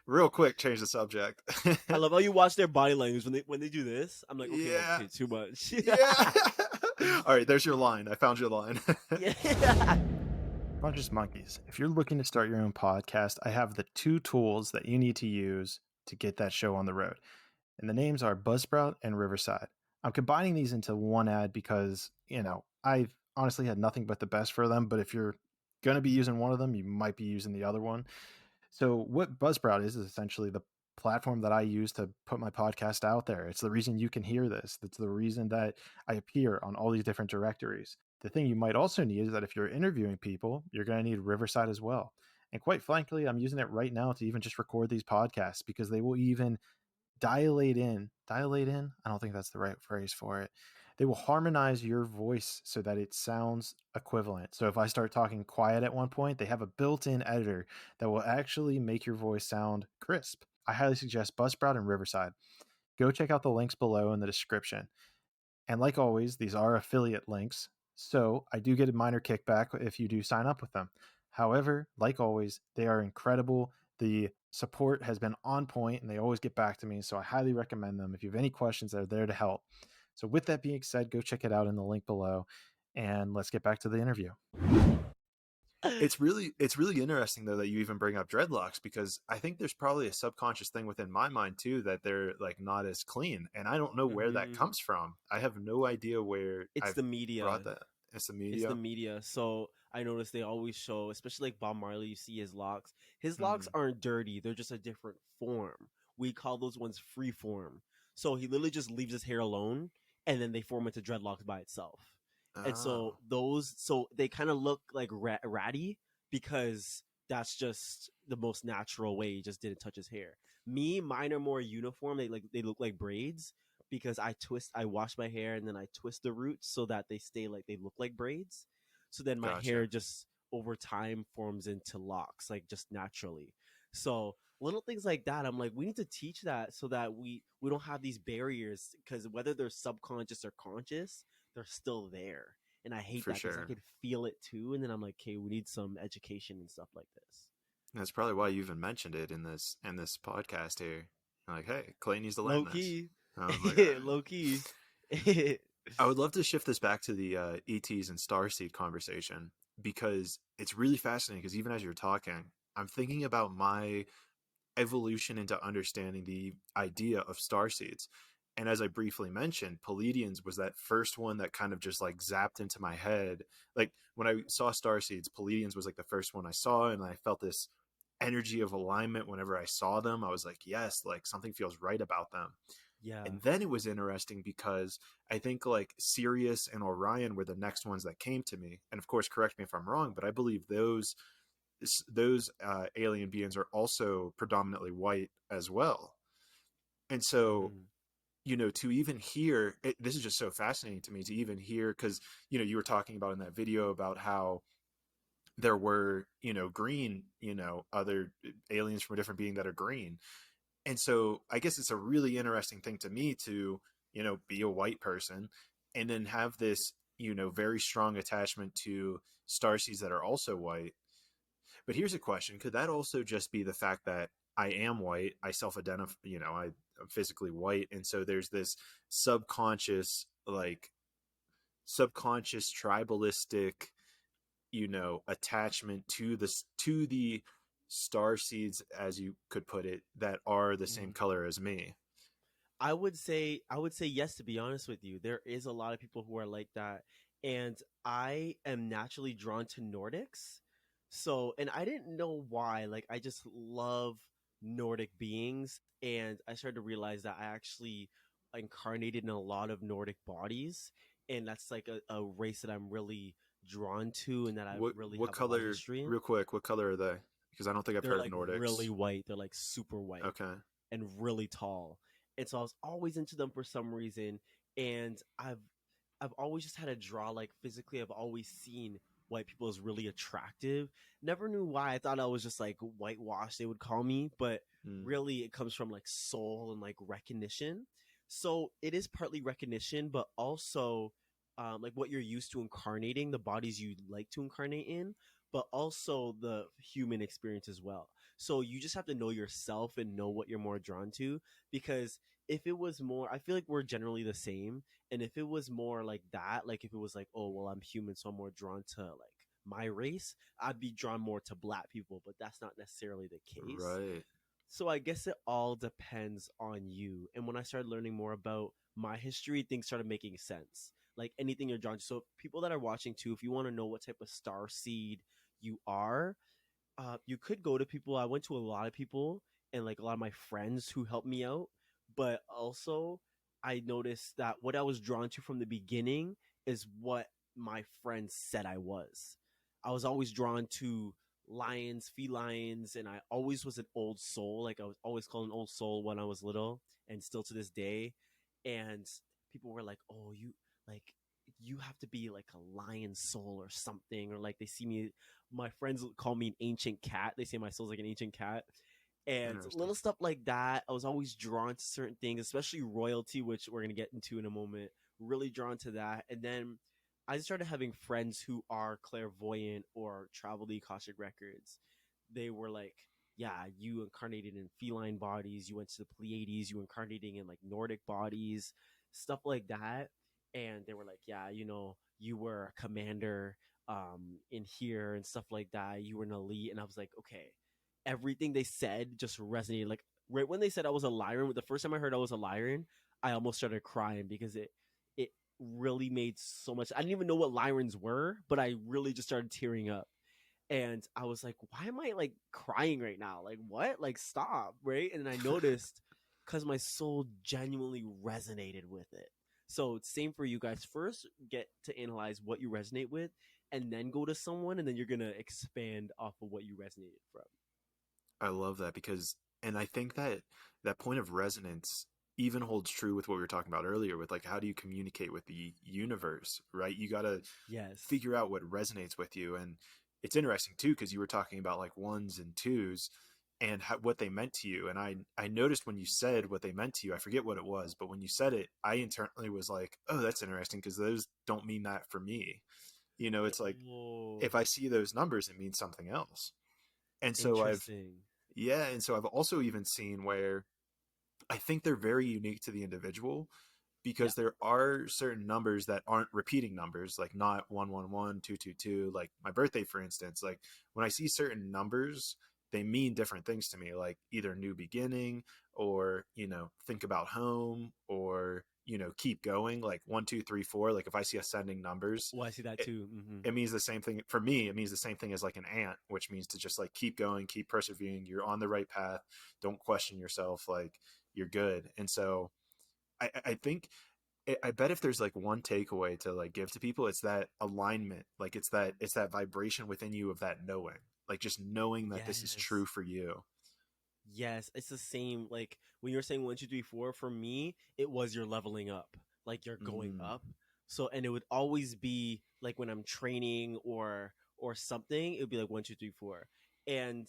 real quick change the subject. I love how you watch their body language when they do this. I'm like, okay, Yeah. okay, too much. Yeah. All right, there's your line. I found your line. Yeah. Conscious Monkeys, if you're looking to start your own podcast, I have the 2 tools that you need to use to get that show on the road. And the names are Buzzsprout and Riverside. I'm combining these into one ad because, I've honestly had nothing but the best for them. But if you're going to be using one of them, you might be using the other one. So what Buzzsprout is essentially the platform that I use to put my podcast out there. It's the reason you can hear this. It's the reason that I appear on all these different directories. The thing you might also need is that if you're interviewing people, you're going to need Riverside as well. And quite frankly, I'm using it right now to even just record these podcasts because they will even dilate in. Dilate in? I don't think that's the right phrase for it. They will harmonize your voice so that it sounds equivalent. So if I start talking quiet at one point, they have a built-in editor that will actually make your voice sound crisp. I highly suggest Buzzsprout and Riverside. Go check out the links below in the description. And like always, these are affiliate links, so I do get a minor kickback if you do sign up with them. However, like always, they are incredible. The support has been on point and they always get back to me, so I highly recommend them. If you have any questions, they're there to help. So with that being said, go check it out in the link below, and let's get back to the interview. It's really interesting though that you even bring up dreadlocks, because I think there's probably a subconscious thing within my mind too that they're like not as clean, and I don't know where that comes from. I have no idea where It's the media. brought that. It's the media. It's the media. So I noticed they always show, especially like Bob Marley, you see his locks. His locks aren't dirty. They're just a different form. We call those ones free form. So he literally just leaves his hair alone, and then they form into dreadlocks by itself. And so they kind of look like ratty because that's just the most natural way. He just didn't touch his hair. Mine are more uniform. They look like braids because I wash my hair and then I twist the roots so that they stay like they look like braids. So then my hair just over time forms into locks, like just naturally. So little things like that, I'm like, we need to teach that so that we don't have these barriers, because whether they're subconscious or conscious, they're still there. And I hate that because I could feel it too. And then I'm like, okay, we need some education and stuff like this. That's probably why you even mentioned it in this podcast here. I'm like, hey, Clayton needs to learn this. Low key. I would love to shift this back to the ETs and starseed conversation, because it's really fascinating. Because even as you're talking, I'm thinking about my evolution into understanding the idea of starseeds. And as I briefly mentioned, Pleiadians was that first one that kind of just like zapped into my head. Like when I saw starseeds, Pleiadians was like the first one I saw, and I felt this energy of alignment whenever I saw them. I was like, yes, like something feels right about them. Yeah. And then it was interesting because I think like Sirius and Orion were the next ones that came to me. And of course, correct me if I'm wrong, but I believe those alien beings are also predominantly white as well. And so to even hear it, this is just so fascinating to me to even hear, because you were talking about in that video about how there were green, other aliens from a different being that are green. And so I guess it's a really interesting thing to me to be a white person and then have this very strong attachment to starseeds that are also white. But here's a question: could that also just be the fact that I am white? I self-identify, I'm physically white, and so there's this subconscious, subconscious tribalistic, attachment to the star seeds, as you could put it, that are the same Mhm. color as me. I would say yes, to be honest with you. There is a lot of people who are like that, and I am naturally drawn to Nordics. So, and I didn't know why. Like, I just love Nordic beings, and I started to realize that I actually incarnated in a lot of Nordic bodies, and that's like a race that I'm really drawn to and that I really What have a lot of color? history in. Real quick, what color are they? Because I don't think I've They're heard of like really Nordics. white. They're like super white Okay, and really tall. And so I was always into them for some reason. And I've always just had a draw, like physically I've always seen white people as really attractive. Never knew why. I thought I was just like whitewashed, they would call me, but mm, really it comes from like soul and like recognition. So it is partly recognition, but also like what you're used to incarnating, the bodies you like to incarnate in, but also the human experience as well. So you just have to know yourself and know what you're more drawn to, because if it was more, I feel like we're generally the same. And if it was more like that, like if it was like, oh, well, I'm human, so I'm more drawn to like my race, I'd be drawn more to black people, but that's not necessarily the case. right. So I guess it all depends on you. And when I started learning more about my history, things started making sense. Like anything you're drawn to. So people that are watching too, if you want to know what type of star seed you are, you could go to people. I went to a lot of people and like a lot of my friends who helped me out, but also I noticed that what I was drawn to from the beginning is what my friends said I was. I was always drawn to lions, felines, and I always was an old soul. Like I was always called an old soul when I was little, and still to this day. And people were like, "Oh, like you have to be like a lion soul or something," or like they see me, my friends call me an ancient cat. They say my soul's like an ancient cat. And Interesting. little stuff like that. I was always drawn to certain things, especially royalty, which we're going to get into in a moment. Really drawn to that. And then I started having friends who are clairvoyant or travel the Akashic records. They were like, yeah, you incarnated in feline bodies. You went to the Pleiades. You incarnating in like Nordic bodies, stuff like that. And they were like, yeah, you were a commander in here and stuff like that. You were an elite. And I was like, okay, everything they said just resonated. Like right when they said I was a Lyran, the first time I heard I was a Lyran, I almost started crying because it really made so much. I didn't even know what Lyrans were, but I really just started tearing up. And I was like, why am I like crying right now? Like what? Like stop, right? And I noticed because my soul genuinely resonated with it. So same for you guys. First, get to analyze what you resonate with, and then go to someone, and then you're gonna expand off of what you resonated from. I love that because, and I think that that point of resonance even holds true with what we were talking about earlier with like how do you communicate with the universe, right? You got to Yes. figure out what resonates with you. And it's interesting too because you were talking about like ones and twos and what they meant to you. And I noticed when you said what they meant to you, I forget what it was, but when you said it, I internally was like, oh, that's interesting because those don't mean that for me. It's like Oh, if I see those numbers, it means something else. And so I've interesting. yeah, and so I've also even seen where I think they're very unique to the individual Yeah. because there are certain numbers that aren't repeating numbers, like not 111, 222, like my birthday, for instance. Like when I see certain numbers, they mean different things to me, like either new beginning or, think about home or, keep going, like 1, 2, 3, 4. Like if I see ascending numbers, Oh, I see that it, too. Hmm. it means the same thing for me. It means the same thing as like an ant, which means to just like keep going, keep persevering. You're on the right path. Don't question yourself. Like you're good. And so I think I bet if there's like one takeaway to like give to people, it's that alignment. Like it's that vibration within you of that knowing, like just knowing that this is Yes. true for you. Yes, it's the same. Like when you're saying 1, 2, 3, 4, for me, it was you're leveling up, like you're going Mm, up. So, and it would always be like when I'm training or something, it would be like 1, 2, 3, 4, and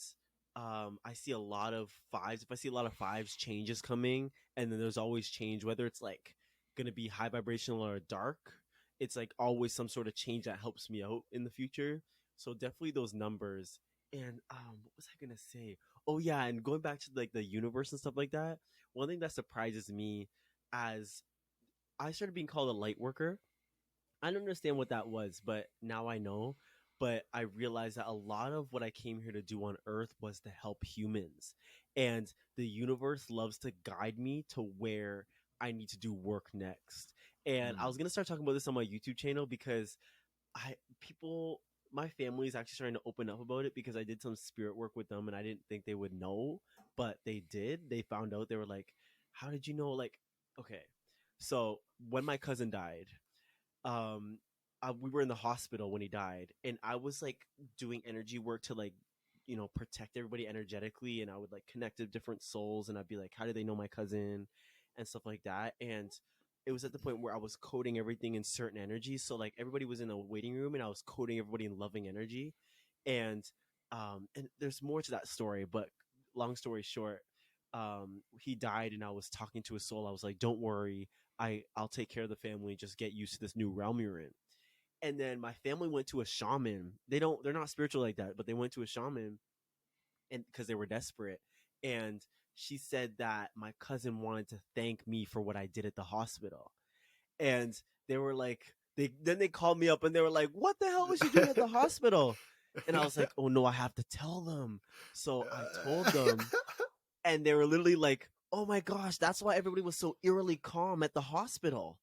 I see a lot of fives. If I see a lot of fives, changes coming, and then there's always change, whether it's like gonna be high vibrational or dark. It's like always some sort of change that helps me out in the future. So definitely those numbers. And what was I gonna say? Oh yeah, and going back to like the universe and stuff like that. One thing that surprises me as I started being called a light worker. I don't understand what that was, but now I know. But I realized that a lot of what I came here to do on Earth was to help humans. And the universe loves to guide me to where I need to do work next. And I Mm. was going to start talking about this on my YouTube channel because I people my family is actually starting to open up about it because I did some spirit work with them and I didn't think they would know, but they did. They found out. They were like, "How did you know?" Like, okay. So, when my cousin died, um we were in the hospital when he died and I was like doing energy work to like protect everybody energetically, and I would like connect to different souls and I'd be like, how do they know my cousin and stuff like that. And it was at the point where I was coding everything in certain energies, so like everybody was in a waiting room and I was coding everybody in loving energy. And there's more to that story, but long story short, he died and I was talking to his soul. I was like, don't worry, I'll take care of the family. Just get used to this new realm you're in. And then my family went to a shaman. They're not spiritual like that, but they went to a shaman, and because they were desperate. And she said that my cousin wanted to thank me for what I did at the hospital. And they were like, they called me up and they were like, "What the hell was you doing at the hospital?" And I was like, "Oh no, I have to tell them." So I told them, and they were literally like, "Oh my gosh, that's why everybody was so eerily calm at the hospital."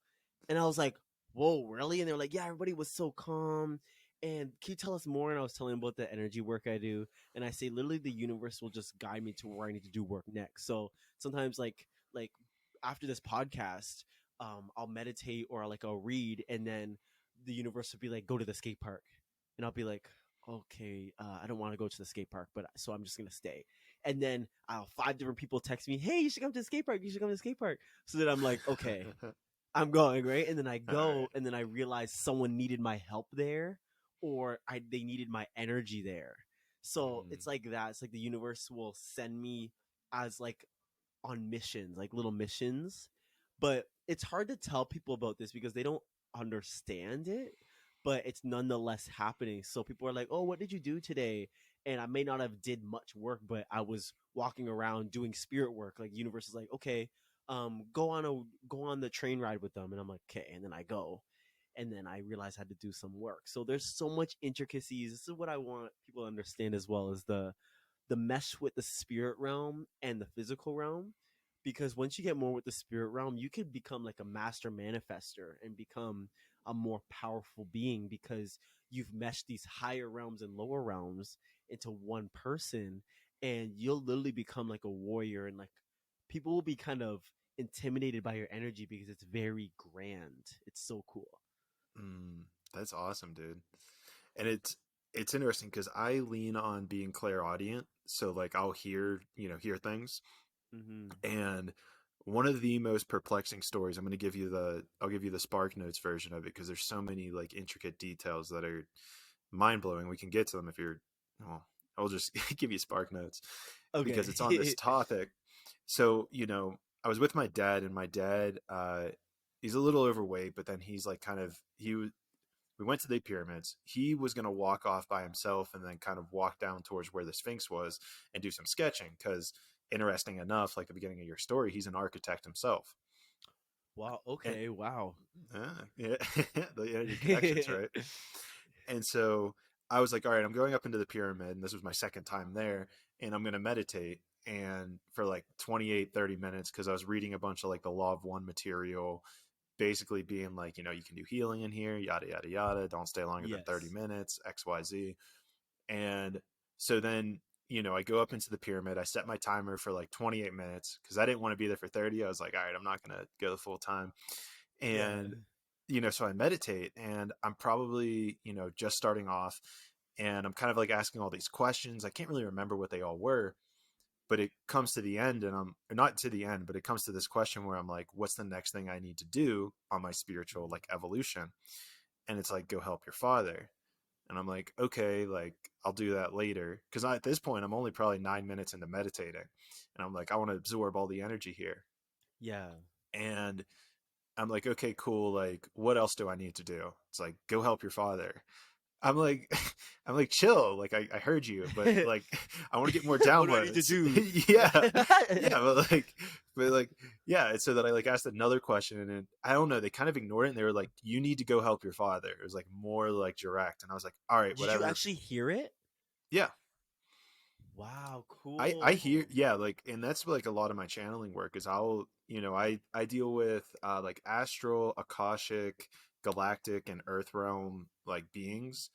And I was like, "Whoa, really?" And they were like, "Yeah, everybody was so calm." And can you tell us more? And I was telling them about the energy work I do, and I say literally the universe will just guide me to where I need to do work next. So sometimes, like after this podcast, I'll meditate or like I'll read, and then the universe will be like, "Go to the skate park," and I'll be like, "Okay, I don't want to go to the skate park, but so I'm just gonna stay." And then I'll 5 different people text me, "Hey, you should come to the skate park. You should come to the skate park." So then I'm like, "Okay, I'm going," right? And then I All go, right. and then I realize someone needed my help there, or they needed my energy there. So Mm. it's like that. It's like the universe will send me as like on missions, like little missions. But it's hard to tell people about this because they don't understand it, but it's nonetheless happening. So people are like, "Oh, what did you do today?" And I may not have did much work, but I was walking around doing spirit work. Like universe is like, "Okay, go on the train ride with them." And I'm like, "Okay." And then I go. And then I realize I had to do some work. So there's so much intricacies. This is what I want people to understand as well, is the mesh with the spirit realm and the physical realm. Because once you get more with the spirit realm, you could become like a master manifester and become a more powerful being because you've meshed these higher realms and lower realms into one person, and you'll literally become like a warrior, and like people will be kind of intimidated by your energy because it's very grand. It's so cool. Mm. That's awesome, dude. And it's interesting because I lean on being clairaudient, so like I'll hear things. Mm-hmm. And one of the most perplexing stories, I'll give you the Spark Notes version of it because there's so many like intricate details that are mind blowing. We can get to them if you're, well, I'll just give you Spark Notes because it's on this Okay. topic. So, I was with my dad, and my dad, he's a little overweight, but then he's like we went to the pyramids. He was going to walk off by himself and then kind of walk down towards where the Sphinx was and do some sketching. Because, interesting enough, like the beginning of your story, he's an architect himself. Wow. And Okay. Wow. yeah, the connections, right? And so I was like, all right, I'm going up into the pyramid, and this was my second time there, and I'm going to meditate. And for like 28, 30 minutes, because I was reading a bunch of like the Law of One material, basically being like, you can do healing in here, yada, yada, yada. Don't stay longer than 30 Yes. minutes, XYZ. And so then, I go up into the pyramid. I set my timer for like 28 minutes because I didn't want to be there for 30. I was like, all right, I'm not going to go the full time. Yeah. And, so I meditate, and I'm probably, just starting off, and I'm kind of like asking all these questions. I can't really remember what they all were, but it comes to the end, and I'm not to the end, but it comes to this question where I'm like, what's the next thing I need to do on my spiritual like evolution? And it's like, go help your father. And I'm like, okay, like I'll do that later. Cause at this point, I'm only probably 9 minutes into meditating. And I'm like, I want to absorb all the energy here. Yeah. And I'm like, okay, cool. Like, what else do I need to do? It's like, go help your father. I'm like, I'm like, chill. Like, I heard you, but like, I want to get more What do I need to downloads. do? Yeah, yeah, but like, yeah. And so then I like asked another question, and then, I don't know. They kind of ignored it, and they were like, "You need to go help your father." It was like more like direct, and I was like, "All right, Did you whatever." actually hear it? Yeah, Wow, I hear, cool. yeah, like, and that's like a lot of my channeling work is I'll, I deal with like astral, akashic, galactic, and earth realm like beings,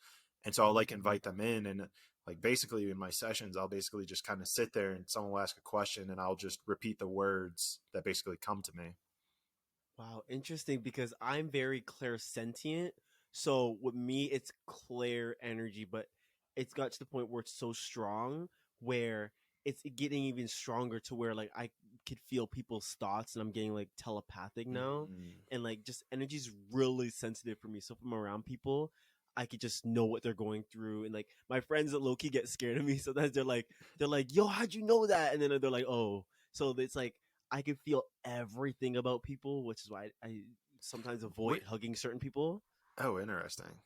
and so I'll like Mm. invite them in, and like basically in my sessions I'll basically just kind of sit there and someone will ask a question and I'll just repeat the words that basically come to me. Wow, interesting because I'm very clairsentient. So with me, it's Claire energy, but it's got to the point where it's so strong where it's getting even stronger to where like I could feel people's thoughts and I'm getting like telepathic now. Mm. And like just energy's really sensitive for me. So if I'm around people, I could just know what they're going through. And like my friends that low key get scared of me. Sometimes they're like, yo, how'd you know that? And then they're like, oh. So it's like I can feel everything about people, which is why I sometimes avoid What? hugging certain people. Oh, interesting.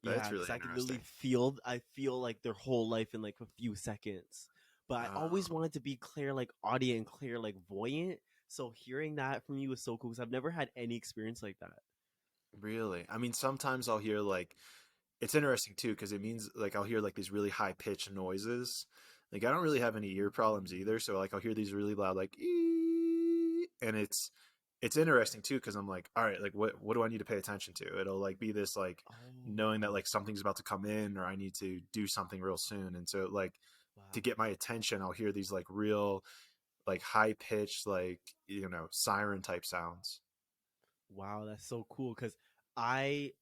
Yeah, That's really because I can literally interesting. feel I feel like their whole life in like a few seconds. But I always Um, wanted to be clear, like audience, and clear, like voyant. So hearing that from you was so cool because I've never had any experience like that. really? I mean, sometimes I'll hear like it's interesting too because it means like I'll hear like these really high pitched noises. Like I don't really have any ear problems either, so like I'll hear these really loud like ee, and it's interesting too because I'm like, all right, like what do I need to pay attention to? It'll like be this like knowing that Oh, like something's about to come in or I need to do something real soon, and so like to wow. get my attention, I'll hear these like real like high pitched like siren type sounds. Wow, that's so cool because I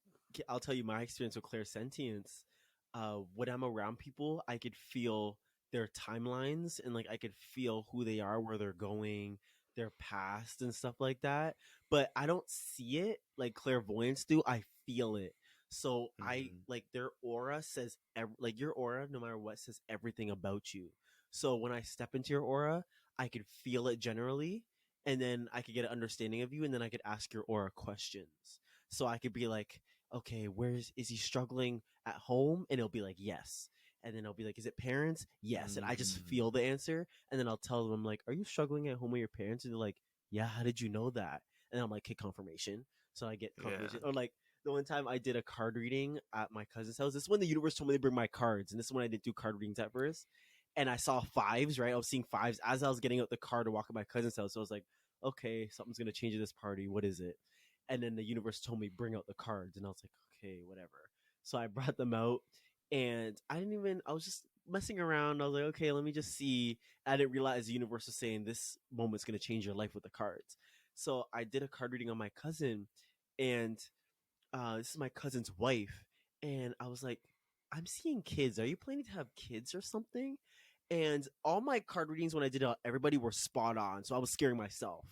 I'll tell you my experience with clairsentience. When I'm around people, I could feel their timelines and like I could feel who they are, where they're going, their past and stuff like that. But I don't see it like clairvoyants do. I feel it. So I Mm-hmm. like their aura says like your aura, no matter what, says everything about you. So when I step into your aura, I could feel it generally, and then I could get an understanding of you, and then I could ask your aura questions. So I could be like, okay, is he struggling at home? And it'll be like, yes. And then I'll be like, is it parents? Yes. And I just Mm. feel the answer. And then I'll tell them, I'm like, are you struggling at home with your parents? And they're like, yeah, how did you know that? And I'm like, okay, confirmation. So I get Yeah. confirmation. Or like the one time I did a card reading at my cousin's house. This is when the universe told me to bring my cards. And this is when I didn't do card readings at first. And I saw fives, right? I was seeing fives as I was getting out the car to walk at my cousin's house. So I was like, okay, something's gonna change at this party. What is it? And then the universe told me bring out the cards, and I was like, okay, whatever. So I brought them out, and I didn't even. I was just messing around. I was like, okay, let me just see. I didn't realize the universe was saying this moment's gonna change your life with the cards. So I did a card reading on my cousin, and this is my cousin's wife, and I was like, I'm seeing kids. Are you planning to have kids or something? And all my card readings when I did everybody were spot on, so I was scaring myself.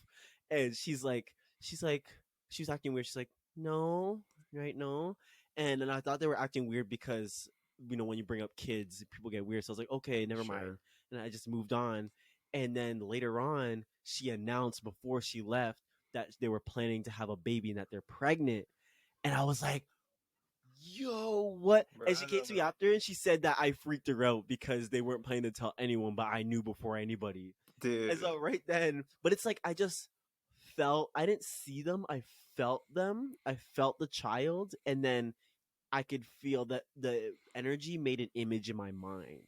And she's like, she was acting weird. She's like, no, right, no. And then I thought they were acting weird because when you bring up kids, people get weird. So I was like, okay, never mind. Sure. And I just moved on. And then later on, she announced before she left that they were planning to have a baby and that they're pregnant. And I was like, yo, what? And she came to me Brother. after and she said that I freaked her out because they weren't planning to tell anyone, but I knew before anybody. And Dude, so right then, but it's like I just felt, I didn't see them, I felt them. I felt the child, and then I could feel that the energy made an image in my mind.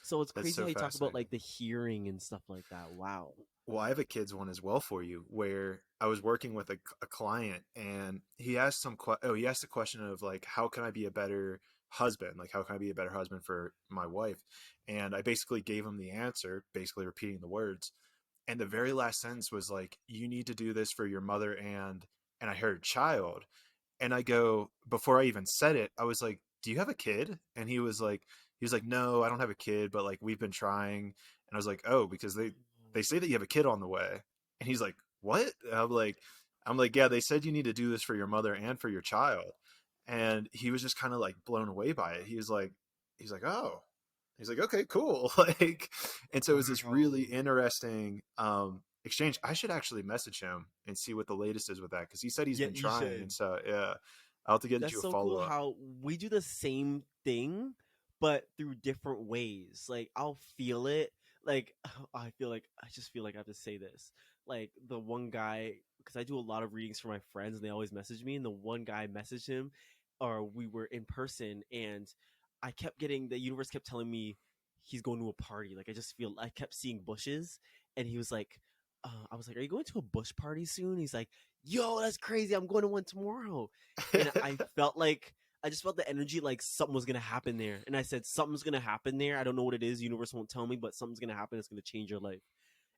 So it's that's crazy so how you talk about fascinating. like the hearing and stuff like that. Wow. Well, I have a kids one as well for you, where I was working with a client, and he asked he asked the question of like, how can I be a better husband? Like, how can I be a better husband for my wife? And I basically gave him the answer, basically repeating the words. And the very last sentence was like, you need to do this for your mother and I heard child. And I go, before I even said it, I was like, do you have a kid? And he was like, no, I don't have a kid, but like we've been trying. And I was like, oh, because they say that you have a kid on the way. And he's like, what? And I'm like, yeah, they said you need to do this for your mother and for your child. And he was just kind of like blown away by it. He's like, oh, he's like, okay, cool. Like, and so it was this really Wow. interesting exchange. I should actually message him and see what the latest is with that because he said he's Yeah, been you trying. should. And so, yeah. I'll have to get That's you a so cool follow-up. how we do the same thing, but through different ways. Like I'll feel it. Like I just feel like I have to say this. Like the one guy, because I do a lot of readings for my friends, and they always message me. And the one guy messaged him, or we were in person, and I kept getting the universe kept telling me he's going to a party. Like I kept seeing bushes, and he was like, I was like, "Are you going to a bush party soon?" He's like, "Yo, that's crazy! I'm going to one tomorrow." And I just felt the energy like something was gonna happen there. And I said, something's gonna happen there. I don't know what it is. Universe won't tell me, but something's gonna happen. It's gonna change your life.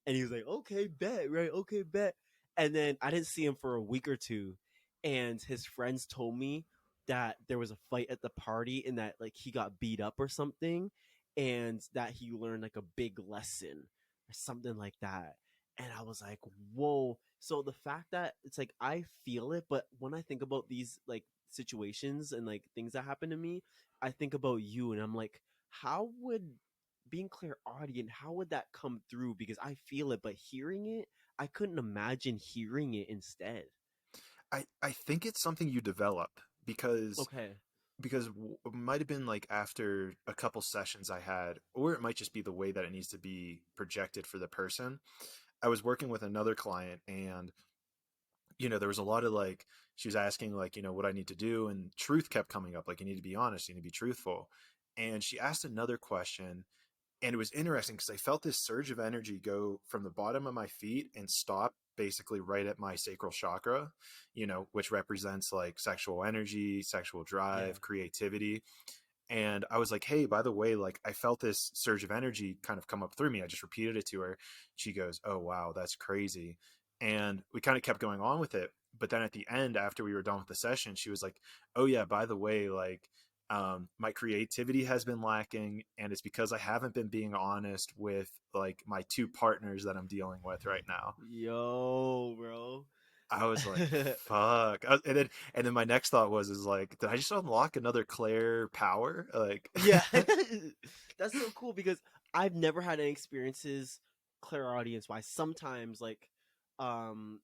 And he was like, okay, bet, right? Okay, bet. And then I didn't see him for a week or two. And his friends told me that there was a fight at the party and that like he got beat up or something, and that he learned like a big lesson or something like that. And I was like, whoa. So the fact that it's like I feel it, but when I think about these like situations and like things that happen to me, I think about you and I'm like, how would being clairaudient, how would that come through? Because I feel it, but hearing it, I couldn't imagine hearing it instead. I think it's something you develop because Okay. it might have been like after a couple sessions I had, or it might just be the way that it needs to be projected for the person. I was working with another client, and there was a lot of like, she was asking like, what I need to do, and truth kept coming up, like, you need to be honest, you need to be truthful. And she asked another question, and it was interesting because I felt this surge of energy go from the bottom of my feet and stop basically right at my sacral chakra, which represents like sexual energy, sexual Yeah. drive, creativity. And I was like, hey, by the way, like I felt this surge of energy kind of come up through me. I just repeated it to her. She goes, oh, wow, that's crazy. And we kind of kept going on with it. But then at the end, after we were done with the session, she was like, oh, yeah, by the way, like my creativity has been lacking. And it's because I haven't been being honest with like my two partners that I'm dealing with right now. Yo, bro. I was like, fuck. And then my next thought is like, did I just unlock another Claire power? Like, Yeah. That's so cool because I've never had any experiences clairaudience wise. Sometimes um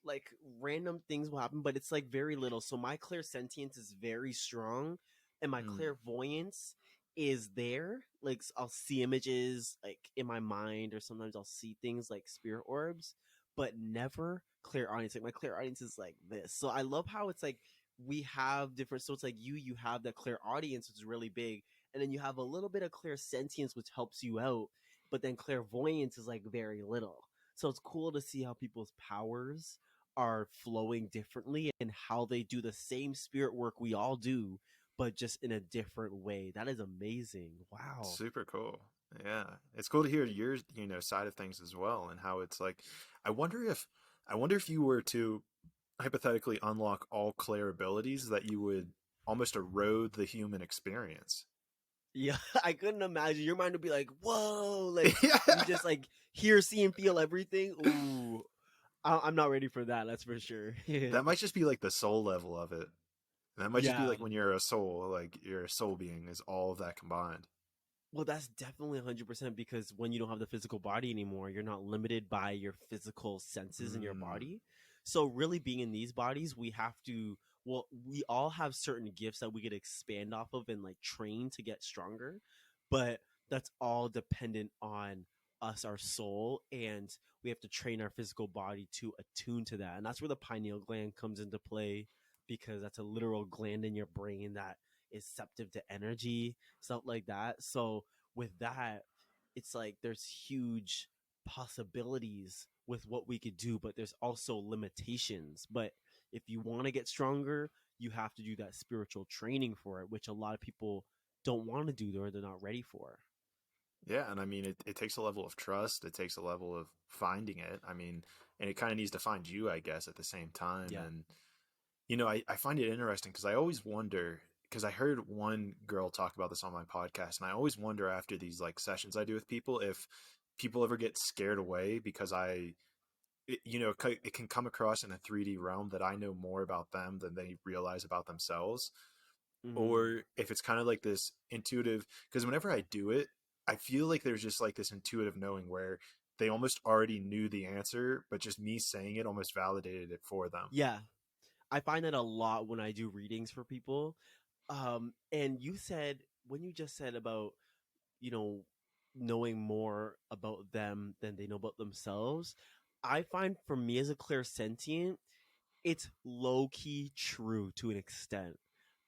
like random things will happen, but it's like very little. So my clairsentience is very strong, and my mm, clairvoyance is there. Like I'll see images like in my mind, or sometimes I'll see things like spirit orbs, but never clairaudience. Like my clairaudience is like this. So I love how it's like we have different. So it's like you have that clairaudience, which is really big, and then you have a little bit of clairsentience, which helps you out. But then clairvoyance is like very little. So it's cool to see how people's powers are flowing differently and how they do the same spirit work we all do, but just in a different way. That is amazing. Wow. super cool. Yeah. It's cool to hear your, side of things as well, and how it's like, I wonder if, you were to hypothetically unlock all Claire abilities, that you would almost erode the human experience. Yeah, I couldn't imagine. Your mind would be like, whoa, like Yeah. you just like hear, see, and feel everything. Ooh, I'm not ready for that. That's for sure. That might just be like the soul level of it. That might just be Yeah. like when you're a soul, like you're a soul being, is all of that combined. Well, that's definitely 100% because when you don't have the physical body anymore, you're not limited by your physical senses in your Mm. body. So, really being in these bodies, we all have certain gifts that we could expand off of and like train to get stronger. But that's all dependent on us, our soul, and we have to train our physical body to attune to that. And that's where the pineal gland comes into play, because that's a literal gland in your brain that is receptive to energy, stuff like that. So with that, it's like there's huge possibilities with what we could do, but there's also limitations. But if you want to get stronger, you have to do that spiritual training for it, which a lot of people don't want to do or they're not ready for. Yeah, and I mean, it takes a level of trust. It takes a level of finding it. I mean, and it kind of needs to find you, I guess, at the same time. Yeah. And I find it interesting because I always wonder, because I heard one girl talk about this on my podcast, and I always wonder after these like sessions I do with people, if people ever get scared away because it can come across in a 3D realm that I know more about them than they realize about themselves, Mm-hmm. or if it's kind of like this intuitive, because whenever I do it, I feel like there's just like this intuitive knowing where they almost already knew the answer, but just me saying it almost validated it for them. Yeah. I find that a lot when I do readings for people. And you said, when you just said about, you know, knowing more about them than they know about themselves, I find for me as a clairsentient, it's low key true to an extent,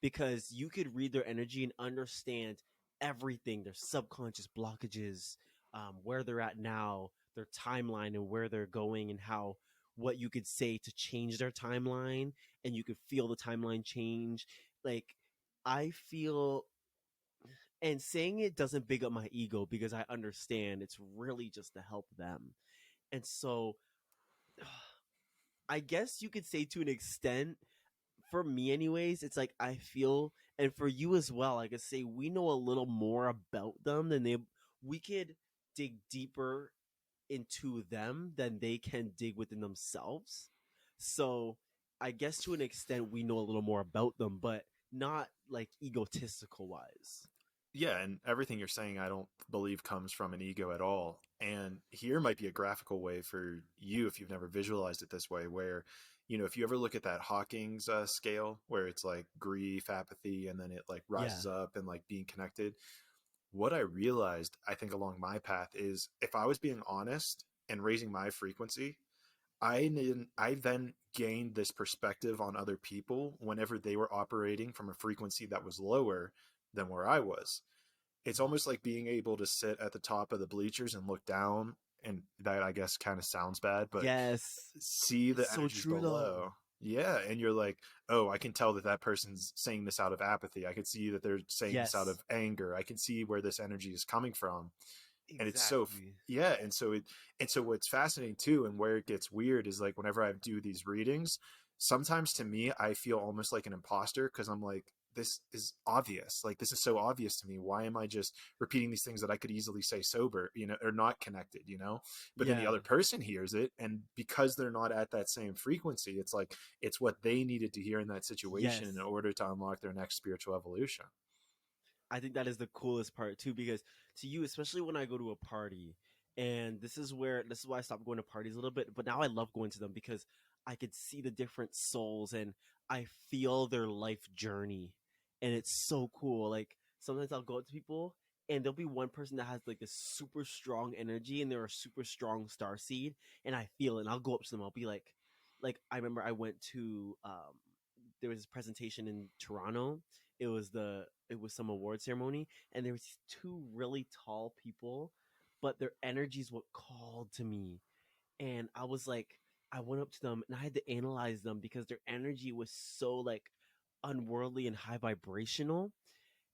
because you could read their energy and understand everything, their subconscious blockages, where they're at now, their timeline, and where they're going, and how what you could say to change their timeline, and you could feel the timeline change. Like, I feel, and saying it doesn't big up my ego because I understand it's really just to help them. And so I guess you could say to an extent, for me anyways, it's like I feel, and for you as well, I could say we know a little more about them than they, we could dig deeper into them than they can dig within themselves. So I guess to an extent we know a little more about them, but not like egotistical wise. Yeah, and everything you're saying, I don't believe comes from an ego at all. And here might be a graphical way for you if you've never visualized it this way, where, if you ever look at that Hawking's scale, where it's like grief, apathy, and then it like Yeah. rises up and like being connected. What I realized, I think, along my path is if I was being honest and raising my frequency, I then gained this perspective on other people whenever they were operating from a frequency that was lower than where I was. It's almost like being able to sit at the top of the bleachers and look down, and that I guess kind of sounds bad, but Yes. see the It's so energies true though. below. Yeah, and you're like, oh, I can tell that that person's saying this out of apathy. I can see that they're saying this out Yes. of anger. I can see where this energy is coming from, and it's so Exactly. yeah. And so what's fascinating too, and where it gets weird is like whenever I do these readings, sometimes to me I feel almost like an imposter because I'm like, this is obvious, like this is so obvious to me, why am I just repeating these things that I could easily say sober, or not connected, but then the Yeah. other person hears it, and because they're not at that same frequency, it's like it's what they needed to hear in that situation Yes. in order to unlock their next spiritual evolution. I think that is the coolest part too, because to you, especially when I go to a party, and this is why I stopped going to parties a little bit, but now I love going to them because I could see the different souls and I feel their life journey. And it's so cool. Like sometimes I'll go up to people and there'll be one person that has like this super strong energy and they're a super strong star seed, and I feel it, and I'll go up to them. I'll be like I remember I went to there was this presentation in Toronto. It was some award ceremony, and there was these two really tall people, but their energies what called to me, and I was like, I went up to them and I had to analyze them because their energy was so like unworldly and high vibrational.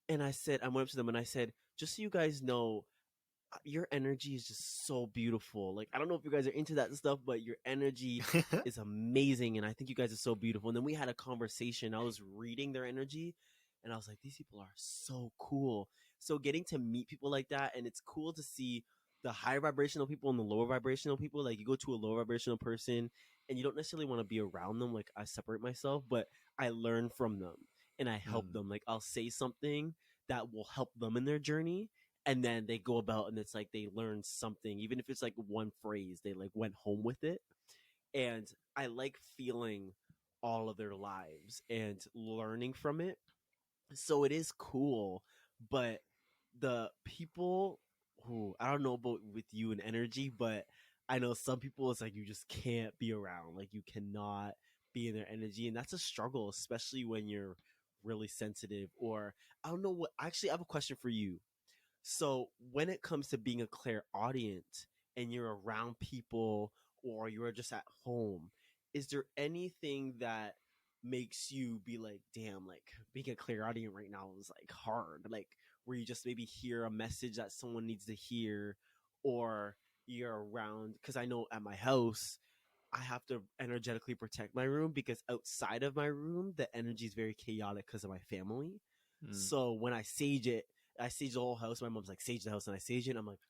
And I went up to them and I said, just so you guys know, your energy is just so beautiful. Like, I don't know if you guys are into that stuff, but your energy is amazing. And I think you guys are so beautiful. And then we had a conversation. I was reading their energy and I was like, these people are so cool. So getting to meet people like that, and it's cool to see the higher vibrational people and the lower vibrational people. Like, you go to a lower vibrational person and you don't necessarily want to be around them. Like, I separate myself, but I learn from them and I help Mm. them. Like, I'll say something that will help them in their journey, and then they go about and it's like they learn something, even if it's like one phrase, they like went home with it. And I like feeling all of their lives and learning from it. So it is cool. But the people who, I don't know about with you and energy, but I know some people it's like you just can't be around, like you cannot be in their energy, and that's a struggle, especially when you're really sensitive. Or I don't know what, actually I have a question for you. So when it comes to being a clairaudient and you're around people or you're just at home, is there anything that makes you be like, damn, like being a clairaudient right now is like hard? Like where you just maybe hear a message that someone needs to hear, or you're around, because I know at my house I have to energetically protect my room because outside of my room the energy is very chaotic because of my family. Mm. So when I sage the whole house. My mom's like, sage the house, and I sage it. And I'm like,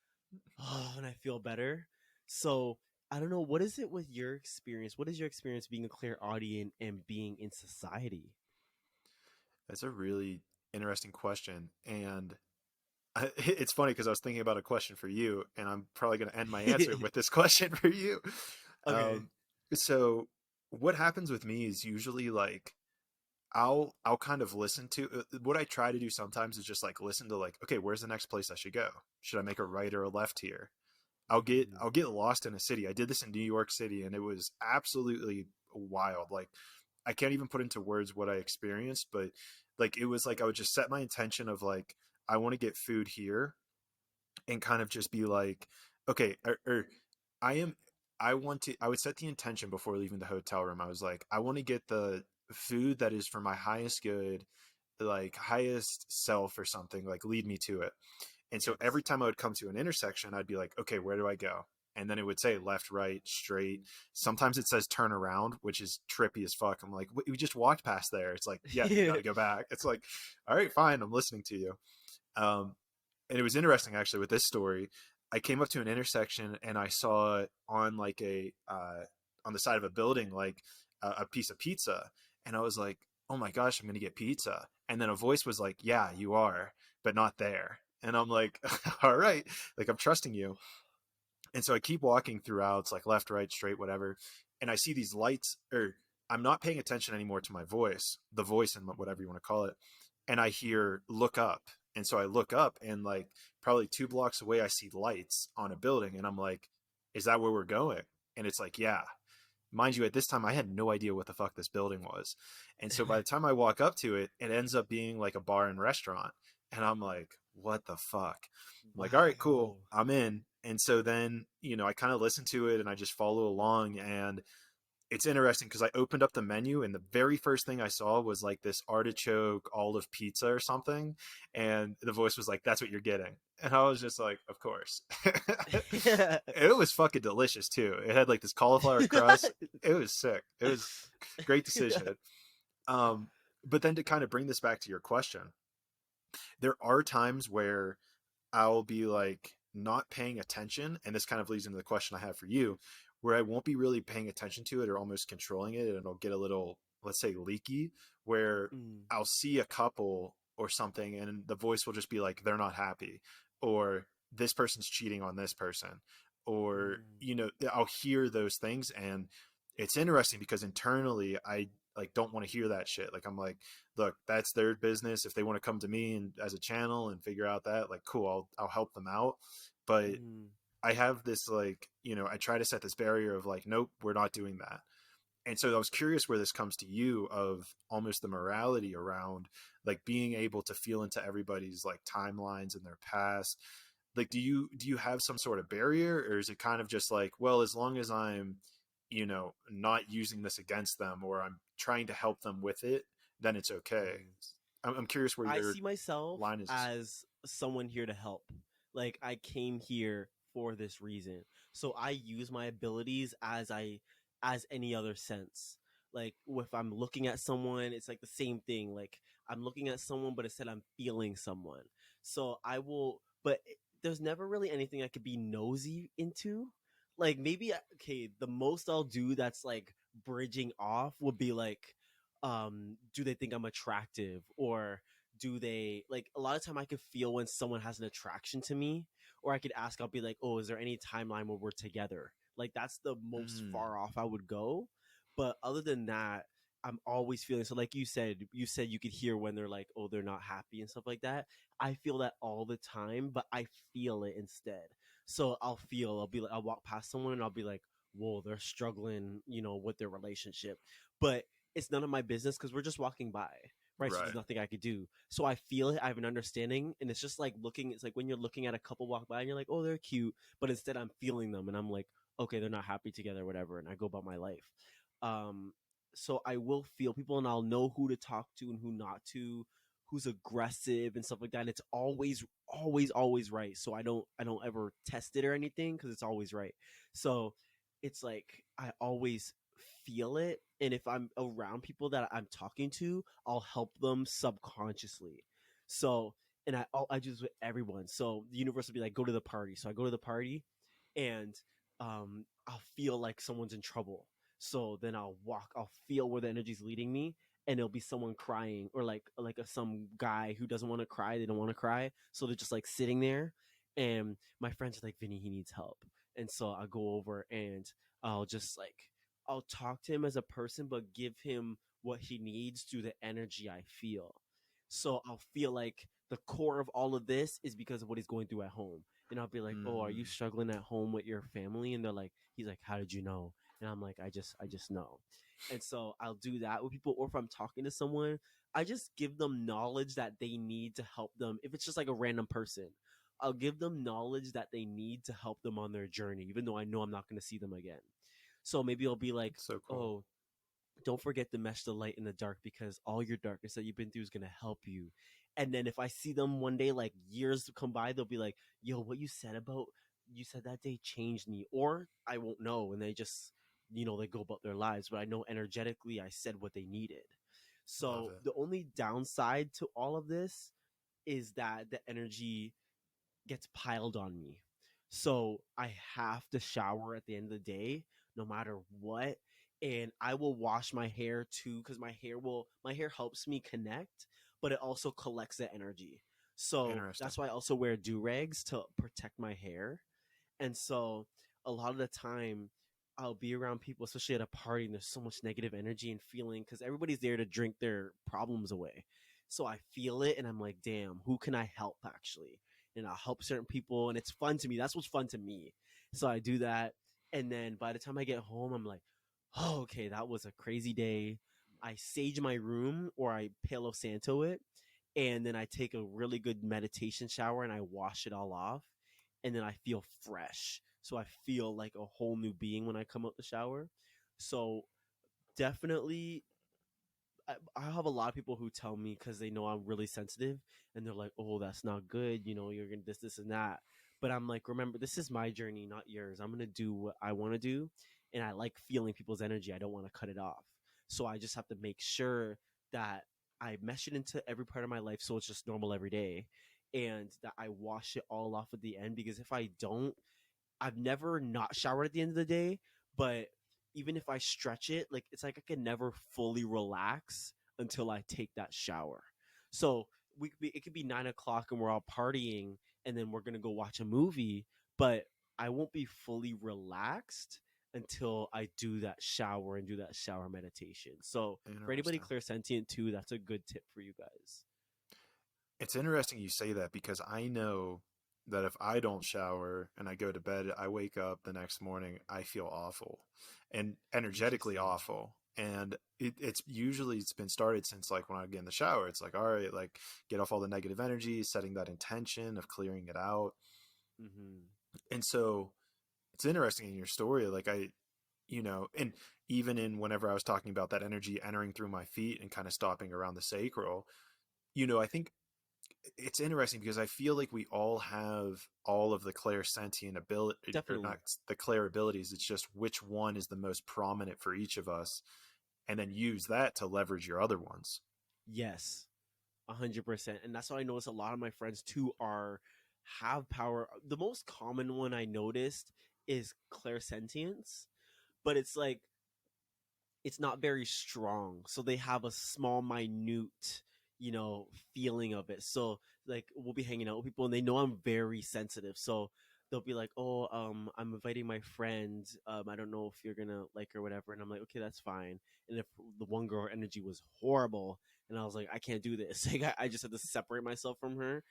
oh, and I feel better. So I don't know. What is it with your experience? What is your experience being a clairaudient and being in society? That's a really interesting question, and it's funny because I was thinking about a question for you, and I'm probably going to end my answer with this question for you. Okay. Um, so what happens with me is usually like I'll kind of listen to what I try to do sometimes is just like listen to like, okay, where's the next place I should go? Should I make a right or a left here? Mm. I'll get lost in a city. I did this in New York City and it was absolutely wild. Like I can't even put into words what I experienced, but like it was like I would just set my intention of like I want to get food here and kind of just be like, okay, or I am I want to I would set the intention before leaving the hotel room. I was like, I want to get the food that is for my highest good, like highest self or something, like lead me to it. And so every Yes. time I would come to an intersection, I'd be like, okay, where do I go? And then it would say left, right, straight. Sometimes it says turn around, which is trippy as fuck. I'm like, we just walked past there. It's like, yeah, you got Yeah. to go back. It's like, all right, fine. I'm listening to you. Um, and it was interesting actually with this story. I came up to an intersection and I saw on like a on the side of a building like a piece of pizza, and I was like, "Oh my gosh, I'm gonna get pizza!" And then a voice was like, "Yeah, you are, but not there." And I'm like, "All right, like I'm trusting you." And so I keep walking throughout. It's like left, right, straight, whatever. And I see these lights, or I'm not paying attention anymore to my voice, the voice and whatever you want to call it. And I hear look up. And so I look up and like probably 2 blocks away, I see lights on a building. And I'm like, is that where we're going? And it's like, yeah. Mind you, at this time, I had no idea what the fuck this building was. And so by the time I walk up to it, it ends up being like a bar and restaurant. And I'm like, what the fuck? I'm like, all right, cool. Wow. I'm in. And so then, I kind of listen to it and I just follow along. And it's interesting because I opened up the menu and the very first thing I saw was like this artichoke olive pizza or something. And the voice was like, that's what you're getting. And I was just like, of course. Yeah. It was fucking delicious too. It had like this cauliflower crust. It was sick. It was great decision. Um, but then to kind of bring this back to your question, there are times where I'll be like not paying attention, and this kind of leads into the question I have for you, where I won't be really paying attention to it or almost controlling it, and it'll get a little, let's say, leaky, where Mm. I'll see a couple or something, and the voice will just be like, "They're not happy," or "This person's cheating on this person," or Mm. I'll hear those things, and it's interesting because internally I like don't want to hear that shit. Like I'm like, look, that's their business. If they want to come to me and as a channel and figure out that, like, cool, I'll help them out. But Mm. I have this like, I try to set this barrier of like, nope, we're not doing that. And so I was curious where this comes to you of almost the morality around like being able to feel into everybody's like timelines and their past. Like, do you have some sort of barrier, or is it kind of just like, well, as long as I'm, not using this against them or I'm trying to help them with it, then it's okay. Mm. I'm curious where I your see myself line is. as someone here to help. Like I came here for this reason. So I use my abilities as any other sense. Like if I'm looking at someone, it's like the same thing. Like I'm looking at someone, but instead I'm feeling someone. So I will, but there's never really anything I could be nosy into. Like maybe okay, the most I'll do that's like bridging off would be like do they think I'm attractive, or do they like a lot of time I could feel when someone has an attraction to me, or I could ask, I'll be like, oh, is there any timeline where we're together? Like that's the most Mm, far off I would go. But other than that, I'm always feeling, so like you said you could hear when they're like, oh, they're not happy and stuff like that. I feel that all the time, but I feel it instead. So I'll be like, I'll walk past someone and I'll be like, whoa, they're struggling, with their relationship. But it's none of my business because we're just walking by, right? So right. there's nothing I could do. So I feel it. I have an understanding, and it's just like looking. It's like when you're looking at a couple walk by, and you're like, "Oh, they're cute," but instead I'm feeling them, and I'm like, "Okay, they're not happy together, whatever," and I go about my life. Um, so I will feel people, and I'll know who to talk to and who not to, who's aggressive and stuff like that. And it's always, always, always right. So I don't ever test it or anything because it's always right. So it's like I always feel it, and if I'm around people that I'm talking to, I'll help them subconsciously. So and I just with everyone. So the universe will be like, go to the party. So I go to the party, and I'll feel like someone's in trouble. So then I'll feel where the energy's leading me, and it'll be someone crying, or some guy who doesn't want to cry. They don't want to cry, so they're just like sitting there. And my friends are like, Vinny, he needs help. And so I go over and I'll just like I'll talk to him as a person, but give him what he needs through the energy I feel. So I'll feel like the core of all of this is because of what he's going through at home. And I'll be like, "Oh, are you Mm, struggling at home with your family?" And they're like, he's like, "How did you know?" And I'm like, I just know." And so I'll do that with people, or if I'm talking to someone, I just give them knowledge that they need to help them. If it's just like a random person, I'll give them knowledge that they need to help them on their journey, even though I know I'm not going to see them again. So maybe I'll be like, it's so cool. "Oh, don't forget to mesh the light in the dark because all your darkness that you've been through is going to help you." And then if I see them one day, like years come by, they'll be like, "Yo, what you said that day changed me." Or I won't know. And they just, they go about their lives. But I know energetically I said what they needed. Love So it. the only downside to all of this is that the energy gets piled on me. So I have to shower at the end of the day, no matter what. And I will wash my hair too, because my hair helps me connect, but it also collects the energy. So Interesting. that's why I also wear do rags to protect my hair. And so a lot of the time I'll be around people, especially at a party, and there's so much negative energy and feeling because everybody's there to drink their problems away. So I feel it and I'm like, damn, who can I help actually? And I'll help certain people and it's fun to me. That's what's fun to me. So I do that. And then by the time I get home, I'm like, oh, okay, that was a crazy day. I sage my room or I Palo Santo it. And then I take a really good meditation shower and I wash it all off. And then I feel fresh. So I feel like a whole new being when I come out the shower. So definitely I have a lot of people who tell me because they know I'm really sensitive and they're like, oh, that's not good. You're going to this, and that. But I'm like, remember, this is my journey, not yours. I'm going to do what I want to do. And I like feeling people's energy. I don't want to cut it off. So I just have to make sure that I mesh it into every part of my life so it's just normal every day. And that I wash it all off at the end because if I don't, I've never not showered at the end of the day, but even if I stretch it, like it's like I can never fully relax until I take that shower. So it could be 9 o'clock and we're all partying, and then we're gonna go watch a movie, but I won't be fully relaxed until I do that shower and do that shower meditation. So for anybody Interesting. clairsentient too, that's a good tip for you guys. It's interesting you say that because I know that if I don't shower and I go to bed, I wake up the next morning, I feel awful and energetically Interesting. awful. And it's been started since like when I get in the shower. It's like, all right, like get off all the negative energy, setting that intention of clearing it out. Mm-hmm. And so it's interesting in your story, like and even in whenever I was talking about that energy entering through my feet and kind of stopping around the sacral, I think it's interesting because I feel like we all have all of the clairsentient ability, or not Definitely. the Clair abilities. It's just which one is the most prominent for each of us, and then use that to leverage your other ones. Yes. 100%. And that's why I notice a lot of my friends too are have power. The most common one I noticed is clairsentience, but it's like it's not very strong. So they have a small, minute, feeling of it. So like we'll be hanging out with people and they know I'm very sensitive. So they'll be like, "Oh, I'm inviting my friend. I don't know if you're gonna like her, or whatever." And I'm like, "Okay, that's fine." And if the one girl energy was horrible, and I was like, "I can't do this." Like I just had to separate myself from her,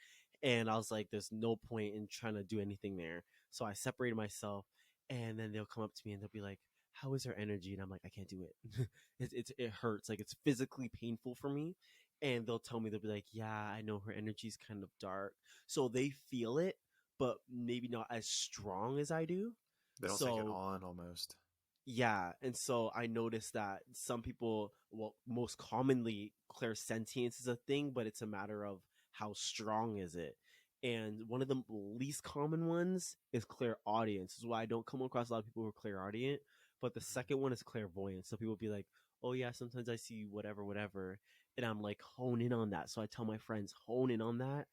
and I was like, "There's no point in trying to do anything there." So I separated myself, and then they'll come up to me and they'll be like, how is her energy? And I'm like, I can't do it. It hurts. Like it's physically painful for me. And they'll be like, yeah, I know her energy's kind of dark. So they feel it, but maybe not as strong as I do. They don't take it So on almost. yeah, and so I noticed that some people, well, most commonly, clairsentience is a thing, but it's a matter of how strong is it. And one of the least common ones is clairaudience. This is why I don't come across a lot of people who are clairaudient. But the second one is clairvoyance. So people be like, "Oh yeah, sometimes I see whatever, whatever," and I'm like, hone in on that. So I tell my friends, hone in on that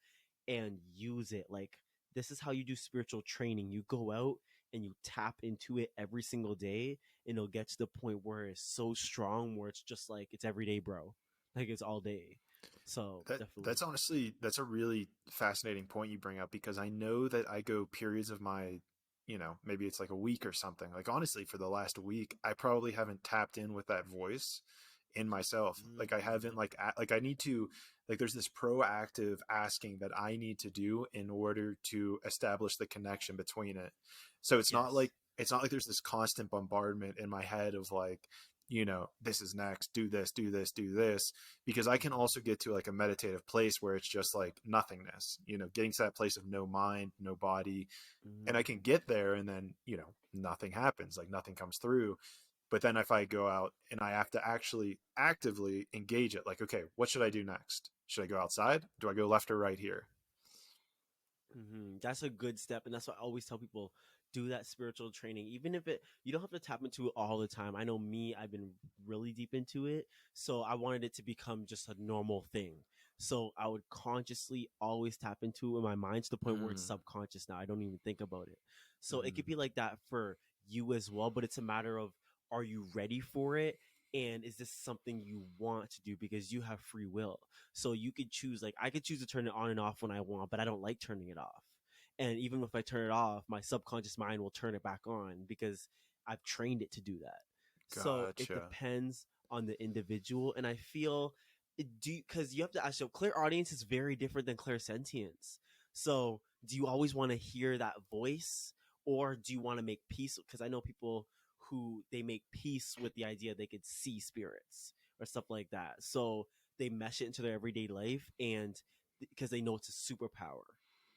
and use it. Like this is how you do spiritual training. You go out and you tap into it every single day and it'll get to the point where it's so strong where it's just like it's every day, bro. Like it's all day. So That's definitely. honestly, that's a really fascinating point you bring up because I know that I go periods of my maybe it's like a week or something. Like honestly, for the last week, I probably haven't tapped in with that voice in myself. Like I haven't like I need to, like there's this proactive asking that I need to do in order to establish the connection between it. So Yes. it's not like there's this constant bombardment in my head of like, this is next, do this, do this, do this, because I can also get to like a meditative place where it's just like nothingness, getting to that place of no mind, no body, and I can Mm. get there and then, nothing happens, like nothing comes through. But then if I go out and I have to actually actively engage it, like, okay, what should I do next? Should I go outside? Do I go left or right here? That's a good step, and that's what I always tell people: do that spiritual training, even if you don't have to tap into it all the time. I know me; I've been really deep into it, so I wanted it to become just a normal thing. So I would consciously always tap into it in my mind to the point where it's Mm, subconscious now. I don't even think about it. So it could mm, be like that for you as well, but it's a matter of, are you ready for it? And is this something you want to do? Because you have free will. So you could choose, like I could choose to turn it on and off when I want, but I don't like turning it off. And even if I turn it off, my subconscious mind will turn it back on because I've trained it to do that. So it gotcha. depends on the individual. And I feel because you have to ask, so clairaudience is very different than clairsentience. So do you always want to hear that voice, or do you want to make peace? Because I know people who they make peace with the idea they could see spirits or stuff like that. So they mesh it into their everyday life, and because they know it's a superpower.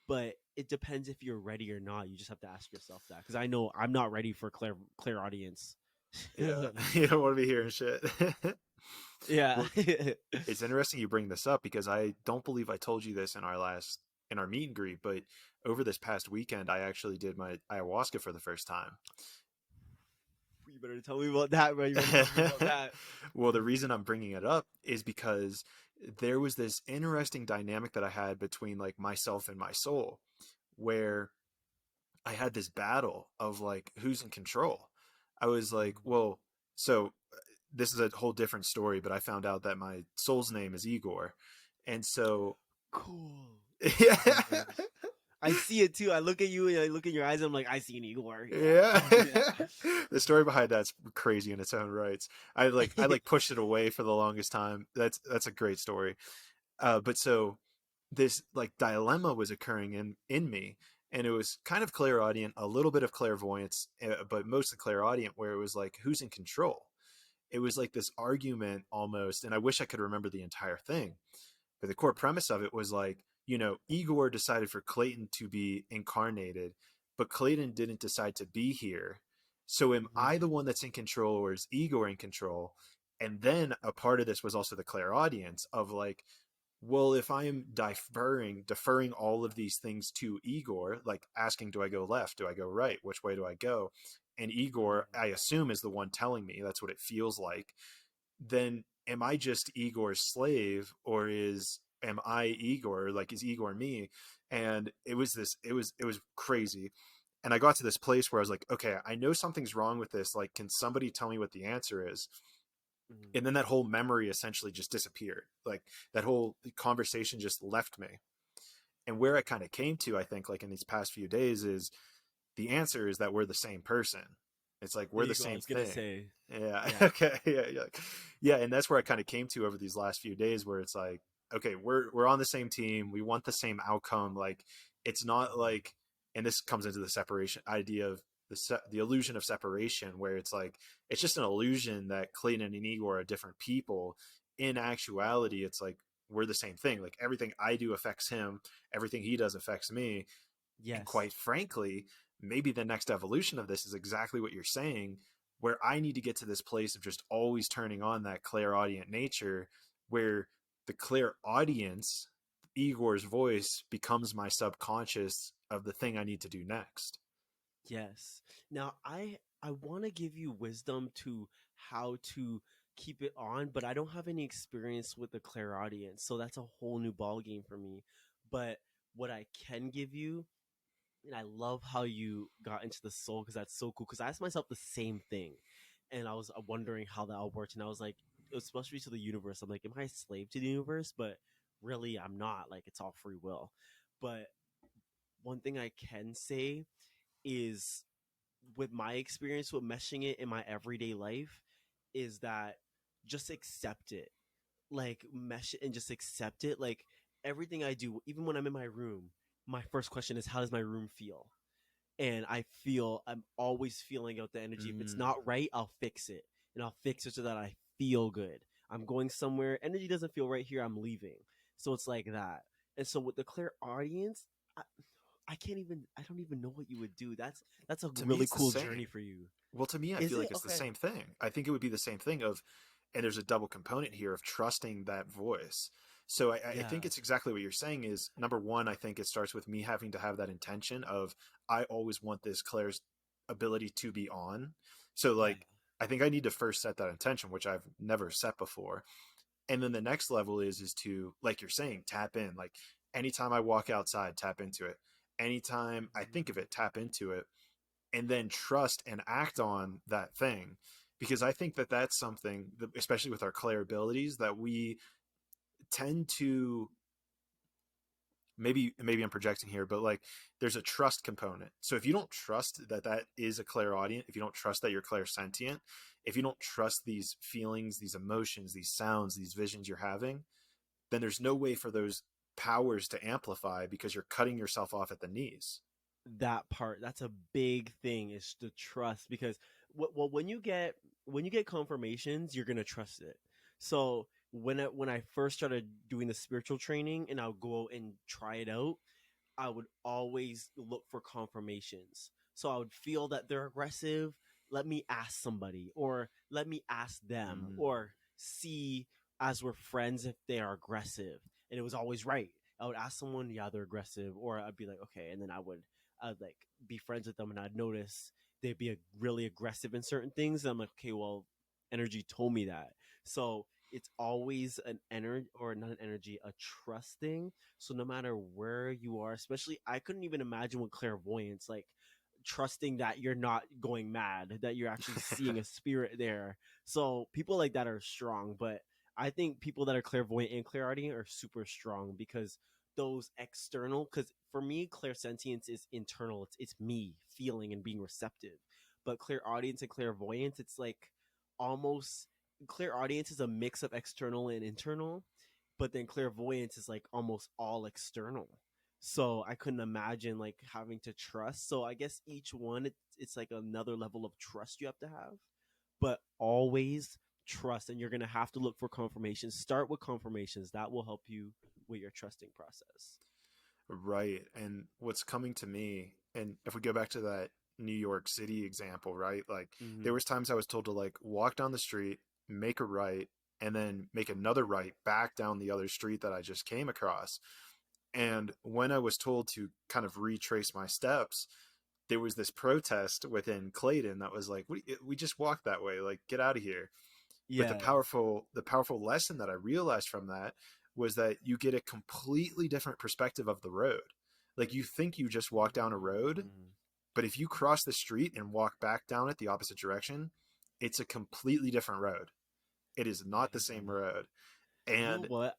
But it depends if you're ready or not. You just have to ask yourself that, because I know I'm not ready for clairaudience. Yeah, you don't want to be hearing shit. Yeah. Well, it's interesting you bring this up because I don't believe I told you this in our meet and greet, but over this past weekend, I actually did my ayahuasca for the first time. You better tell me about that, bro. You better tell me about that. Well, the reason I'm bringing it up is because there was this interesting dynamic that I had between like myself and my soul, where I had this battle of like who's in control. I was like, well, so this is a whole different story, but I found out that my soul's name is Igor, and so Cool. yeah. Igor. I see it too. I look at you and I look in your eyes. And I'm like, I see an Igor. Yeah. Yeah. Yeah. The story behind that's crazy in its own rights. I pushed it away for the longest time. That's a great story. But so this like dilemma was occurring in me, and it was kind of clairaudient, a little bit of clairvoyance, but mostly clairaudient, where it was like who's in control. It was like this argument almost, and I wish I could remember the entire thing. But the core premise of it was like, Igor decided for Clayton to be incarnated, but Clayton didn't decide to be here. So am Mhm. I the one that's in control, or is Igor in control? And then a part of this was also the clairaudience of like, well, if I am deferring all of these things to Igor, like asking, do I go left? Do I go right? Which way do I go? And Igor, I assume, is the one telling me. That's what it feels like. Then am I just Igor's slave, or am I Igor? Like, is Igor me? And it was crazy. And I got to this place where I was like, okay, I know something's wrong with this. Like, can somebody tell me what the answer is? Mhm. And then that whole memory essentially just disappeared. Like that whole conversation just left me. And where I kind of came to, I think, like in these past few days, is the answer is that we're the same person. It's like There we're the you go. I same was gonna thing. say, Yeah. yeah. Okay. Yeah. And that's where I kind of came to over these last few days, where it's like, okay, we're on the same team. We want the same outcome. Like, it's not like, and this comes into the separation idea of the illusion of separation, where it's like it's just an illusion that Clayton and Igor are different people. In actuality, it's like we're the same thing. Like everything I do affects him, everything he does affects me. And Yes. quite frankly, maybe the next evolution of this is exactly what you're saying, where I need to get to this place of just always turning on that clairaudient nature, where the clairaudience, Igor's voice, becomes my subconscious of the thing I need to do next. Yes. Now I want to give you wisdom to how to keep it on, but I don't have any experience with the clairaudience, so that's a whole new ball game for me. But what I can give you, and I love how you got into the soul, because that's so cool. Because I asked myself the same thing, and I was wondering how that all worked, and I was like, it was supposed to be to the universe. I'm like, am I a slave to the universe? But really, I'm not. Like, it's all free will. But one thing I can say is, with my experience with meshing it in my everyday life, is that just accept it. Like, mesh it and just accept it. Like, everything I do, even when I'm in my room, my first question is, how does my room feel? And I'm always feeling out the energy. If it's Mm. not right, I'll fix it. And I'll fix it so that I feel good. I'm going somewhere, energy doesn't feel right here, I'm leaving. So it's like that. And so with the clear audience, I don't even know what you would do. That's a To me, really it's the cool journey same. for you. Well, to me, I Is feel it? like it's the Okay. same thing. I think it would be the same thing of, and there's a double component here of trusting that voice. So I think Yeah. it's exactly what you're saying is, number one, I think it starts with me having to have that intention of, I always want this Claire's ability to be on. So Yeah. like, I think I need to first set that intention, which I've never set before. And then the next level is to, like you're saying, tap in. Like anytime I walk outside, tap into it. Anytime I think of it, tap into it, and then trust and act on that thing. Because I think that that's something, especially with our Claire abilities, that we tend to, maybe I'm projecting here, but like there's a trust component. So if you don't trust that that is a clairaudient, if you don't trust that you're clairsentient, if you don't trust these feelings, these emotions, these sounds, these visions you're having, then there's no way for those powers to amplify because you're cutting yourself off at the knees. That part, that's a big thing, is the trust. Because well, when you get confirmations, you're gonna trust it. So when I first started doing the spiritual training and I'll go out and try it out, I would always look for confirmations. So I would feel that they're aggressive. Let me ask somebody, or let me ask them, Mm. or see, as we're friends, if they are aggressive. And it was always right. I would ask someone, yeah, they're aggressive, or I'd be like, okay, and then I'd like be friends with them, and I'd notice they'd be really aggressive in certain things. And I'm like, okay, well, energy told me that. So it's always an energy, or not an energy, a trust thing. So no matter where you are, especially, I couldn't even imagine with clairvoyance, like trusting that you're not going mad, that you're actually seeing a spirit there. So people like that are strong, but I think people that are clairvoyant and clairaudient are super strong, because those external, because for me, clairsentience is internal. It's me feeling and being receptive. But clairaudience and clairvoyance, it's like almost, clairaudience is a mix of external and internal, but then clairvoyance is like almost all external. So I couldn't imagine like having to trust. So I guess each one, it's like another level of trust you have to have, but always trust. And you're going to have to look for confirmations. Start with confirmations. That will help you with your trusting process. Right. And what's coming to me, and if we go back to that New York City example, right? Like there Mm-hmm. was times I was told to like walk down the street, make a right, and then make another right back down the other street that I just came across. And when I was told to kind of retrace my steps, there was this protest within Clayton that was like, we just walked that way, like get out of here. But Yeah. the powerful lesson that I realized from that was that you get a completely different perspective of the road. Like you think you just walk down a road, Mm. but if you cross the street and walk back down it the opposite direction, it's a completely different road. It is not the same Man. road. You know And what?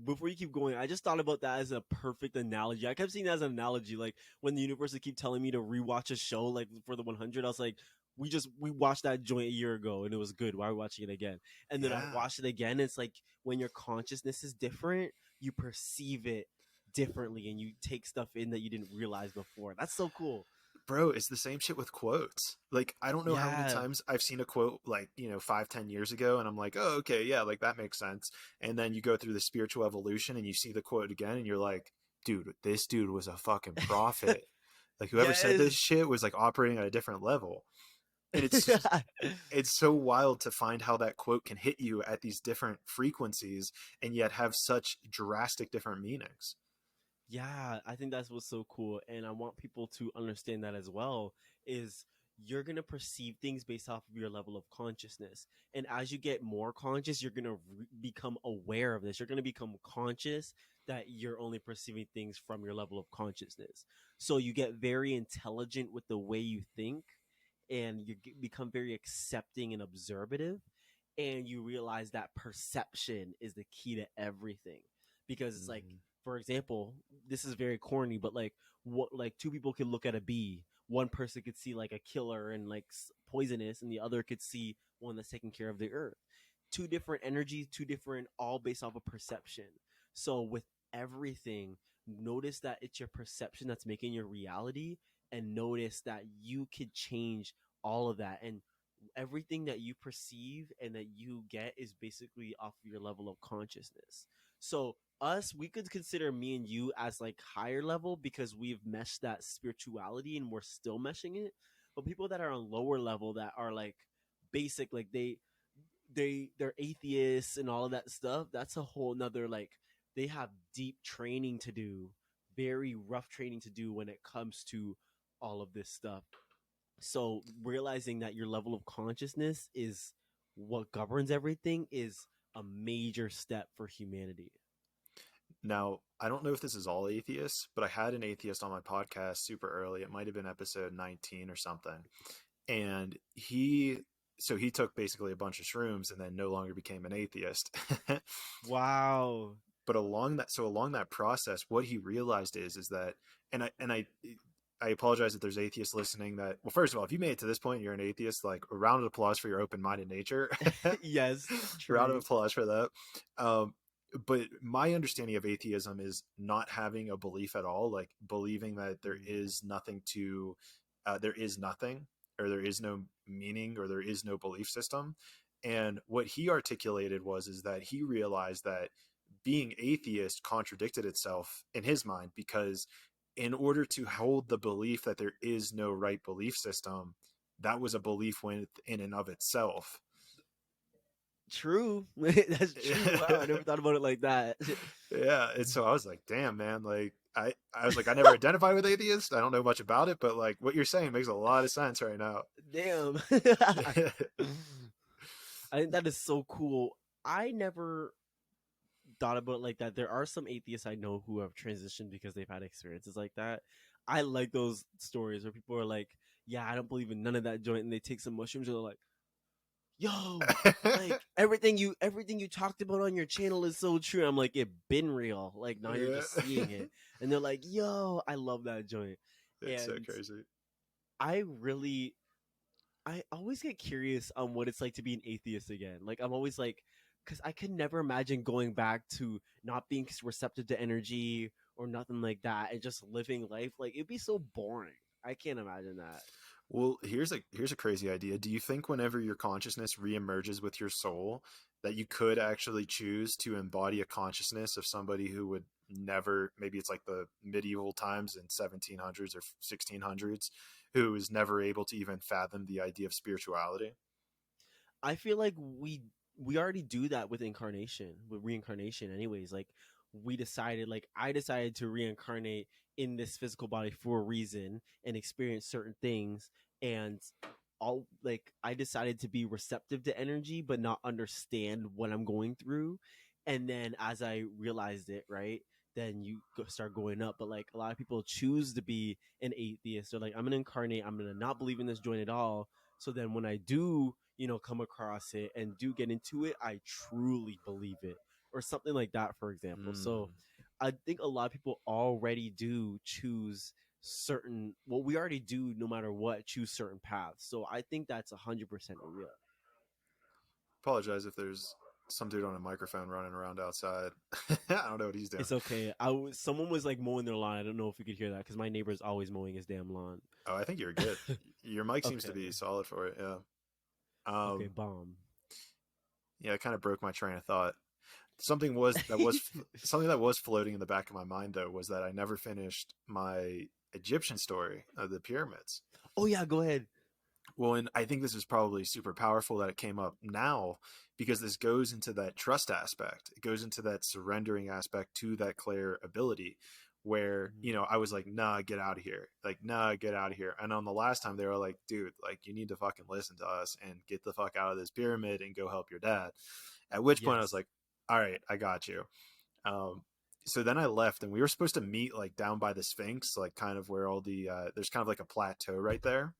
Before you keep going, I just thought about that as a perfect analogy. I kept seeing that as an analogy. Like when the universe would keep telling me to rewatch a show, like for the 100, I was like, we watched that joint a year ago and it was good. Why are we watching it again? And then I yeah, watched it again. It's like when your consciousness is different, you perceive it differently, and you take stuff in that you didn't realize before. That's so cool. bro, it's the same shit with quotes. Like I don't know how many Yeah. times I've seen a quote like 5-10 years ago and I'm like, oh okay, yeah, like that makes sense. And then you go through the spiritual evolution and you see the quote again and you're like, dude, this dude was a fucking prophet. Like whoever said this Yes. shit was like operating at a different level. And it's so wild to find how that quote can hit you at these different frequencies and yet have such drastic different meanings. Yeah, I think that's what's so cool, and I want people to understand that as well. Is you're gonna perceive things based off of your level of consciousness, and as you get more conscious, you're gonna become aware of this. You're gonna become conscious that you're only perceiving things from your level of consciousness. So you get very intelligent with the way you think, and you become very accepting and observative, and you realize that perception is the key to everything, because it's like, Mm-hmm. for example, this is very corny, but like, what, like two people can look at a bee. one person could see like a killer and like poisonous, and the other could see one that's taking care of the earth. Two different energies, two different, all based off of perception. So with everything, notice that it's your perception that's making your reality, and notice that you could change all of that. And everything that you perceive and that you get is basically off of your level of consciousness. So us, we could consider me and you as like higher level because we've meshed that spirituality and we're still meshing it. But people that are on lower level, that are like basic, like they're atheists and all of that stuff, that's a whole nother, like, they have deep training to do, very rough training to do when it comes to all of this stuff. So realizing that your level of consciousness is what governs everything is a major step for humanity. Now, I don't know if this is all atheists, but I had an atheist on my podcast super early. It might have been episode 19 or something. And he took basically a bunch of shrooms and then no longer became an atheist. Wow. But along that process, what he realized is that, I apologize if there's atheists listening that, well, first of all, if you made it to this point, you're an atheist, like a round of applause for your open-minded nature. Yes. Round of applause for that. But my understanding of atheism is not having a belief at all, like believing that there is nothing, or there is no meaning, or there is no belief system. And what he articulated is that he realized that being atheist contradicted itself in his mind, because in order to hold the belief that there is no right belief system, that was a belief in and of itself. True. That's true. Wow, I never thought about it like that. Yeah. And so I was like, damn, man, like I was like, I never identified with atheist. I don't know much about it, but like what you're saying makes a lot of sense right now. Damn. I think that is so cool. I never thought about it like that. There are some atheists I know who have transitioned because they've had experiences like that. I like those stories where people are like, yeah, I don't believe in none of that joint, and they take some mushrooms and they're like, yo, like everything you talked about on your channel is so true. I'm like, it been real. Like now you're just seeing it. And they're like, yo, I love that joint. It's and so crazy. I always get curious on what it's like to be an atheist again. Like I'm always like, because I could never imagine going back to not being receptive to energy or nothing like that and just living life. Like it'd be so boring. I can't imagine that. Well, here's a crazy idea. Do you think whenever your consciousness reemerges with your soul, that you could actually choose to embody a consciousness of somebody who would never, maybe it's like the medieval times in 1700s or 1600s, who was never able to even fathom the idea of spirituality? I feel like we already do that with reincarnation anyways. Like I decided to reincarnate in this physical body for a reason and experience certain things, and all, like, I decided to be receptive to energy but not understand what I'm going through. And then as I realized it, right, then start going up. But like a lot of people choose to be an atheist. They're like, I'm gonna incarnate, I'm gonna not believe in this joint at all, so then when I do, come across it and do get into it, I truly believe it, or something like that, for example. So I think a lot of people already do choose we already do, no matter what, choose certain paths. So I think that's 100% real. Apologize if there's some dude on a microphone running around outside. I don't know what he's doing. It's okay. Someone was like mowing their lawn. I don't know if you could hear that because my neighbor's always mowing his damn lawn. Oh, I think you're good. Your mic seems to be solid for it. Yeah. Okay, bomb. Yeah, it kind of broke my train of thought. Something that was floating in the back of my mind, though, was that I never finished my Egyptian story of the pyramids. Oh yeah, go ahead. Well, and I think this is probably super powerful that it came up now, because this goes into that trust aspect. It goes into that surrendering aspect to that Clair-ability, where, I was like, nah, get out of here. Like, nah, get out of here. And on the last time, they were like, dude, like, you need to fucking listen to us and get the fuck out of this pyramid and go help your dad. At which point I was like, all right, I got you. So then I left, and we were supposed to meet like down by the Sphinx, like kind of where all the, there's kind of like a plateau right there.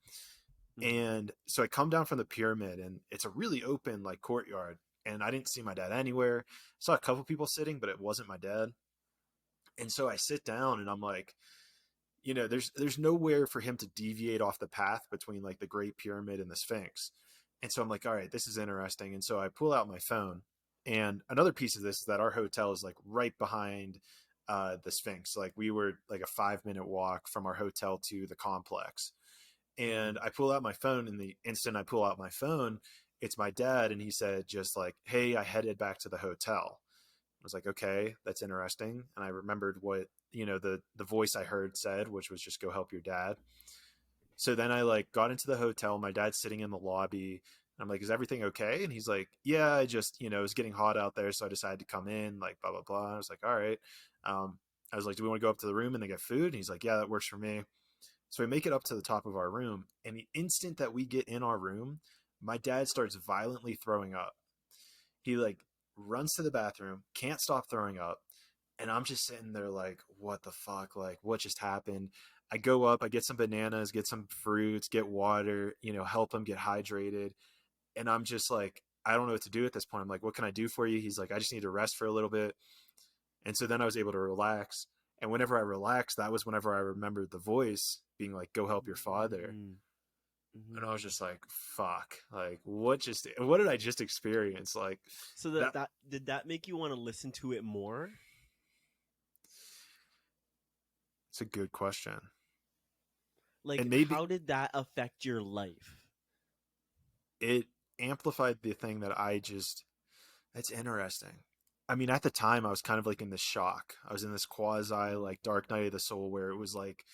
And so I come down from the pyramid, and it's a really open like courtyard, and I didn't see my dad anywhere. I saw a couple people sitting, but it wasn't my dad. And so I sit down, and I'm like, there's nowhere for him to deviate off the path between like the Great Pyramid and the Sphinx. And so I'm like, all right, this is interesting. And so I pull out my phone. And another piece of this is that our hotel is like right behind the Sphinx. Like we were like a 5-minute walk from our hotel to the complex. And I pull out my phone, and the instant I pull out my phone, it's my dad. And he said, just like, hey, I headed back to the hotel. I was like, okay, that's interesting. And I remembered what, the voice I heard said, which was just go help your dad. So then I like got into the hotel. My dad's sitting in the lobby. I'm like, is everything okay? And he's like, yeah, I just, it was getting hot out there. So I decided to come in, like, blah, blah, blah. I was like, all right. I was like, do we want to go up to the room and then get food? And he's like, yeah, that works for me. So we make it up to the top of our room. And the instant that we get in our room, my dad starts violently throwing up. He like runs to the bathroom, can't stop throwing up. And I'm just sitting there like, what the fuck? Like, what just happened? I go up, I get some bananas, get some fruits, get water, help him get hydrated. And I'm just like, I don't know what to do at this point. I'm like, what can I do for you? He's like, I just need to rest for a little bit. And so then I was able to relax. And whenever I relaxed, that was whenever I remembered the voice being like, go help your father. Mm-hmm. And I was just like, fuck, like what did I just experience? Like, so that did that make you want to listen to it more? It's a good question. Like, how did that affect your life? It amplified the thing that that's interesting. I mean, at the time I was kind of like in this shock. I was in this quasi like dark night of the soul where it was like,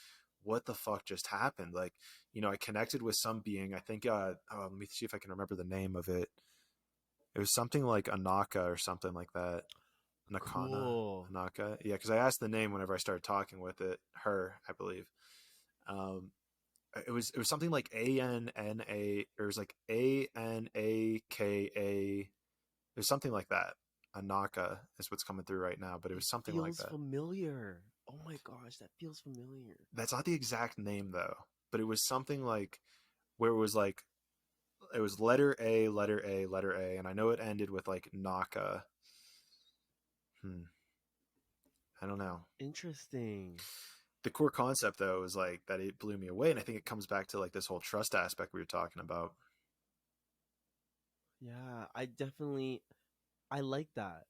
what the fuck just happened? Like, I connected with some being. I think, let me see if I can remember the name of it. It was something like Anaka or something like that. Nakana, cool. Anaka. Yeah, because I asked the name whenever I started talking with her, I believe. It was something like ANNA, or it was like ANAKA. It was something like that. Anaka is what's coming through right now, but it was something like that. Feels familiar. Oh my gosh, that feels familiar. That's not the exact name though, but it was something like where it was letter A, letter A, letter A, and I know it ended with like Naka. I don't know. Interesting. The core concept though is like that it blew me away, and I think it comes back to like this whole trust aspect we were talking about. Yeah, I like that.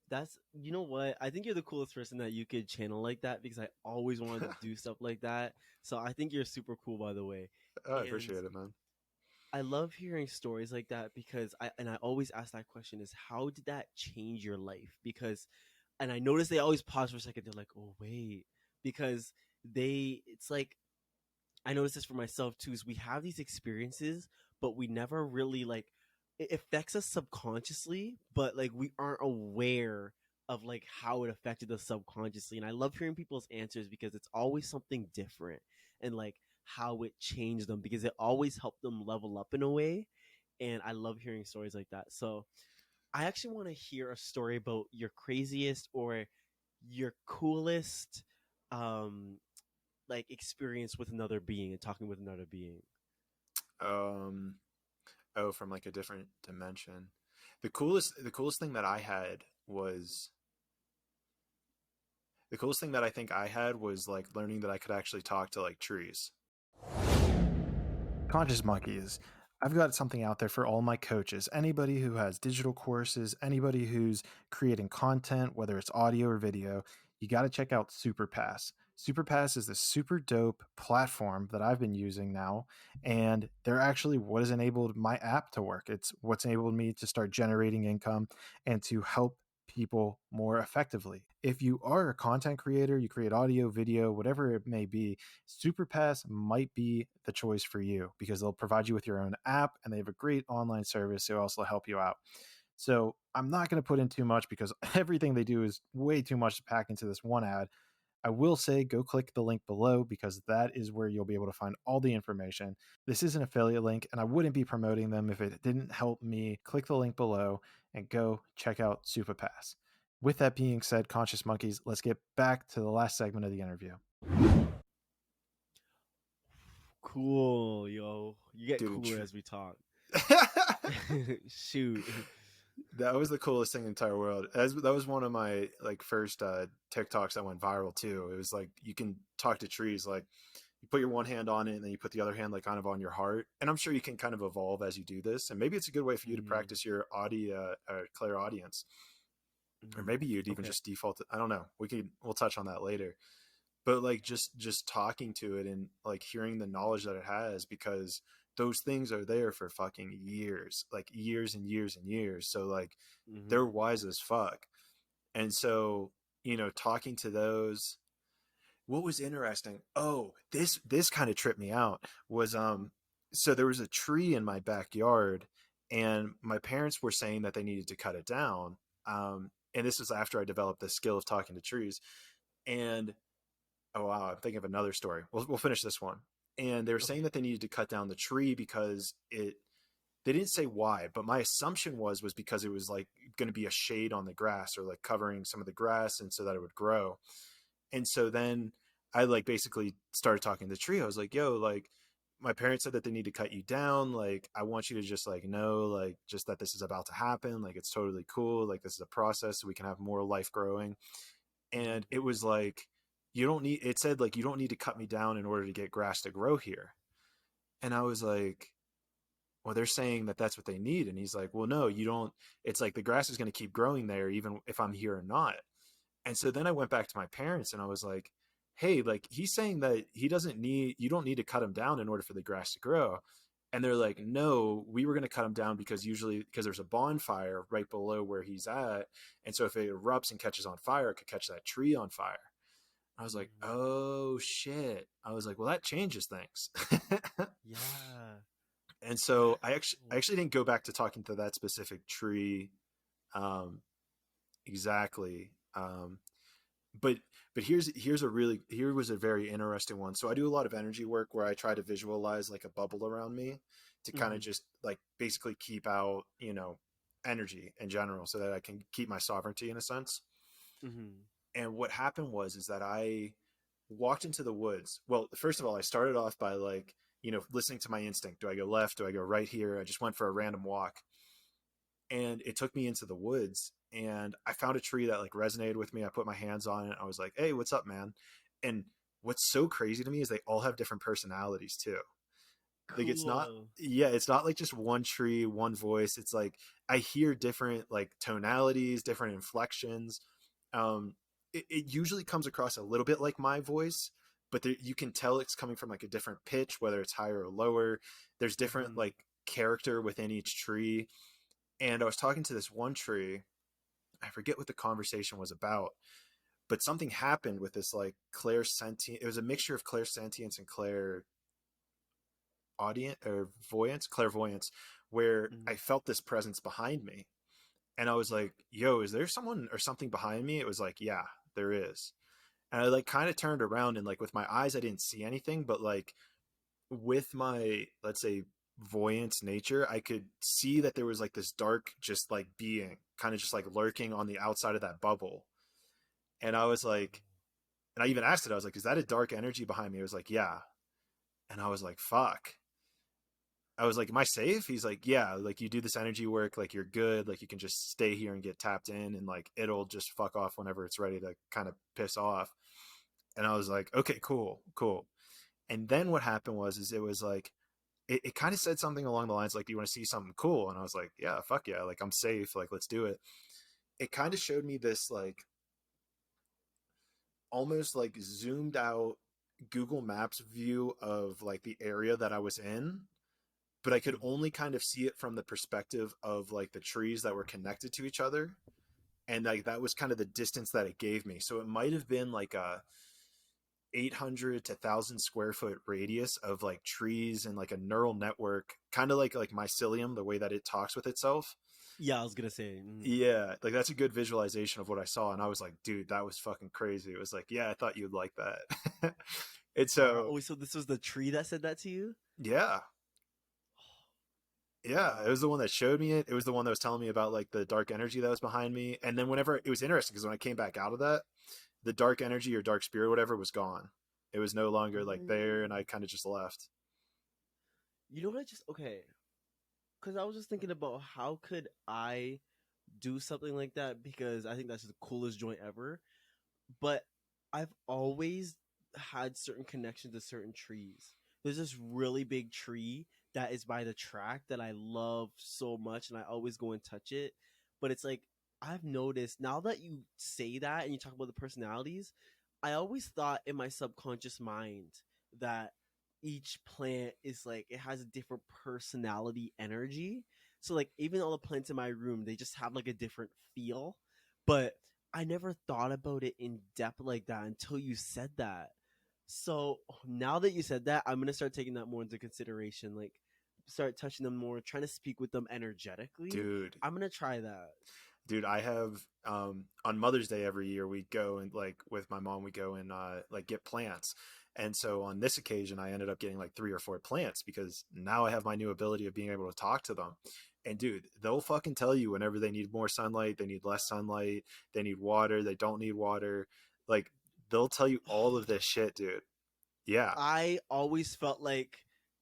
That's, you know what? I think you're the coolest person that you could channel like that, because I always wanted to do stuff like that. So I think you're super cool, by the way. I appreciate it, man. I love hearing stories like that because I always ask that question is, how did that change your life? And I notice they always pause for a second. They're like, oh, wait, because it's like, I notice this for myself too, is we have these experiences, but we never really like, it affects us subconsciously, but like we aren't aware of like how it affected us subconsciously. And I love hearing people's answers because it's always something different, and like how it changed them, because it always helped them level up in a way. And I love hearing stories like that. So I actually want to hear a story about your craziest or your coolest like experience with another being and talking with another being. From like a different dimension. The coolest thing that I had was the coolest thing that I think I had was like learning that I could actually talk to like trees. Conscious Monkeys, I've got something out there for all my coaches. Anybody who has digital courses, anybody who's creating content, whether it's audio or video, you got to check out SuperPass. SuperPass is this super dope platform that I've been using now, and they're actually what has enabled my app to work. It's what's enabled me to start generating income and to help people more effectively. If you are a content creator, you create audio, video, whatever it may be, SuperPass might be the choice for you because they'll provide you with your own app and they have a great online service to also help you out. So I'm not going to put in too much because everything they do is way too much to pack into this one ad. I will say go click the link below because that is where you'll be able to find all the information. This is an affiliate link and I wouldn't be promoting them if it didn't help me. Click the link below and go check out SuperPass. With that being said, Conscious Monkeys, let's get back to the last segment of the interview. Cool, yo. You get cooler as we talk. Shoot. That was the coolest thing in the entire world. That was one of my like first TikToks that went viral too. It was like you can talk to trees, like you put your one hand on it and then you put the other hand like kind of on your heart. And I'm sure you can kind of evolve as you do this. And maybe it's a good way for you to Mm-hmm. practice your clairaudience, or Mm-hmm. maybe you'd even Okay. just default. I don't know. We'll touch on that later. But like just talking to it and like hearing the knowledge that it has, because those things are there for fucking years, like years and years and years. So like Mm-hmm. they're wise as fuck. And so, talking to those, what was interesting, oh, this kind of tripped me out, was so there was a tree in my backyard, and my parents were saying that they needed to cut it down. And this was after I developed the skill of talking to trees. And oh wow, I'm thinking of another story. We'll finish this one. And they were Okay. saying that they needed to cut down the tree because it they didn't say why, but my assumption was because it was like going to be a shade on the grass, or like covering some of the grass, and so that it would grow. And so then I like basically started talking to the tree. I was like, yo, like my parents said that they need to cut you down. Like, I want you to just like know, like, just that this is about to happen. Like, it's totally cool. Like, this is a process so we can have more life growing. Mm-hmm. And it was like, it said like, you don't need to cut me down in order to get grass to grow here. And I was like, well, they're saying that that's what they need. And he's like, well, no, you don't. It's like the grass is going to keep growing there even if I'm here or not. And so then I went back to my parents and I was like, hey, like he's saying that you don't need to cut him down in order for the grass to grow. And they're like, no, we were going to cut him down because there's a bonfire right below where he's at. And so if it erupts and catches on fire, it could catch that tree on fire. I was like, Mm-hmm. oh shit. I was like, well, that changes things. Yeah. And Yeah. so I actually didn't go back to talking to that specific tree um, exactly. But here was a very interesting one. So I do a lot of energy work where I try to visualize like a bubble around me to kind Mm-hmm. of just like basically keep out, energy in general so that I can keep my sovereignty in a sense. Mm-hmm. And what happened was is that I walked into the woods. Well, first of all, I started off by like, listening to my instinct. Do I go left? Do I go right here? I just went for a random walk, and it took me into the woods, and I found a tree that like resonated with me. I put my hands on it. I was like, hey, what's up, man? And what's so crazy to me is they all have different personalities too. Like Cool. it's not like just one tree, one voice. It's like I hear different like tonalities, different inflections. um it usually comes across a little bit like my voice, but you can tell it's coming from like a different pitch, whether it's higher or lower. There's different Mm-hmm. like character within each tree. And I was talking to this one tree. I forget what the conversation was about, but something happened with this like clair sentient. It was a mixture of clair sentience and clair audience or clairvoyance, where Mm-hmm. I felt this presence behind me. And I was like, yo, is there someone or something behind me? It was like, yeah, there is. And I like kind of turned around, and like with my eyes, I didn't see anything, but like with my, let's say, voyant nature, I could see that there was like this dark, just like being kind of just like lurking on the outside of that bubble. And I was like, and I even asked it, I was like, is that a dark energy behind me? It was like, yeah. And I was like, fuck. I was like, am I safe? He's like, yeah, like you do this energy work, like you're good, like you can just stay here and get tapped in, and like it'll just fuck off whenever it's ready to kind of piss off. And I was like, okay, cool, cool. And then what happened was, is it was like, it kind of said something along the lines like, do you want to see something cool? And I was like, yeah, fuck yeah, like I'm safe, like let's do it. It kind of showed me this like almost like zoomed out Google Maps view of like the area that I was in, but I could only kind of see it from the perspective of like the trees that were connected to each other. And like that was kind of the distance that it gave me. So it might have been like a 800 to 1,000 square foot radius of like trees and like a neural network, kind of like mycelium, the way that it talks with itself. Yeah, I was gonna say. Mm. Yeah, like that's a good visualization of what I saw. And I was like, dude, that was fucking crazy. It was like, yeah, I thought you'd like that. And Wow. so, Oh, so this was the tree that said that to you? yeah, yeah, it Wow. was the one that showed me it. It was the one that was telling me about like the dark energy that was behind me. And then whenever it was interesting, because when I came back out of that, the dark energy or dark spirit, whatever, was gone. It was no longer like there, and I Mm. kind of just left. You know what? I just okay. Because I was just thinking about how could I do something like that because I think that's the coolest joint ever. But I've always had certain connections to certain trees. There's this really big tree that is by the track that I love so much, and I always go and touch it. But it's like I've noticed now that you say that and you talk about the personalities, I always thought in my subconscious mind that each plant is like it has a different personality energy. So like even all the plants in my room, they just have like a different feel. But I never thought about it in depth like that until you said that. So now that you said that, I'm gonna start taking that more into consideration. Like start touching them more, trying to speak with them energetically. Dude, I'm gonna try that. I have on Mother's Day every year we go and like with my mom we go and like get plants. And so on this occasion I ended up getting like 3 or 4 plants because now I have my new ability of being able to talk to them. And dude, they'll fucking tell you whenever they need more sunlight, they need less sunlight, they need water, they don't need water. Like they'll tell you all of this shit, dude. Yeah. I always felt like,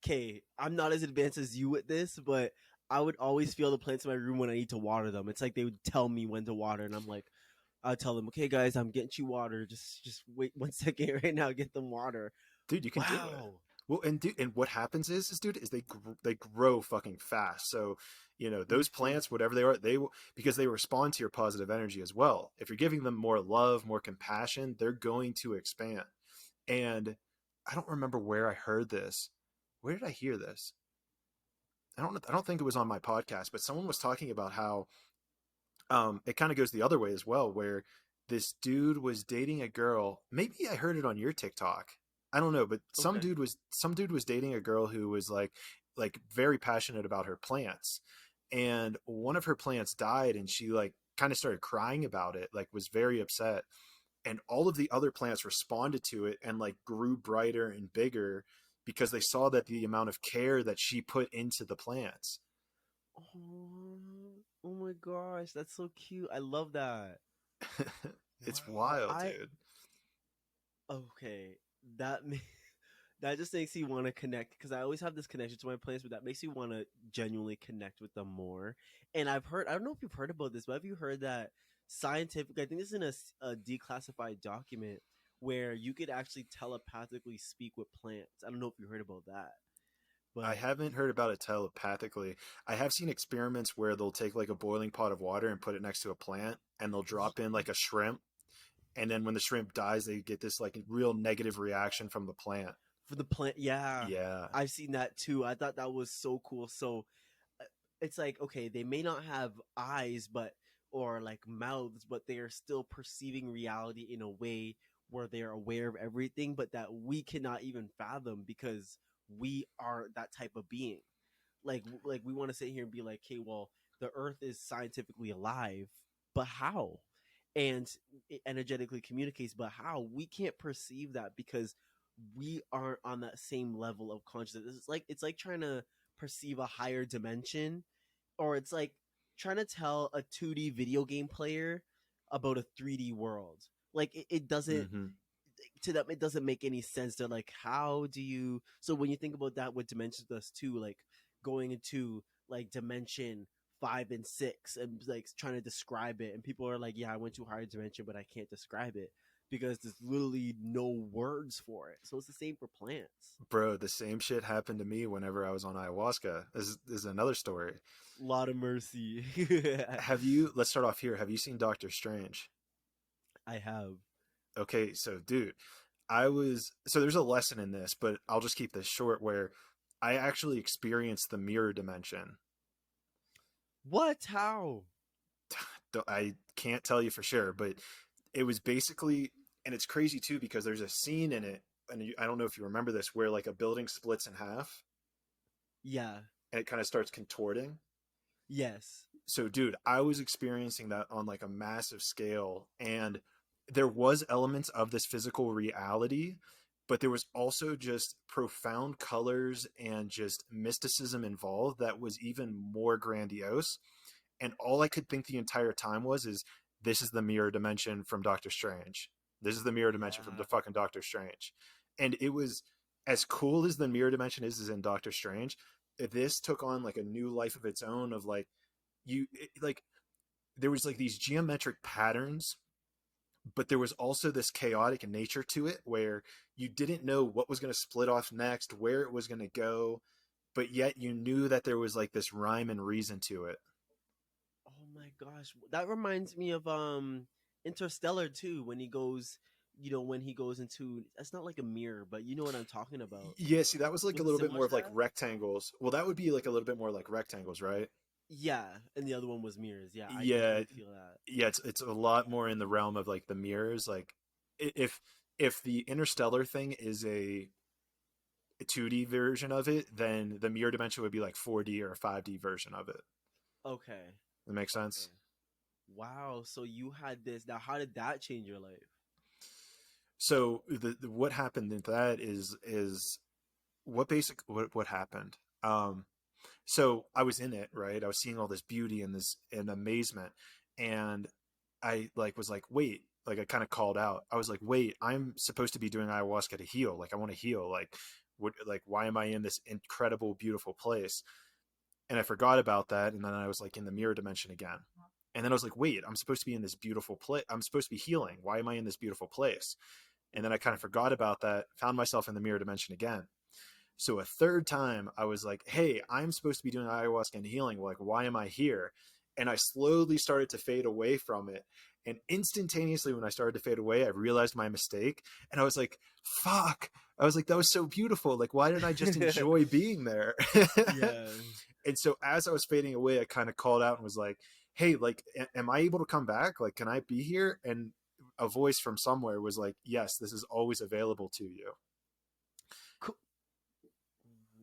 okay, I'm not as advanced as you with this, but I would always feel the plants in my room when I need to water them. It's like they would tell me when to water, and I'm like, I'll tell them, okay, guys, I'm getting you water. Just wait 1 second right now, get them water. Dude, you can do it. Wow. Well, and dude, and what happens is dude, is they grow fucking fast. So, those Mhm. plants, whatever they are, they will because they respond to your positive energy as well. If you're giving them more love, more compassion, they're going to expand. And I don't remember where I heard this. Where did I hear this? I don't think it was on my podcast, but someone was talking about how it kind of goes the other way as well, where this dude was dating a girl. Maybe I heard it on your TikTok. I don't know, but Okay. some dude was dating a girl who was like very passionate about her plants, and one of her plants died, and she like kind of started crying about it, like was very upset, and all of the other plants responded to it and like grew brighter and bigger because they saw that the amount of care that she put into the plants. Oh, oh my gosh, that's so cute. I love that. It's Wow. wild, I dude. okay. That that just makes you want to connect because I always have this connection to my plants, but that makes you want to genuinely connect with them more. And I've heard, I don't know if you've heard about this, but have you heard that scientific? I think this is in a declassified document where you could actually telepathically speak with plants. I don't know if you heard about that, I but haven't heard about it telepathically. I have seen experiments where they'll take like a boiling pot of water and put it next to a plant and they'll drop in like a shrimp. And then when the shrimp dies, they get this like real negative reaction from the plant. for the plant, yeah, Yeah. I've seen that too. I thought that was so cool. So it's like okay, they may not have eyes, but or like mouths, but they are still perceiving reality in a way where they are aware of everything, but that we cannot even fathom because we are that type of being. Like we want to sit here and be like, okay, well, the Earth is scientifically alive, but how? And it energetically communicates, but how? We can't perceive that because we aren't on that same level of consciousness. It's like trying to perceive a higher dimension, or it's like trying to tell a 2D video game player about a 3D world. Like it doesn't Mm-hmm. to them it doesn't make any sense. They're like, how do you? So when you think about that with dimensions plus two, like going into like dimension 5 and 6 and like trying to describe it, and people are like, yeah, I went to a higher dimension, but I can't describe it because there's literally no words for it. So it's the same for plants. Bro, the same shit happened to me whenever I was on ayahuasca. This is another story. A lot of mercy. Let's start off here. Have you seen Doctor Strange? I have. Okay, so dude, so there's a lesson in this, but I'll just keep this short where I actually experienced the mirror dimension. What? How? I can't tell you for sure, but it was basically, and it's crazy too because there's a scene in it, and I don't know if you remember this, where like a building splits in half Yeah. and it kind of starts contorting. Yes. So, dude, I was experiencing that on like a massive scale, and there was elements of this physical reality, but there was also just profound colors and just mysticism involved that was even more grandiose. And all I could think the entire time is this is the mirror dimension from Doctor Strange. This is the mirror dimension from the Yeah. fucking Doctor Strange. And it was as cool as the mirror dimension is in Doctor Strange. This took on like a new life of its own of like like there was like these geometric patterns, but there was also this chaotic nature to it where you didn't know what was going to split off next, where it was going to go, but yet you knew that there was like this rhyme and reason to it. Oh my gosh, that reminds me of Interstellar too. When he goes, when he goes into, it's not like a mirror, but you know what I'm talking about. Yeah, see, that was like Was a it little bit similar more to of like that? rectangles. Well, that would be like a little bit more like rectangles, right? Yeah, and the other one was mirrors. Yeah, I Yeah, definitely feel that. yeah, it's a lot more in the realm of like the mirrors. Like if the interstellar thing is a 2D version of it, then the mirror dimension would be like 4D or a 5D version of it. Okay, That makes okay. sense. Wow, so you had this. Now, how did that change your life? So the what happened in that is what happened. So I was in it, right? I was seeing all this beauty and this and amazement, and I like was like, wait, like I kind of called out. I was like, wait, I'm supposed to be doing ayahuasca to heal. Like I want to heal. Like why am I in this incredible, beautiful place? And I forgot about that, and then I was like in the mirror dimension again. And then I was like, wait, I'm supposed to be in this beautiful place. I'm supposed to be healing. Why am I in this beautiful place? And then I kind of forgot about that, found myself in the mirror dimension again. So a third time, I was like, hey, I'm supposed to be doing ayahuasca and healing. Like, why am I here? And I slowly started to fade away from it. And instantaneously, when I started to fade away, I realized my mistake. And I was like, fuck. I was like, that was so beautiful. Like, why didn't I just enjoy being there? Yeah. And so as I was fading away, I kind of called out and was like, hey, like, am I able to come back? Like, can I be here? And a voice from somewhere was like, yes, this is always available to you. Cool.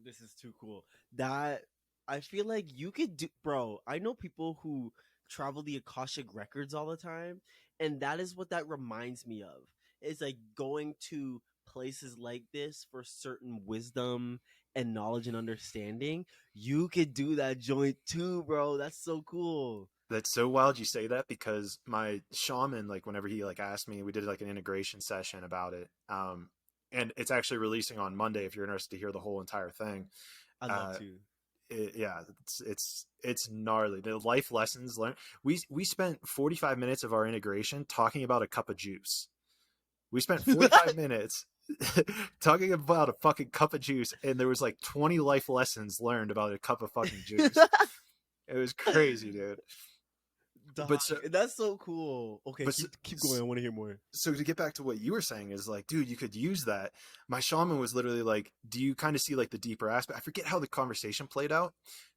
This is too cool. That I feel like you could do, bro. I know people who travel the Akashic records all the time, and that is what that reminds me of. It's like going to places like this for certain wisdom and knowledge and understanding. You could do that joint too, bro. That's so cool. That's so wild you say that because my shaman, like whenever he like asked me, we did like an integration session about it. And it's actually releasing on Monday if you're interested to hear the whole entire thing. I'd love Uh, to. yeah, it's gnarly. The life lessons learned. We spent 45 minutes of our integration talking about a cup of juice. We spent 45 minutes talking about a fucking cup of juice, and there was like 20 life lessons learned about a cup of fucking juice. It was crazy, dude. Dog, But so, that's so cool. Okay, but so, keep going. I want to hear more. so to get back to what you were saying is like, dude, you could use that. My shaman was literally like, do you kind of see like the deeper aspect? I forget how the conversation played out,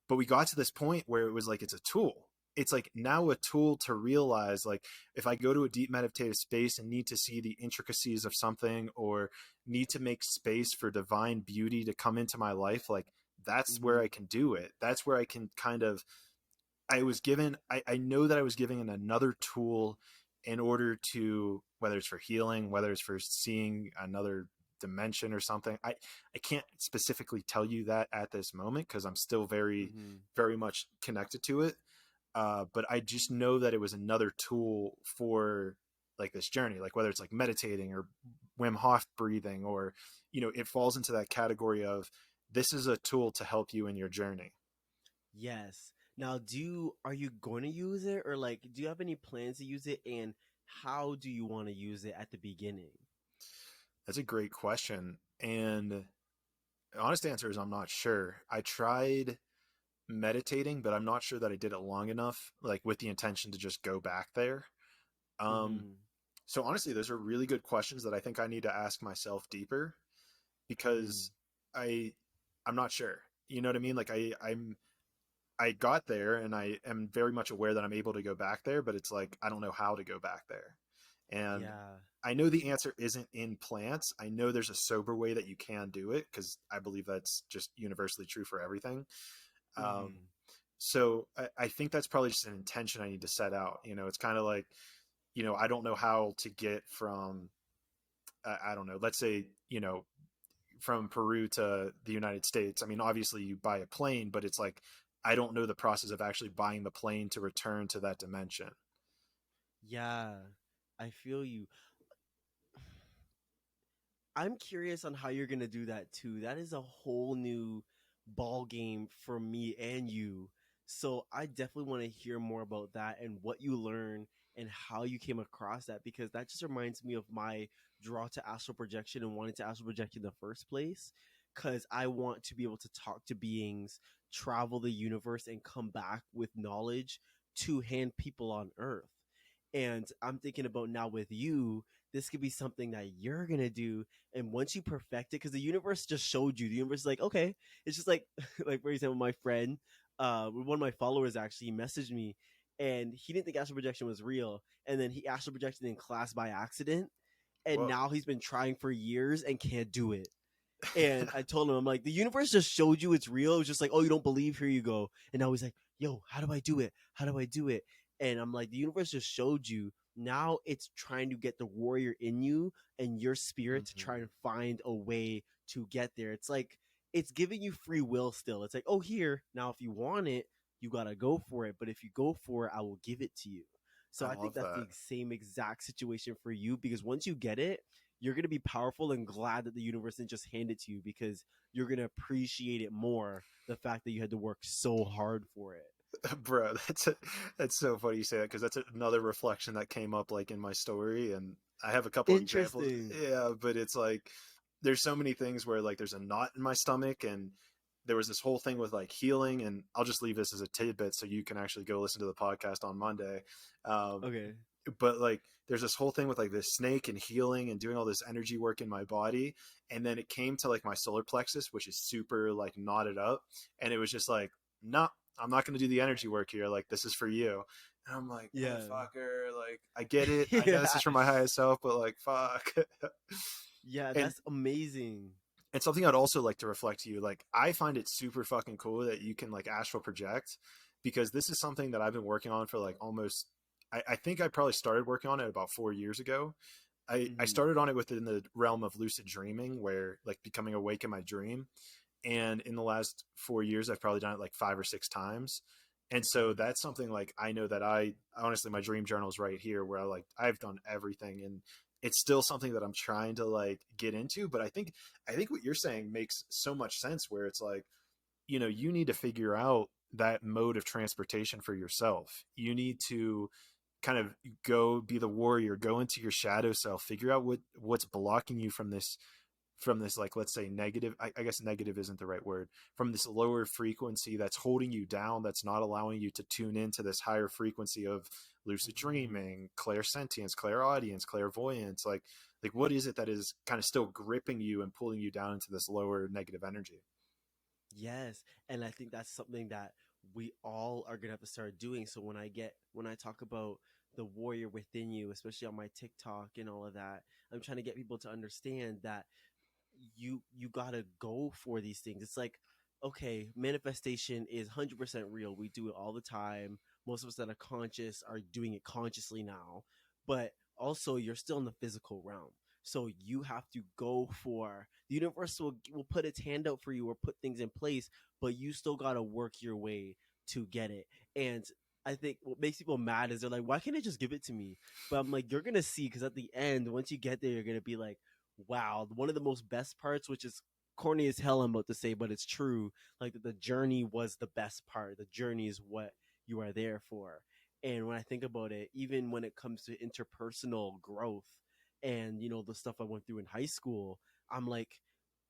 but we got to this point where it was like, it's a tool. It's like now a tool to realize like if I go to a deep meditative space and need to see the intricacies of something or need to make space for divine beauty to come into my life, like that's where Hmm. I can do it. That's where I can kind of I know that I was given another tool in order to, whether it's for healing, whether it's for seeing another dimension or something. I can't specifically tell you that at this moment because I'm still very, Hmm. very much connected to it. But I just know that it was another tool for like this journey, like whether it's like meditating or Wim Hof breathing, or, it falls into that category of this is a tool to help you in your journey. Yes. Now, are you going to use it, or like, do you have any plans to use it, and how do you want to use it at the beginning? That's a great question. And the honest answer is I'm not sure. I tried meditating, but I'm not sure that I did it long enough, like with the intention to just go back there. Um, Hmm. so honestly, those are really good questions that I think I need to ask myself deeper Hmm. because I I'm not sure. You know what I mean? Like I got there and I am very much aware that I'm able to go back there, but it's like I don't know how to go back there. And Yeah. I know the answer isn't in plants. I know there's a sober way that you can do it because I believe that's just universally true for everything. Um, Hmm. so I think that's probably just an intention I need to set out. It's kind of like, I don't know how to get from, I don't know, let's say, from Peru to the United States. I mean, obviously you buy a plane, but it's like, I don't know the process of actually buying the plane to return to that dimension. Yeah. I feel you. I'm curious on how you're gonna do that too. That is a whole new ball game for me and you. So I definitely want to hear more about that and what you learned and how you came across that, because that just reminds me of my draw to astral projection and wanting to astral project in the first place. Because I want to be able to talk to beings, travel the universe, and come back with knowledge to hand people on Earth. And I'm thinking about now with you, this could be something that you're gonna do. And once you perfect it, because the universe just showed you, the universe is like, okay, it's just like, like for example, my friend, one of my followers actually messaged me, and he didn't think astral projection was real, and then he astral projected in class by accident, and Whoa. now he's been trying for years and can't do it. And I told him, I'm like, the universe just showed you it's real. It was just like, oh, you don't believe? Here you go. And now he's like, yo, how do I do it? How do I do it? And I'm like, the universe just showed you. Now it's trying to get the warrior in you and your spirit to try Mhm. and find a way to get there. It's like, it's giving you free will still. It's like, oh, here. Now, if you want it, you got to go for it. But if you go for it, I will give it to you. So I I think love that's that. the same exact situation for you, because once you get it, you're going to be powerful and glad that the universe didn't just hand it to you, because you're going to appreciate it more, the fact that you had to work so hard for it. Bro, that's so funny you say that, because that's another reflection that came up like in my story, and I have a couple examples. Interesting. Yeah, but it's like there's so many things where like there's a knot in my stomach, and there was this whole thing with like healing, and I'll just leave this as a tidbit so you can actually go listen to the podcast on Monday. Um, Okay. but like there's this whole thing with like this snake and healing and doing all this energy work in my body, and then it came to like my solar plexus, which is super like knotted up, and it was just like, nah, I'm not going to do the energy work here, like this is for you. And I'm like, Yeah. motherfucker, like I get it, I know this Yeah. is for my highest self, but like fuck. Yeah, and that's amazing. and something I'd also like to reflect to you, like I find it super fucking cool that you can like astral project, because this is something that I've been working on for like almost, I think I probably started working on it about 4 years ago. I Hmm. started on it within the realm of lucid dreaming, where like becoming awake in my dream. And in the last 4 years, I've probably done it like 5 or 6 times. And so that's something like I know that I honestly, my dream journal is right here, where I've done everything, and it's still something that I'm trying to like get into. But I think what you're saying makes so much sense, where it's like, you need to figure out that mode of transportation for yourself. You need to kind of go be the warrior, go into your shadow self, figure out what's blocking you from this, like let's say negative, I guess negative isn't the right word, from this lower frequency that's holding you down, that's not allowing you to tune into this higher frequency of lucid Hmm. dreaming, clairsentience, clairaudience, clairvoyance. Like what is it that is kind of still gripping you and pulling you down into this lower negative energy? Yes, and I think that's something that we all are gonna have to start doing. So when I talk about the warrior within you, especially on my TikTok and all of that, I'm trying to get people to understand that you gotta go for these things. It's like, okay, manifestation is 100% real. We do it all the time. Most of us that are conscious are doing it consciously now, but also you're still in the physical realm. So you have to go for the universe will put its hand out for you or put things in place, but you still gotta work your way to get it. And I think what makes people mad is they're like, why can't I just give it to me? But I'm like, you're gonna see, because at the end, once you get there, you're gonna be like, wow, one of the most best parts, which is corny as hell, I'm about to say, but it's true. Like the journey was the best part. The journey is what you are there for. And when I think about it, even when it comes to interpersonal growth and the stuff I went through in high school, I'm like,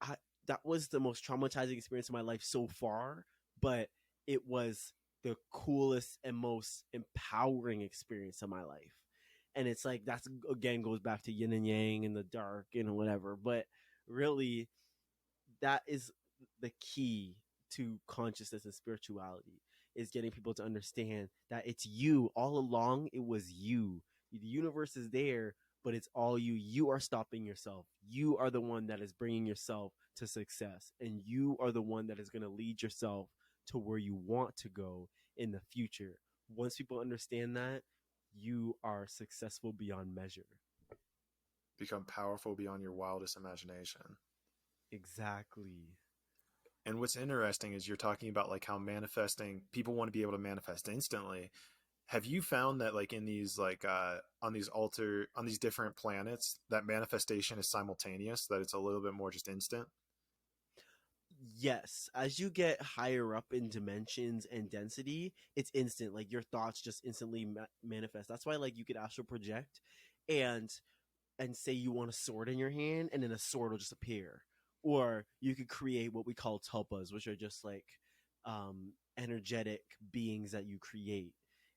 I that was the most traumatizing experience of my life so far, but it was the coolest and most empowering experience of my life. And it's like that's again goes back to yin and yang and the dark and whatever, but really that is the key to consciousness and spirituality, is getting people to understand that it's you all along. It was you. The universe is there, but it's all you. You are stopping yourself. You are the one that is bringing yourself to success, and you are the one that is going to lead yourself to where you want to go in the future. Once people understand that, you are successful beyond measure. Become powerful beyond your wildest imagination. Exactly. And what's interesting is you're talking about like how manifesting, people want to be able to manifest instantly. Have you found that like in these like on these different planets, that manifestation is simultaneous, that it's a little bit more just instant? Yes, as you get higher up in dimensions and density, it's instant. Like your thoughts just instantly manifest. That's why like you could astral project and say you want a sword in your hand and then a sword will just appear. Or you could create what we call tulpas, which are just like energetic beings that you create.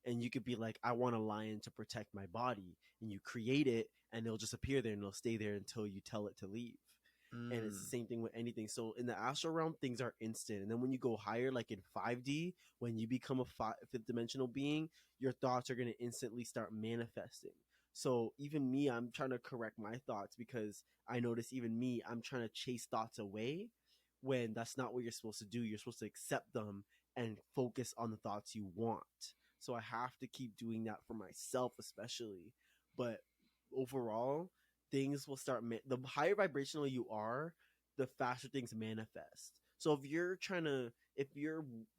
And you could be like, I want a lion to protect my body. And you create it and it'll just appear there and it'll stay there until you tell it to leave. And it's the Mm. same thing with anything. So in the astral realm, things are instant. And then when you go higher, like in 5D, when you become a fifth dimensional being, your thoughts are going to instantly start manifesting. So even me, I'm trying to correct my thoughts because I notice even me, I'm trying to chase thoughts away when that's not what you're supposed to do. You're supposed to accept them and focus on the thoughts you want. So I have to keep doing that for myself, especially. But overall, things will start. The higher vibrational you are, the faster things manifest. So if you're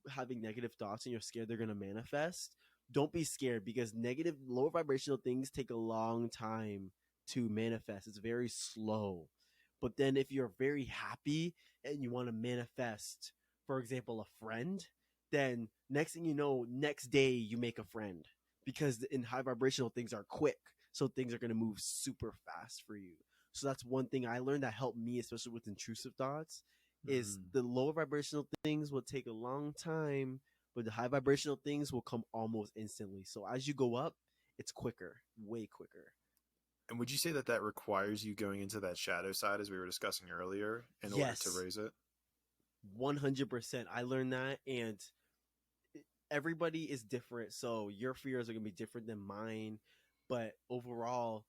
having negative thoughts and you're scared they're gonna manifest, don't be scared because negative, lower vibrational things take a long time to manifest. It's very slow. But then if you're very happy and you want to manifest, for example, a friend, then next thing you know, next day you make a friend because in high vibrational things are quick. So things are going to move super fast for you. So that's one thing I learned that helped me, especially with intrusive thoughts, is Mm. the lower vibrational things will take a long time, but the high vibrational things will come almost instantly. So as you go up, it's quicker, way quicker. And would you say that that requires you going into that shadow side, as we were discussing earlier, in order to Yes, raise it? 100%. I learned that, and everybody is different, so your fears are going to be different than mine. But overall,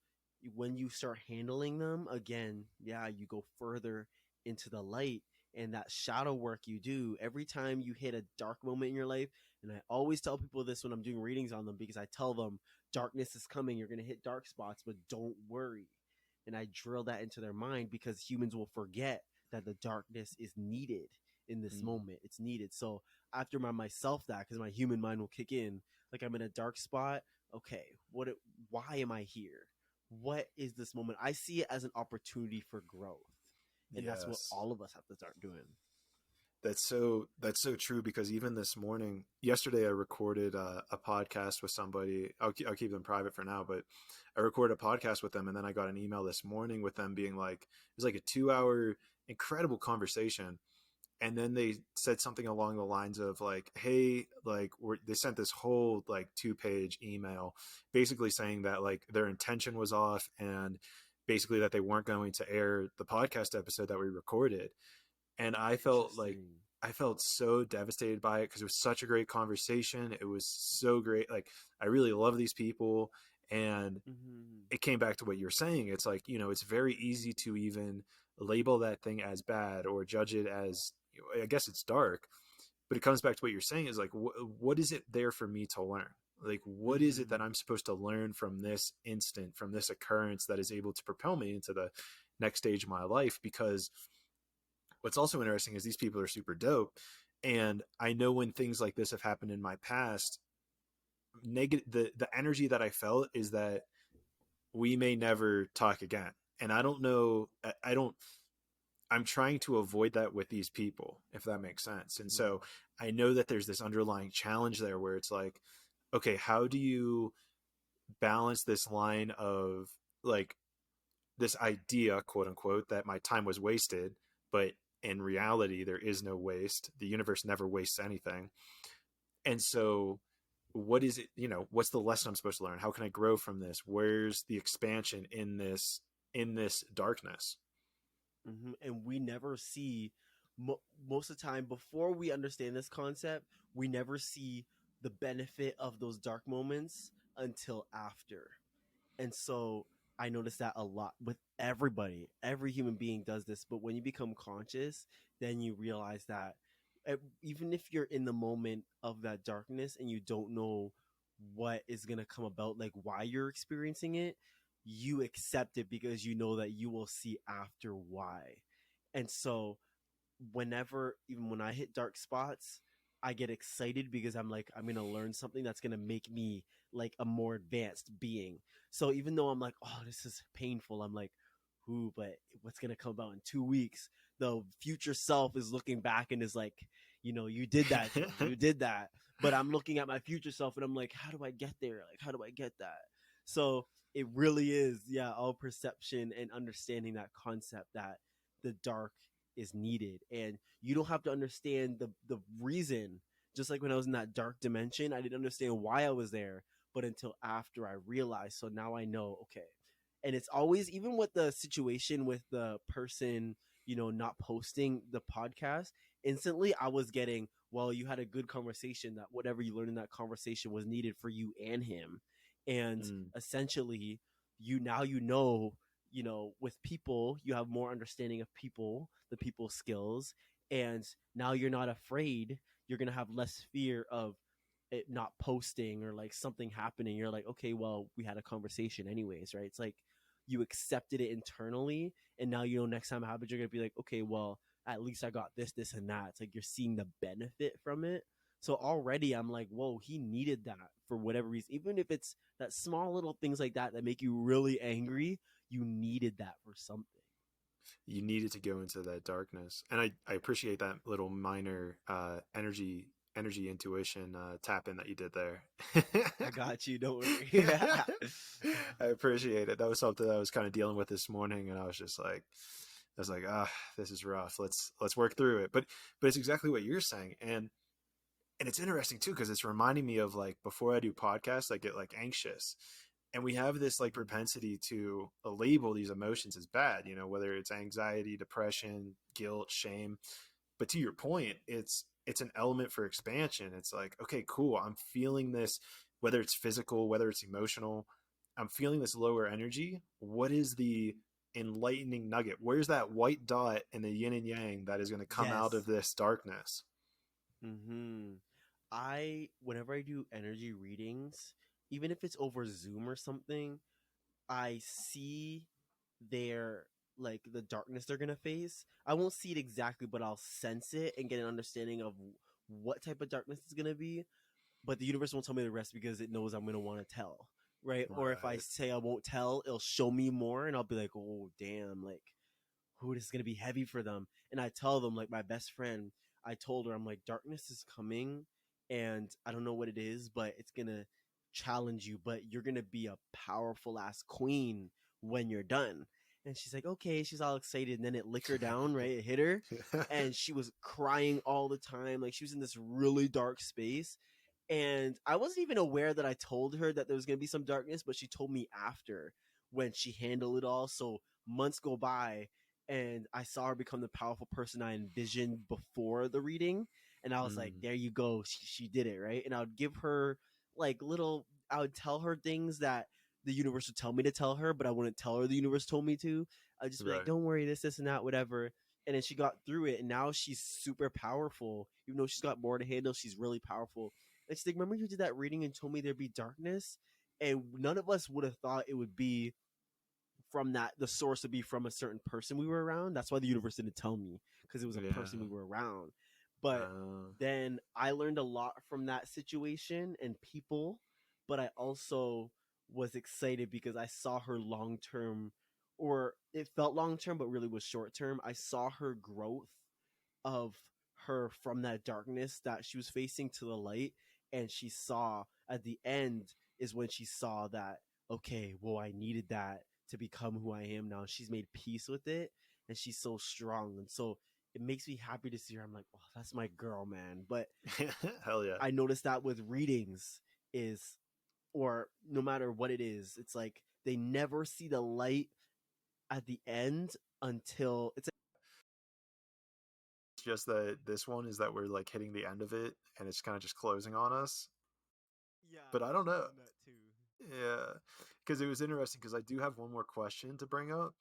when you start handling them again, yeah, you go further into the light. And that shadow work you do every time you hit a dark moment in your life. And I always tell people this when I'm doing readings on them because I tell them darkness is coming, you're going to hit dark spots, but don't worry. And I drill that into their mind because humans will forget that the darkness is needed in this Mm. moment. It's needed. So after myself that, because my human mind will kick in, like I'm in a dark spot. Okay, why am I here? What is this moment? I see it as an opportunity for growth, and that's what Yes. all of us have to start doing. That's so true, because even this morning, yesterday, I recorded a podcast with somebody. I'll keep them private for now, but I recorded a podcast with them, and then I got an email this morning with them being like, it was like a 2 hour incredible conversation, and then they said something along the lines of like, hey, like they sent this whole like 2 page email basically saying that like their intention was off, and basically that they weren't going to air the podcast episode that we recorded. And Interesting. I felt so devastated by it because it was such a great conversation. It was so great. Like, I really love these people. And Mm-hmm. it came back to what you're saying. It's like, it's very easy to even label that thing as bad or judge it as, I guess it's dark, but it comes back to what you're saying is like, what is it there for me to learn? Like, what is it that Mm-hmm. I'm supposed to learn from this instant, from this occurrence that is able to propel me into the next stage of my life? Because what's also interesting is these people are super dope. And I know when things like this have happened in my past, the energy that I felt is that we may never talk again. And I don't know, I don't, I'm trying to avoid that with these people, if that makes sense. And Mm-hmm. so I know that there's this underlying challenge there where it's like, okay, how do you balance this line of like this idea, quote unquote, that my time was wasted, but in reality, there is no waste. The universe never wastes anything. And so, what is it? What's the lesson I'm supposed to learn? How can I grow from this? Where's the expansion in this darkness? Mm-hmm. And we never see, most of the time, before we understand this concept, we never see the benefit of those dark moments until after. And so I notice that a lot with everybody. Every human being does this, but when you become conscious, then you realize that even if you're in the moment of that darkness and you don't know what is going to come about, like why you're experiencing it, you accept it because you know that you will see after why. And so whenever, even when I hit dark spots, I get excited because I'm like, I'm gonna learn something that's gonna make me like a more advanced being. So even though I'm like, oh, this is painful, I'm like, ooh, but what's gonna come out in 2 weeks? The future self is looking back and is like, you did that to me, you did that. But I'm looking at my future self and I'm like, how do I get there? Like, how do I get that? So it really is, yeah, all perception and understanding that concept that the dark is needed. And you don't have to understand the reason. Just like when I was in that dark dimension, I didn't understand why I was there, but until after I realized. So now I know, okay. And it's always, even with the situation with the person, not posting the podcast, instantly I was getting, well, you had a good conversation, that whatever you learned in that conversation was needed for you and him. And essentially, now with people, you have more understanding of people, the people skills, and now you're not afraid. You're gonna have less fear of it not posting or like something happening. You're like, okay, well, we had a conversation anyways, right? It's like you accepted it internally, and now next time it happens, you're gonna be like, okay, well, at least I got this and that. It's like you're seeing the benefit from it. So already I'm like, whoa, he needed that for whatever reason. Even if it's that small little things like that make you really angry, you needed that for something. You needed to go into that darkness. And I appreciate that little minor energy intuition tap in that you did there. I got you, don't worry. I appreciate it. That was something I was kind of dealing with this morning, and I was like, this is rough. Let's work through it. But it's exactly what you're saying. And it's interesting too, because it's reminding me of, like, before I do podcasts, I get like anxious, and we have this like propensity to label these emotions as bad, whether it's anxiety, depression, guilt, shame. But to your point, it's an element for expansion. It's like, okay, cool, I'm feeling this, whether it's physical, whether it's emotional, I'm feeling this lower energy. What is the enlightening nugget? Where's that white dot in the yin and yang that is going to come out of this darkness? Mm-hmm. Whenever I do energy readings, even if it's over Zoom or something, I see their, like, the darkness they're gonna face. I won't see it exactly, but I'll sense it and get an understanding of what type of darkness it's gonna be. But the universe won't tell me the rest because it knows I'm gonna want to tell, right? Or if I say I won't tell, it'll show me more, and I'll be like, oh damn, like, who is gonna be heavy for them? And I tell them, like, my best friend, I told her, I'm like, darkness is coming, and I don't know what it is, but it's gonna challenge you, but you're gonna be a powerful ass queen when you're done. And she's like, okay. She's all excited, and then it licked her down, right? It hit her, and she was crying all the time. Like, she was in this really dark space, and I wasn't even aware that I told her that there was gonna be some darkness, but she told me after, when she handled it all. So months go by, and I saw her become the powerful person I envisioned before the reading. And I was like, there you go. She did it, right? And I would give her, like, I would tell her things that the universe would tell me to tell her, but I wouldn't tell her the universe told me to. I'd just be like, don't worry, this, and that, whatever. And then she got through it, and now she's super powerful. Even though she's got more to handle, she's really powerful. And she's like, remember you did that reading and told me there'd be darkness? And none of us would have thought it would be from that, the source would be from a certain person we were around. That's why the universe didn't tell me, because it was a person we were around. But then I learned a lot from that situation and people, but I also was excited because I saw her long term, or it felt long term, but really was short term. I saw her growth of her from that darkness that she was facing to the light. And she saw at the end is when she saw that, okay, well, I needed that to become who I am now. She's made peace with it, and she's so strong. And so it makes me happy to see her. I'm like, oh, that's my girl, man. But hell yeah. I noticed that with readings is, or no matter what it is, it's like they never see the light at the end until it's just that this one is that we're like hitting the end of it, and it's kind of just closing on us. Yeah, but I don't know. That too. Yeah, because it was interesting, because I do have one more question to bring up.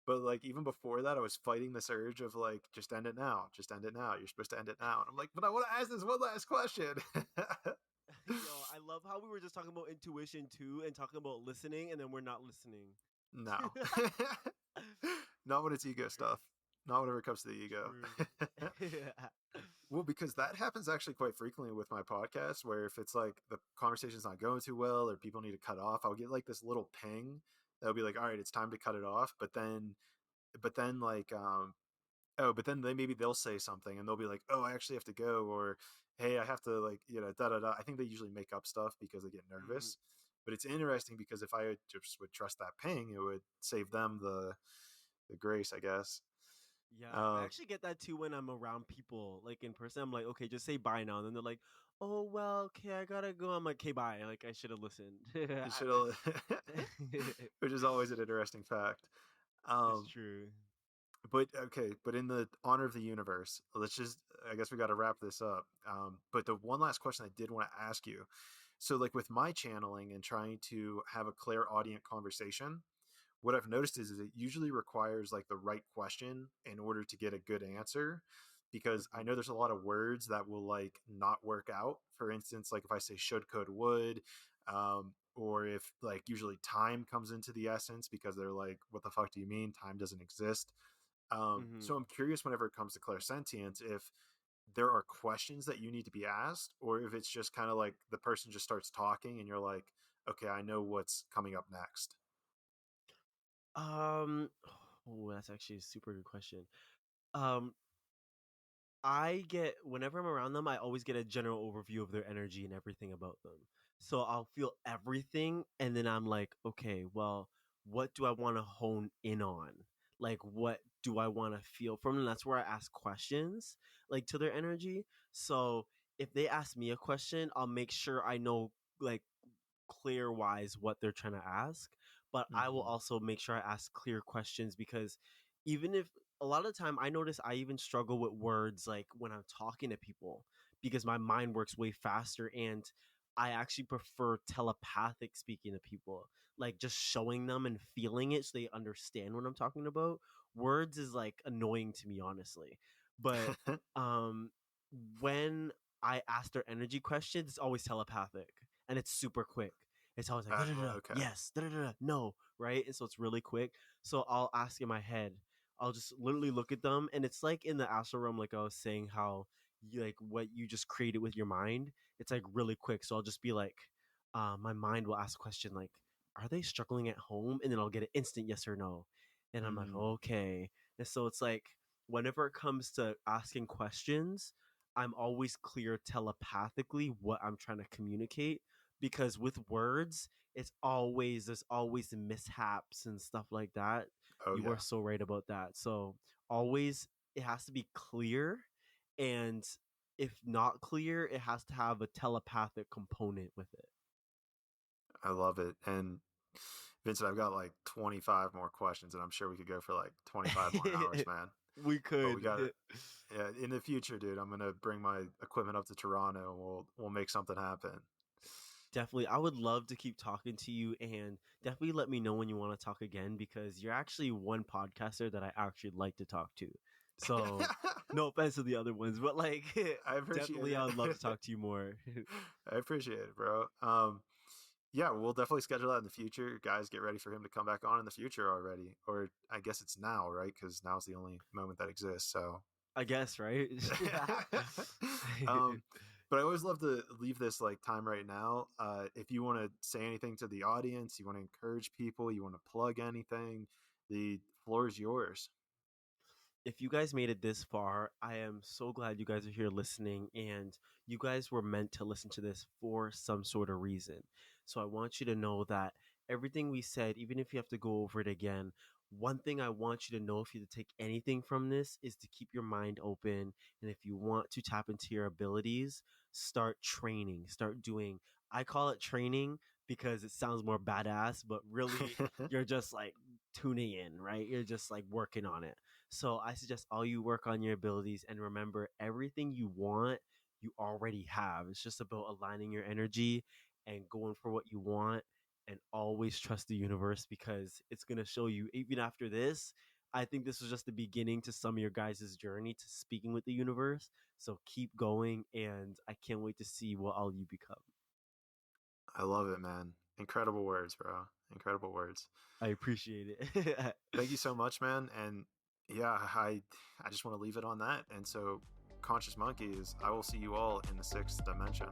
But like, even before that, I was fighting this urge of like, just end it now, just end it now, you're supposed to end it now. And I'm like, but I want to ask this one last question. Yo, I love how we were just talking about intuition too, and talking about listening, and then we're not listening. No. Not when it's ego stuff. Not whenever it comes to the ego. Well, because that happens actually quite frequently with my podcast, where if it's like the conversation's not going too well or people need to cut off, I'll get like this little ping they'll be like, all right, it's time to cut it off. But then like but then maybe they'll say something and they'll be like, oh, I actually have to go, or hey, I have to, like, da da da. I think they usually make up stuff because they get Mhm. nervous. But it's interesting because if I just would trust that ping, it would save them the grace, I guess. Yeah, I Um, actually get that too when I'm around people, like in person. I'm like, okay, just say bye now. And then they're like, oh, well, okay, I gotta go. I'm like, okay, bye. Like, I should have listened. it should, which is always an interesting fact. It's Um, true. but okay, but in the honor of the universe, let's just, I guess we got to wrap this up. But the one last question I did want to ask you. So, like with my channeling and trying to have a clairaudient conversation, what I've noticed is it usually requires like the right question in order to get a good answer. Because I Hmm. know there's a lot of words that will like not work out. For instance, like if I say should, could, would, or if like usually time comes into the essence because they're like, what the fuck do you mean? Time doesn't exist. Hmm. So I'm curious whenever it comes to clairsentience, if there are questions that you need to be asked, or if it's just kind of like the person just starts talking and you're like, okay, I know what's coming up next. Um, oh, that's actually a super good question. Um, I get whenever I'm around them, I always get a general overview of their energy and everything about them. So I'll feel everything, and then I'm like, okay, well, what do I want to hone in on? Like, what do I want to feel from them? That's where I ask questions, like to their energy. So if they ask me a question, I'll make sure I know, like, clear wise what they're trying to ask, but I will Mm-hmm. also make sure I ask clear questions because even if a lot of the time I notice I even struggle with words like when I'm talking to people because my mind works way faster and I actually prefer telepathic speaking to people, like just showing them and feeling it so they understand what I'm talking about. Words is like annoying to me, honestly. But um when I ask their energy questions, it's always telepathic and it's super quick. It's always like da da da, Okay. yes, da da da, no, right? And so it's really quick. So I'll ask in my head. I'll just literally look at them, and it's like in the astral realm, like I was saying, how you like what you just created with your mind. It's like really quick. So I'll just be like, my mind will ask a question like, "Are they struggling at home?" And then I'll get an instant yes or no, and I'm like, Mm, okay. And so it's like whenever it comes to asking questions, I'm always clear telepathically what I'm trying to communicate because with words, there's always mishaps and stuff like that. oh You are yeah, so right about that. So always it has to be clear, and if not clear, it has to have a telepathic component with it. I love it. And Vincent, I've got like 25 more questions, and I'm sure we could go for like 25 more hours, man. We But we could. got it. Yeah, in the future, dude, I'm gonna bring my equipment up to Toronto, and we'll make something happen. Definitely. I would love to keep talking to you and definitely let me know when you want to talk again because you're actually one podcaster that I actually like to talk to. So, no offense to the other ones, but like I appreciate definitely it. I would love to talk to you more. I appreciate it, bro. Yeah, we'll definitely schedule that in the future. Guys, get ready for him to come back on in the future already. Or I guess it's now, right? Because now's the only moment that exists. So, I guess, right? um, but I always love to leave this like time right now. If you want to say anything to the audience, you want to encourage people, you want to plug anything, the floor is yours. If you guys made it this far, I am so glad you guys are here listening and you guys were meant to listen to this for some sort of reason. So I want you to know that everything we said, even if you have to go over it again, one thing I want you to know if you take anything from this is to keep your mind open. And if you want to tap into your abilities, start training, start doing. I call it training because it sounds more badass, but really you're just like tuning in, right? You're just like working on it. So I suggest all you work on your abilities and remember everything you want, you already have. It's just about aligning your energy and going for what you want and always trust the universe because it's going to show you even after this. I think this was just the beginning to some of your guys' journey to speaking with the universe. So keep going and I can't wait to see what all you become. I love it, man. Incredible words, bro. Incredible words. I appreciate it. Thank you so much, man. And yeah, I just want to leave it on that. And so, conscious monkeys, I will see you all in the sixth dimension.